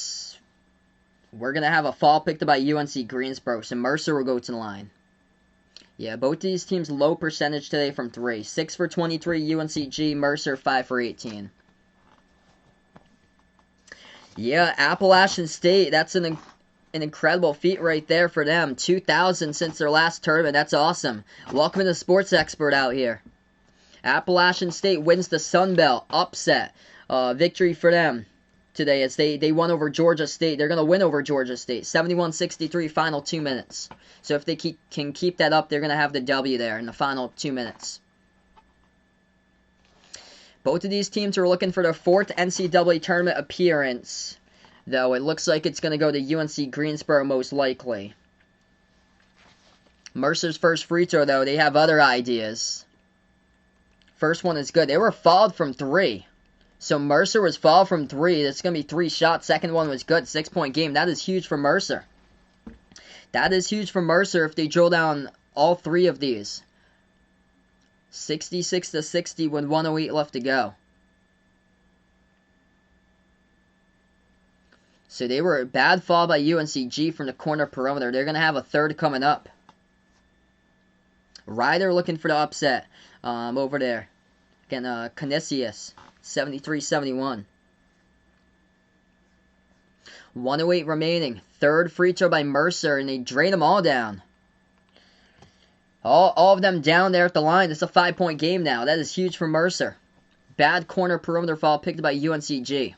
we're going to have a foul picked up by UNC Greensboro. So Mercer will go to the line. Yeah, both these teams low percentage today from three. 6 for 23 UNCG. Mercer 5 for 18. Yeah, Appalachian State. That's an incredible feat right there for them. 2,000 since their last tournament. That's awesome. Welcome to the sports expert out here. Appalachian State wins the Sun Belt. Upset. Victory for them today as they won over Georgia State. They're going to win over Georgia State. 71-63 final 2 minutes. So if they can keep that up, they're going to have the W there in the final 2 minutes. Both of these teams are looking for their 4th NCAA tournament appearance, though it looks like it's going to go to UNC Greensboro most likely. Mercer's first free throw, though, they have other ideas. First one is good. They were fouled from three. So Mercer was fouled from three. That's going to be 3 shots. Second one was good. 6-point game. That is huge for Mercer. That is huge for Mercer if they drill down all 3 of these. 66-60 with 1:08 left to go. So they were a bad foul by UNCG from the corner perimeter. They're going to have a third coming up. Ryder looking for the upset over there. Again, Canisius, 73-71. 1:08 remaining. Third free throw by Mercer, and they drain them all down. All of them down there at the line. It's a 5-point game now. That is huge for Mercer. Bad corner perimeter foul picked up by UNCG.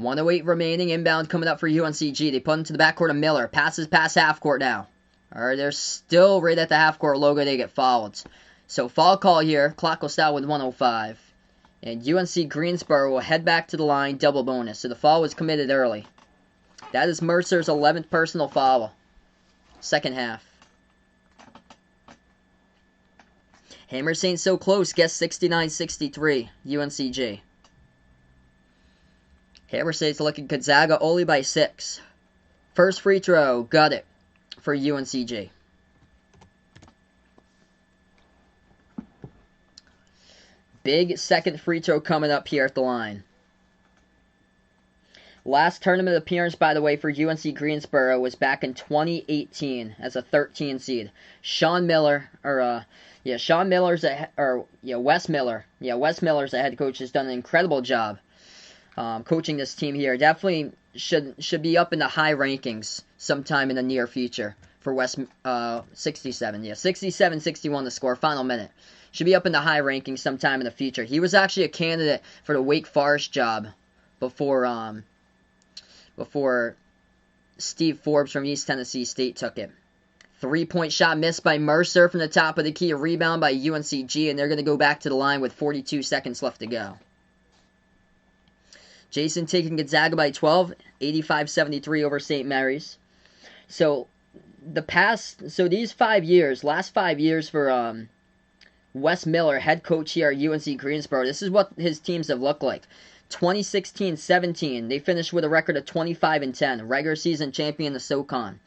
1:08 remaining. Inbound coming up for UNCG. They put him to the backcourt of Miller. Passes past half court now. Alright, they're still right at the half court logo. They get fouled. So foul call here. Clock will start with 1:05. And UNC Greensboro will head back to the line. Double bonus. So the foul was committed early. That is Mercer's 11th personal foul. Second half. Hammer Saints so close. Guess 69-63. UNCG. Hammer Saints looking Gonzaga only by 6. First free throw. Got it for UNCG. Big second free throw coming up here at the line. Last tournament appearance, by the way, for UNC Greensboro was back in 2018 as a 13 seed. Wes Miller's the head coach, has done an incredible job coaching this team here. Definitely should be up in the high rankings sometime in the near future for West 67. Yeah, 67-61 the score, final minute. Should be up in the high rankings sometime in the future. He was actually a candidate for the Wake Forest job before Steve Forbes from East Tennessee State took it. 3-point shot missed by Mercer from the top of the key. A rebound by UNCG, and they're going to go back to the line with 42 seconds left to go. Jason taking Gonzaga by 12, 85-73 over St. Mary's. So these 5 years, last 5 years for Wes Miller, head coach here at UNC Greensboro, this is what his teams have looked like. 2016-17, they finished with a record of 25-10, regular season champion the SoCon.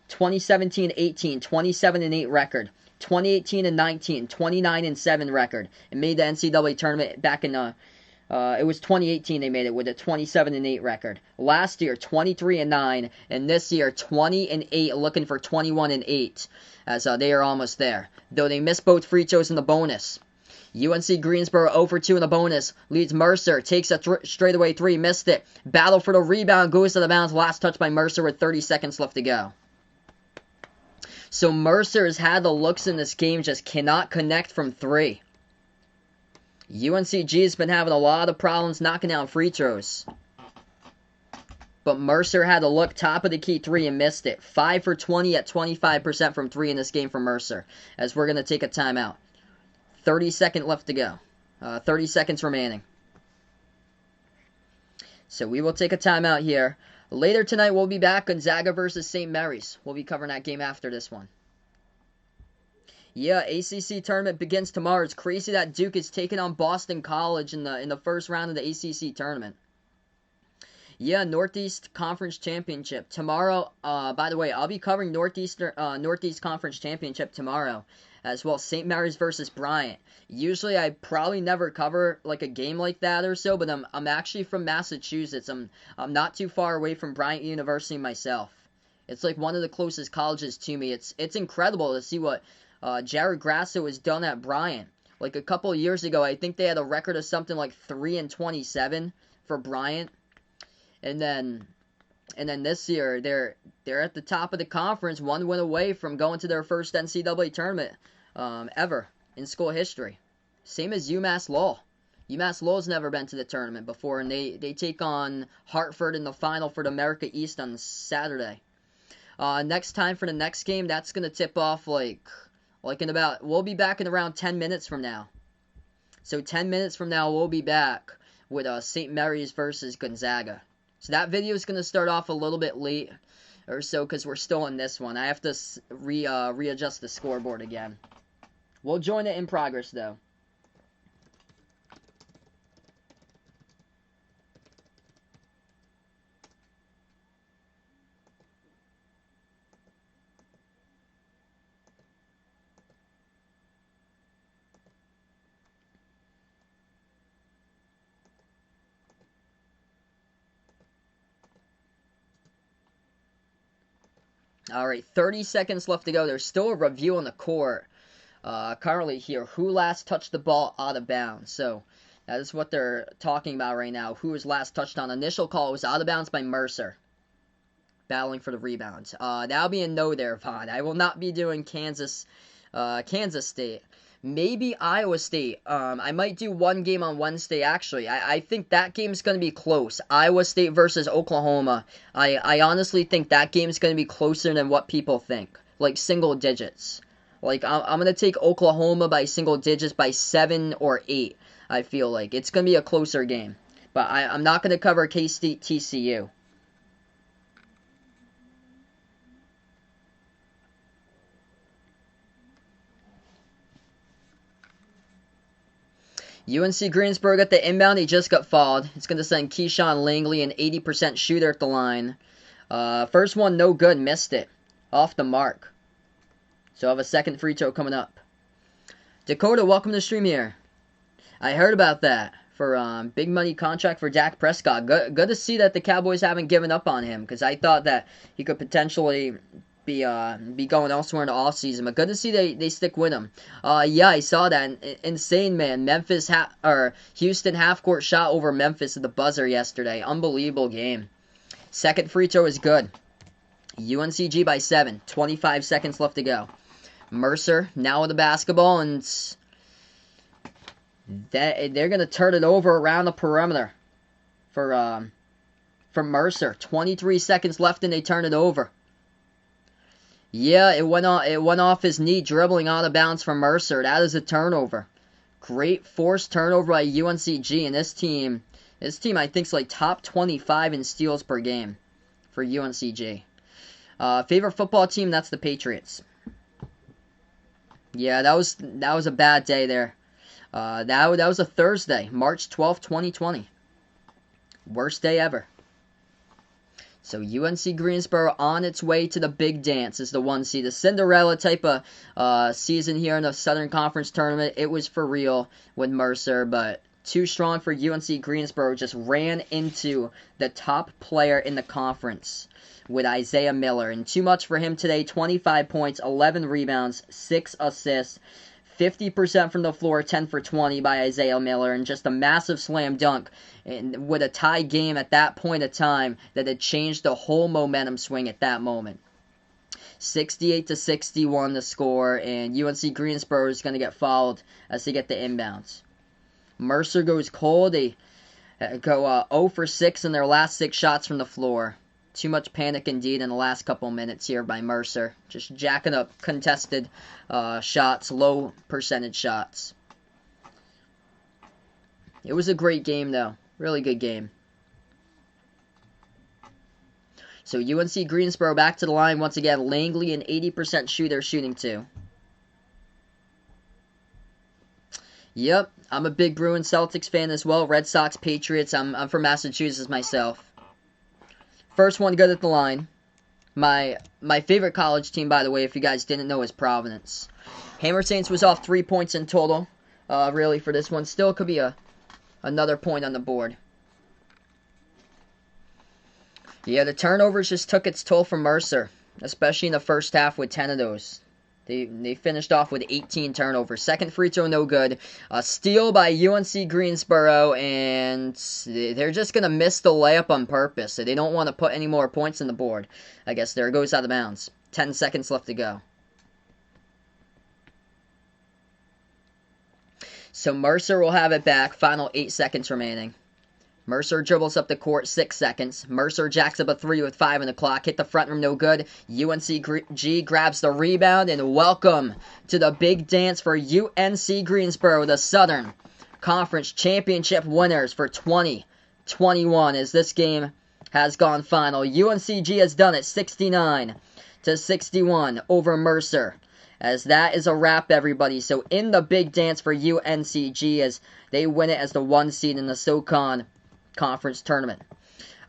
2017-18, 27-8 record. 2018-19, 29-7 record. It made the NCAA tournament back in it was 2018 they made it with a 27-8 record. Last year 23-9, and this year 20-8, looking for 21-8, as they are almost there. Though they missed both free throws in the bonus. UNC Greensboro 0 for 2 in the bonus. Leads Mercer. Takes a straightaway 3. Missed it. Battle for the rebound. Goes to the bounce. Last touch by Mercer with 30 seconds left to go. So Mercer has had the looks in this game. Just cannot connect from 3. UNCG has been having a lot of problems knocking down free throws. But Mercer had a look top of the key three and missed it. 5 for 20 at 25% from three in this game for Mercer. As we're going to take a timeout. 30 seconds left to go. 30 seconds remaining. So we will take a timeout here. Later tonight we'll be back. Gonzaga versus St. Mary's. We'll be covering that game after this one. Yeah, ACC tournament begins tomorrow. It's crazy that Duke is taking on Boston College in the first round of the ACC tournament. Yeah, Northeast Conference Championship tomorrow. By the way, I'll be covering Northeast Conference Championship tomorrow, as well. St. Mary's versus Bryant. Usually, I probably never cover like a game like that or so, but I'm actually from Massachusetts. I'm not too far away from Bryant University myself. It's like one of the closest colleges to me. It's incredible to see what Jared Grasso has done at Bryant. Like a couple of years ago, I think they had a record of something like 3-27 for Bryant. And then this year, they're at the top of the conference, one win away from going to their first NCAA tournament ever in school history. Same as UMass Lowell. UMass Lowell's never been to the tournament before, and they take on Hartford in the final for the America East on Saturday. Next time for the next game, that's going to tip off like in about, we'll be back in around 10 minutes from now. So 10 minutes from now, we'll be back with St. Mary's versus Gonzaga. So that video is going to start off a little bit late or so because we're still in this one. I have to readjust the scoreboard again. We'll join it in progress, though. All right, 30 seconds left to go. There's still a review on the court currently here. Who last touched the ball out of bounds? So that is what they're talking about right now. Who was last touched on? Initial call was out of bounds by Mercer. Battling for the rebounds. That'll be a no there, Vaughn. I will not be doing Kansas State. Maybe Iowa State. I might do one game on Wednesday, actually. I think that game's going to be close. Iowa State versus Oklahoma. I honestly think that game's going to be closer than what people think. Like single digits. Like, I'm going to take Oklahoma by single digits by 7 or 8, I feel like. It's going to be a closer game. But I'm not going to cover K-State TCU. UNC Greensboro got the inbound. He just got fouled. It's going to send Keyshawn Langley, an 80% shooter at the line. First one, no good. Missed it. Off the mark. So I have a second free throw coming up. Dakota, welcome to the stream here. I heard about that for big money contract for Dak Prescott. Good to see that the Cowboys haven't given up on him because I thought that he could potentially be going elsewhere in the offseason, but good to see they stick with him. Yeah, I saw that. Insane, man. Houston half-court shot over Memphis at the buzzer yesterday. Unbelievable game. Second free throw is good. UNCG by 7. 25 seconds left to go. Mercer now with the basketball, and they're going to turn it over around the perimeter for Mercer. 23 seconds left, and they turn it over. Yeah, it went off his knee, dribbling out of bounds from Mercer. That is a turnover. Great forced turnover by UNCG, and this team I think is like top 25 in steals per game for UNCG. Favorite football team? That's the Patriots. Yeah, that was a bad day there. That was a Thursday, March 12th, 2020. Worst day ever. So UNC Greensboro on its way to the big dance is the 1 seed. The Cinderella type of season here in the Southern Conference Tournament. It was for real with Mercer, but too strong for UNC Greensboro. Just ran into the top player in the conference with Isaiah Miller. And too much for him today. 25 points, 11 rebounds, 6 assists. 50% from the floor, 10 for 20 by Isaiah Miller, and just a massive slam dunk and with a tie game at that point of time that had changed the whole momentum swing at that moment. 68-61 the score, and UNC Greensboro is going to get fouled as they get the inbounds. Mercer goes cold. go 0 for 6 in their last 6 shots from the floor. Too much panic indeed in the last couple minutes here by Mercer. Just jacking up contested shots, low percentage shots. It was a great game, though. Really good game. So UNC Greensboro back to the line once again. Langley, an 80% shooter, shooting 2. Yep, I'm a big Bruins Celtics fan as well. Red Sox, Patriots. I'm from Massachusetts myself. First one good at the line. My favorite college team, by the way, if you guys didn't know, is Providence. Hammer Saints was off 3 points in total, really, for this one. Still could be another point on the board. Yeah, the turnovers just took its toll from Mercer, especially in the first half with 10 of those. They finished off with 18 turnovers. Second free throw, no good. Steal by UNC Greensboro, and they're just going to miss the layup on purpose. So they don't want to put any more points on the board. I guess there it goes out of bounds. 10 seconds left to go. So Mercer will have it back. Final 8 seconds remaining. Mercer dribbles up the court, 6 seconds. Mercer jacks up a 3 with 5 on the clock. Hit the front rim, no good. UNC grabs the rebound, and welcome to the big dance for UNC Greensboro, the Southern Conference Championship winners for 2021, as this game has gone final. UNCG has done it 69-61 over Mercer. As that is a wrap, everybody. So in the big dance for UNCG as they win it as the 1 seed in the SoCon Conference Tournament.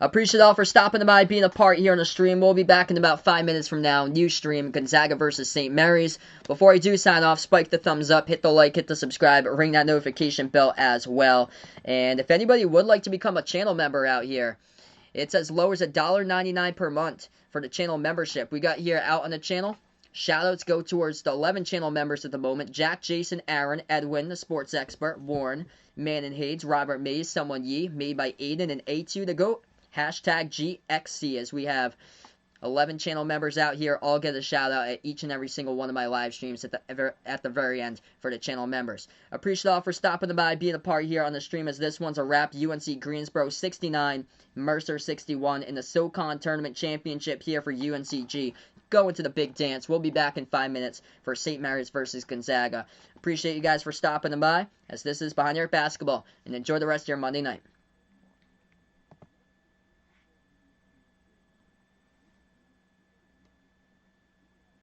Appreciate all for stopping by, being a part here on the stream. We'll be back in about 5 minutes from now. New stream, Gonzaga versus St. Mary's. Before I do sign off, spike the thumbs up, hit the like, hit the subscribe, ring that notification bell as well. And if anybody would like to become a channel member out here, it's as low as $1.99 per month for the channel membership we got here out on the channel. Shoutouts go towards the 11 channel members at the moment. Jack, Jason, Aaron, Edwin, the sports expert, Warren, Man and Hades, Robert Mays, Someone Yee, made by Aiden, and A2 the GOAT. Hashtag GXC, as we have 11 channel members out here. All get a shout out at each and every single one of my live streams at the very end for the channel members. Appreciate all for stopping by, being a part here on the stream, as this one's a wrap. UNC Greensboro 69, Mercer 61 in the SoCon Tournament Championship here for UNCG. Going to the big dance. We'll be back in 5 minutes for St. Mary's versus Gonzaga. Appreciate you guys for stopping by, as this is Behind Your Basketball, and enjoy the rest of your Monday night.